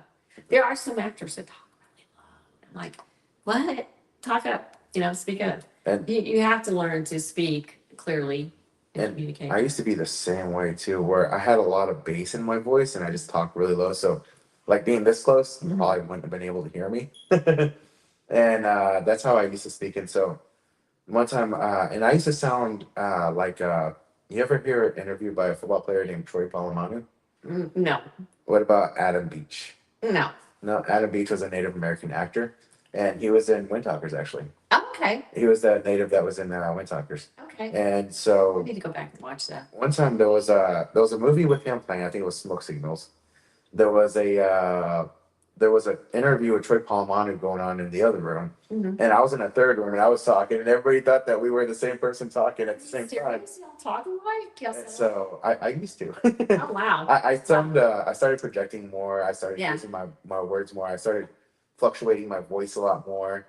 there are some actors that talk really loud. I'm like, what? talk up, speak up. And You have to learn to speak clearly and and communicate. I used to be the same way too, where I had a lot of bass in my voice and I just talked really low. So like being this close, you probably wouldn't have been able to hear me. And that's how I used to speak. And so one time, and I used to sound you ever hear an interview by a football player named Troy Polamalu? No, What about Adam Beach? no. No, Adam Beach was a Native American actor, and he was in Windtalkers actually. Okay, He was the native that was in Windtalkers. okay. And I so need to go back and watch that. one time there was a movie with him playing. I think it was Smoke Signals. There was an interview with Troy Polamalu going on in the other room, Mhm. and I was in a third room and I was talking, and everybody thought that we were the same person talking at the same time. Serious? Y'all talking like? And so I used to. Oh, wow. I started projecting more. I started Yeah. using my words more. I started fluctuating my voice a lot more.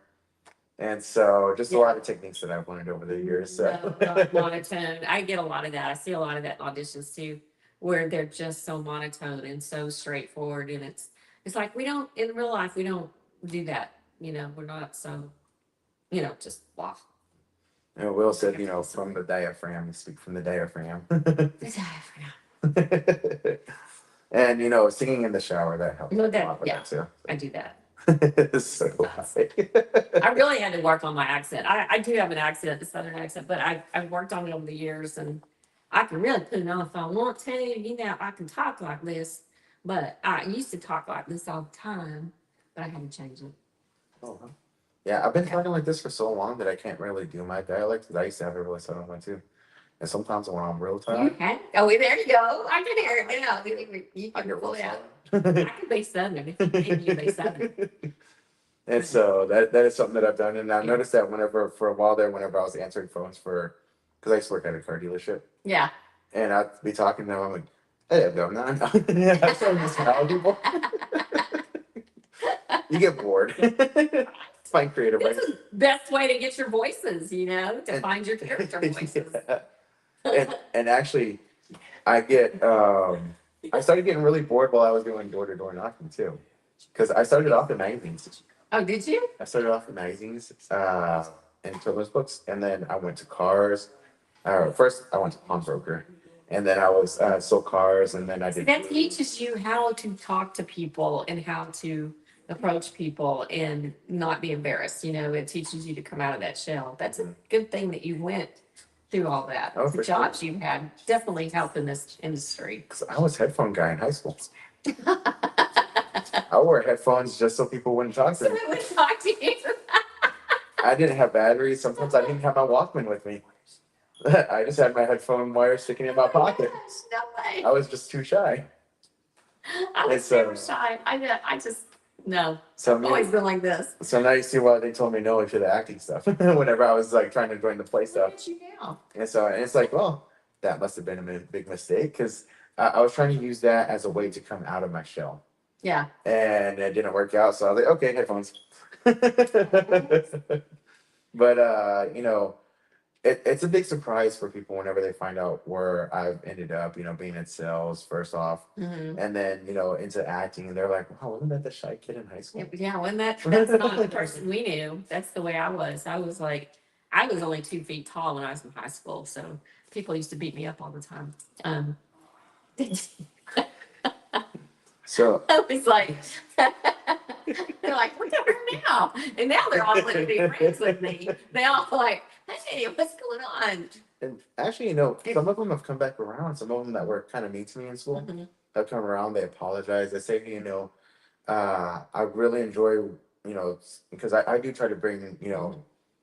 And so just a lot of techniques that I've learned over the years. So No, monotone. I get a lot of that. I see a lot of that in auditions too, where they're just so monotone and so straightforward. And it's like in real life, we don't do that. We're not so, just blah. and Will said, from the diaphragm, you speak from the diaphragm. And singing in the shower, that helps. No, a lot with yeah. that too. I do that. So I really had to work on my accent. I do have an accent, a southern accent, but I've worked on it over the years, and I can really put it on if I want to. I can talk like this, but I used to talk like this all the time, but I had to change it. Oh, huh. Yeah, I've been talking like this for so long that I can't really do my dialect because I used to have a really southern one too. And sometimes when I'm real tired, Okay. Oh, there you go. I can hear it now. You I can get pull real it out. southern. I can be southern if you need me to be southern. And so that is something that I've done. And I've noticed that for a while there, whenever I was answering phones because I used to work at a car dealership, Yeah. and I'd be talking to them, I'm like, hey, I'm going on. I'm starting to smile people. You get bored. Find creative This ways. is the best way to get your voices, to find your character voices. Yeah. And actually, I started getting really bored while I was doing door-to-door knocking too. Because I started off in magazines. Oh, did you? I started off in magazines and children's books, and then I went to cars. First, I went to pawnbroker, and then I was sold cars, and then I did. That teaches you how to talk to people and how to approach people and not be embarrassed. It teaches you to come out of that shell. That's a good thing that you went through all that. Oh, The for jobs you had definitely help in this industry. 'Cause I was headphone guy in high school. I wore headphones just so people wouldn't talk to me. Someone would talk to you. I didn't have batteries. Sometimes I didn't have my Walkman with me. I just had my headphone wire sticking in my pocket. No way. I was just too shy. I was It's, never shy. I just, no. So I've always been like this. So now you see why they told me no to the acting stuff. Whenever I was like trying to join the play stuff, Look at you now. and so it's like, well, that must have been a big mistake because I was trying to use that as a way to come out of my shell, Yeah. and it didn't work out. So I was like, okay, headphones. But it's a big surprise for people whenever they find out where I've ended up. Being in sales first off, Mhm. and then into acting, and they're like, wow, wasn't that the shy kid in high school? Yeah, when that's not the person we knew. That's the way I was. I was only 2 feet tall when I was in high school, so people used to beat me up all the time. So I was like, they're like, look at her now, and now they're all wanting to be friends with me. They all like, hey, what's going on? And actually, some of them have come back around. Some of them that were kind of mean to me in school Mhm. have come around. They apologize. They say, I really enjoy, because I do try to bring,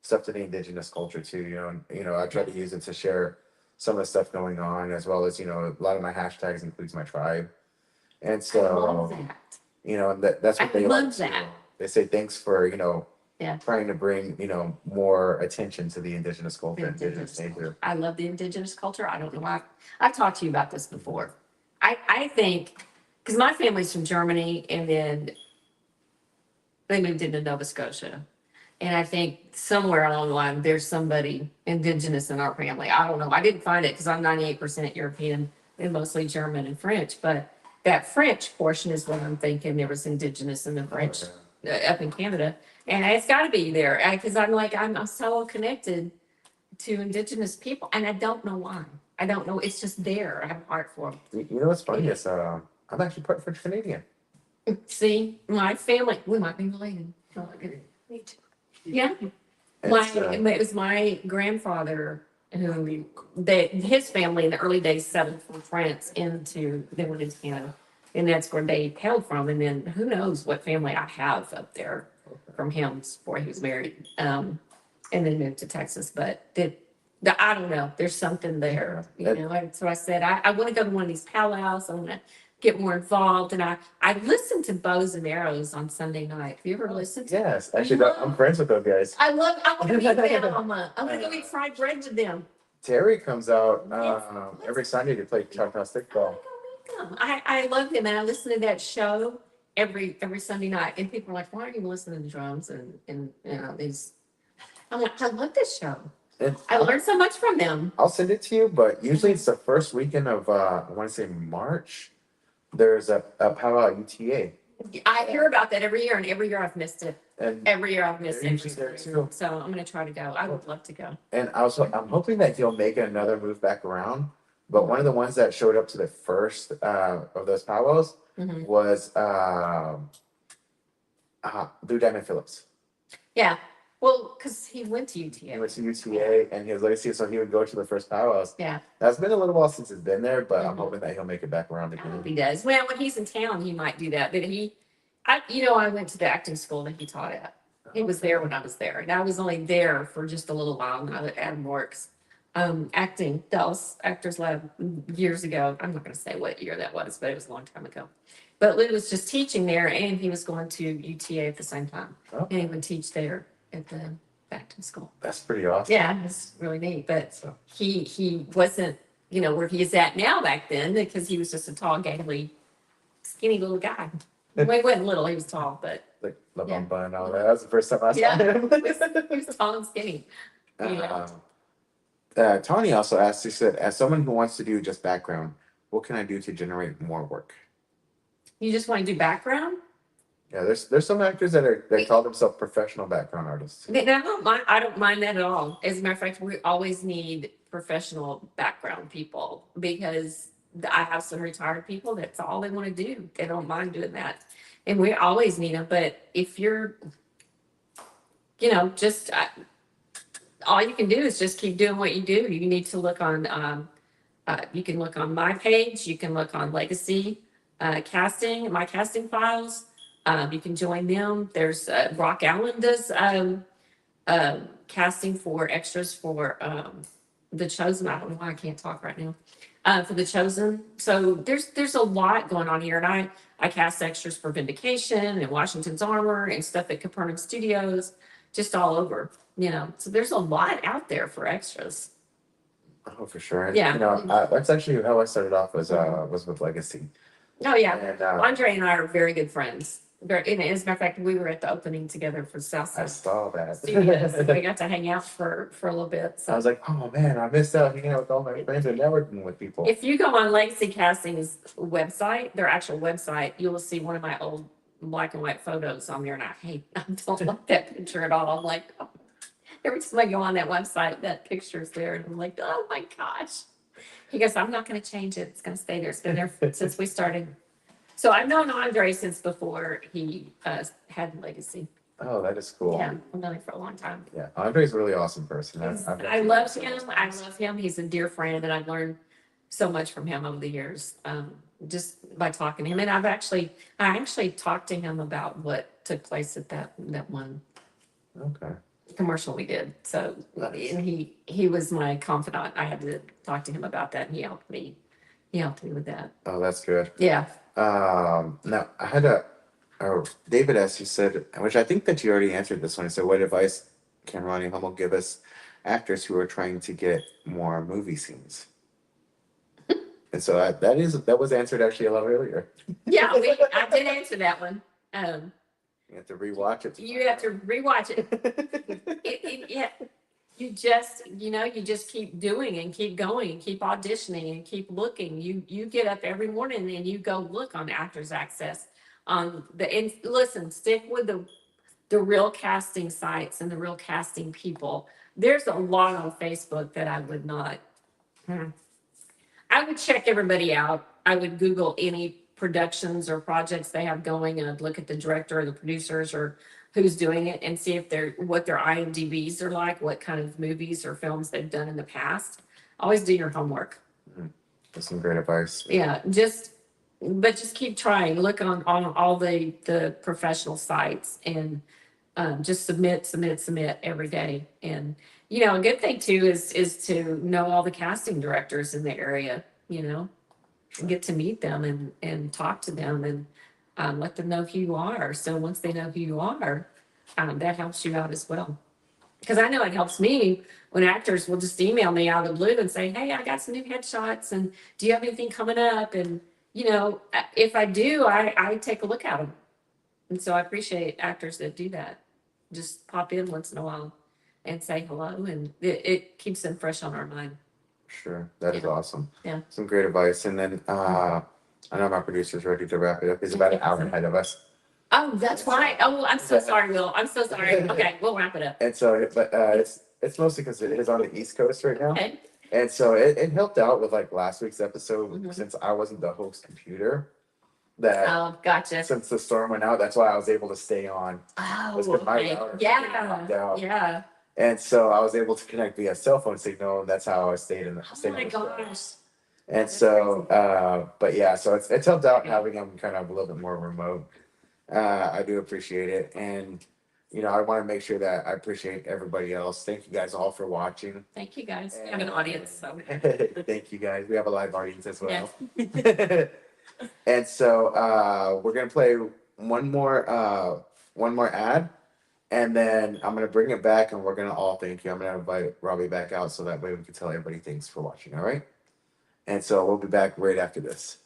stuff to the indigenous culture too, and, I try to use it to share some of the stuff going on, as well as, a lot of my hashtags includes my tribe. And I love so, that. that's what I they love like. that. They say thanks for, Yeah. trying to bring, more attention to the indigenous culture, The indigenous indigenous nature. I love the indigenous culture. I don't know why. I've talked to you about this before. I think, because my family's from Germany, and then they moved into Nova Scotia. And I think somewhere along the line, there's somebody indigenous in our family. I don't know. I didn't find it because I'm 98% European and mostly German and French. But that French portion is what I'm thinking. There was indigenous in the French up in Canada, and it's got to be there because I'm so connected to Indigenous people, and I don't know why. I don't know. It's just there. I have a heart for them. You know what's funny is I'm actually part French Canadian. See, my family, we might be related. Yeah. It's, It was my grandfather who, his family in the early days settled from France they went into Canada. And that's where they hailed from. And then who knows what family I have up there from him before he was married. And then moved to Texas. But I don't know. There's something there. So I said, I want to go to one of these powwows. I want to get more involved. And I listened to Bows and Arrows on Sunday night. Have you ever listened to Yes, actually, I'm friends with those guys. I want to meet them. I want to go eat fried bread with them. Terry comes out every Sunday to play Choctaw stickball. I love him, and I listen to that show every Sunday night. And people are like, "Why are you listening to drums?" And these. I'm like, I love this show. I learned so much from them. I'll send it to you, but usually it's the first weekend of I want to say March. There's a powwow at UTA. I hear about that every year, and every year I've missed it. And every year I've missed they're it. usually there too. So I'm going to try to go. I would love to go. And I'm hoping that he'll make another move back around. But one of the ones that showed up to the first of those powwows was Blue Diamond Phillips. Yeah. Well, because he went to UTA. He went to UTA and his legacy, so he would go to the first powwows. Yeah. That's been a little while since it's been there, but I'm hoping that he'll make it back around I again. hope he does. Well, when he's in town, he might do that. But I went to the acting school that he taught at. He was there when I was there. And I was only there for just a little while when I was at Adam Works. Acting, Dallas Actors Lab years ago. I'm not going to say what year that was, but it was a long time ago. But Lou was just teaching there, and he was going to UTA at the same time. Oh. And he would teach there at the acting school. That's pretty awesome. Yeah, it's really neat. But he wasn't, where he is at now back then, because he was just a tall, gangly, skinny little guy. Well, he wasn't little, he was tall, but Like La Yeah. Bamba and all that. That was the first time I saw yeah, him. he was tall and skinny. Tony also asked, he said, as someone who wants to do just background, what can I do to generate more work? You just want to do background? Yeah, there's some actors that call themselves professional background artists. I don't mind that at all. As a matter of fact, we always need professional background people because I have some retired people, that's all they want to do. They don't mind doing that. And we always need them. But if you're, just all you can do is just keep doing what you do. You need to look on, you can look on my page. You can look on Legacy Casting, my casting files. You can join them. There's Rock Allen does casting for extras for The Chosen. I don't know why I can't talk right now. For The Chosen. So there's a lot going on here. And I cast extras for Vindication and Washington's Armor and stuff at Capernaum Studios, just all over, So there's a lot out there for extras. Oh, for sure. Yeah. That's actually how I started off was with Legacy. Oh, yeah. And Andre and I are very good friends. And as a matter of fact, we were at the opening together for I Southside saw that. Studios. And we got to hang out for a little bit. I So was like, oh man, I missed out hanging out with all my friends and networking with people. if you go on Legacy Casting's website, their actual website, you will see one of my old black and white photos on there. And I don't like that picture at all. I'm like, oh. Every time I go on that website, that picture's there. And I'm like, oh my gosh. He goes, I'm not going to change it. It's going to stay there. It's been there since we started. So I've known Andre since before he had Legacy. Oh, that is cool. Yeah, I've known him for a long time. Yeah, Andre's a really awesome person. I love him. I love him. He's a dear friend, and I've learned so much from him over the years, just by talking to him. And I actually talked to him about what took place at that one Okay. commercial we did. So and he was my confidant. I had to talk to him about that, and he helped me. He helped me with that. Oh, that's good. Yeah. Now I had David asked, he said, which I think that you already answered this one. He said, what advice can Roni Hummel give us actors who are trying to get more movie scenes? And so that was answered actually a lot earlier. Yeah, I did answer that one. You have to rewatch it. You have to rewatch it. Yeah. You just keep doing and keep going and keep auditioning and keep looking. You get up every morning and you go look on Actors Access on and listen, stick with the real casting sites and the real casting people. There's a lot on Facebook that I would not. I would check everybody out. I would Google any productions or projects they have going, and I'd look at the director or the producers or who's doing it and see if they're what their IMDb's are like, what kind of movies or films they've done in the past. Always do your homework. That's some great advice. Yeah, but just keep trying. Look on all the professional sites and just submit every day. And a good thing too is to know all the casting directors in the area. And get to meet them and talk to them and let them know who you are. So once they know who you are, that helps you out as well. Because I know it helps me when actors will just email me out of the blue and say, "Hey, I got some new headshots, and do you have anything coming up?" And if I do, I take a look at them. And so I appreciate actors that do that. Just pop in once in a while and say hello, and it keeps them fresh on our mind. Sure, that is awesome. Yeah. Some great advice. And then I know my producer's ready to wrap it up. He's about an hour ahead of us. Oh, that's right. Oh, I'm so sorry, Will. I'm so sorry. Okay, we'll wrap it up. And so, but it's mostly because it is on the East Coast right now. Okay. And so it helped out with like last week's episode since I wasn't the host computer. That Oh, gotcha. since the storm went out, that's why I was able to stay on. Oh, Was good. My okay. router Yeah. out. Yeah. And so I was able to connect via cell phone signal, and that's how I stayed in the. Oh stayed my in the show. gosh. And so, but yeah, so it's helped out having them kind of a little bit more remote. I do appreciate it, and I want to make sure that I appreciate everybody else. Thank you guys all for watching. Thank you guys. We have an audience, so Thank you guys. We have a live audience as well. And so we're gonna play one more ad, and then I'm gonna bring it back, and we're gonna all thank you. I'm gonna invite Robby back out so that way we can tell everybody thanks for watching. All right. And so we'll be back right after this.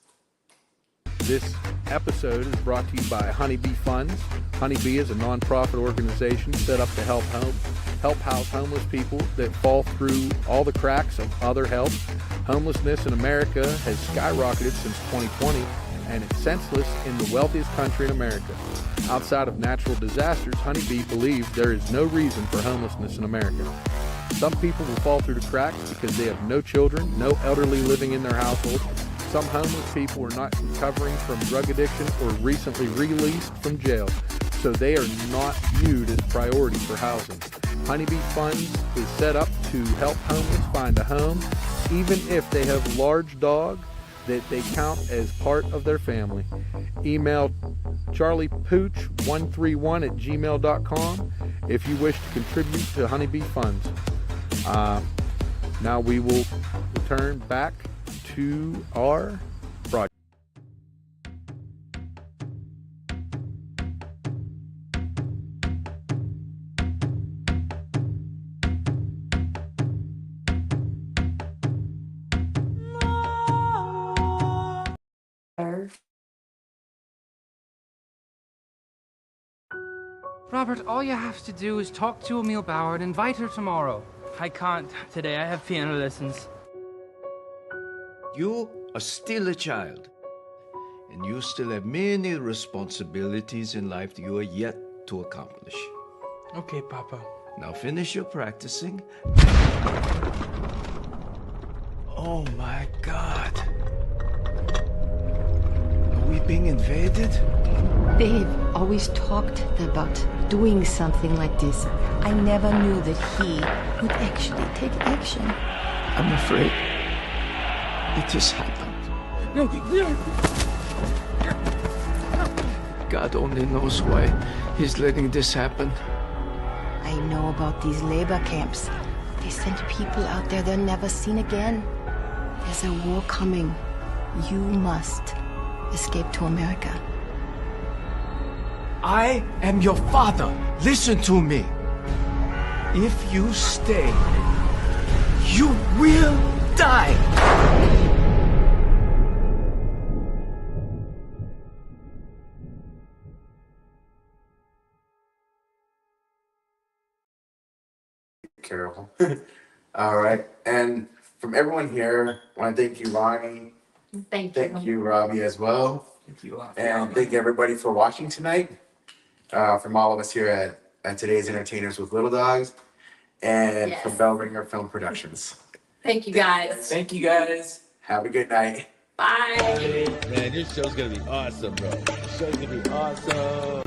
This episode is brought to you by Honeybee Funds. Honeybee is a nonprofit organization set up to help house homeless people that fall through all the cracks of other help. Homelessness in America has skyrocketed since 2020, and it's senseless in the wealthiest country in America. Outside of natural disasters, Honeybee believes there is no reason for homelessness in America. Some people will fall through the cracks because they have no children, no elderly living in their household. Some homeless people are not recovering from drug addiction or recently released from jail, so they are not viewed as priority for housing. Honeybee Funds is set up to help homeless find a home, even if they have large dog that they count as part of their family. Email charliepooch131@gmail.com if you wish to contribute to Honeybee Funds. Now we will return back to our broadcast. Robert, all you have to do is talk to Emil Bauer and invite her tomorrow. I can't today. I have piano lessons. You are still a child, and you still have many responsibilities in life that you are yet to accomplish. Okay, Papa. Now finish your practicing. Oh my God. Are we being invaded? They've always talked about doing something like this. I never knew that he would actually take action. I'm afraid it has happened. No. God only knows why he's letting this happen. I know about these labor camps. They send people out there they're never seen again. There's a war coming. You must escape to America. I am your father. Listen to me. If you stay, you will die. Carol. All right. And from everyone here, I want to thank you, Roni. Thank Thank you, Robby, as well. And thank everybody for watching tonight. From all of us here at today's Entertainers with Little Dogs, and Yes. from Bell Ringer Film Productions. Thank you guys. Thank you guys. Have a good night. Bye. Man, this show's gonna be awesome, bro. This show's gonna be awesome.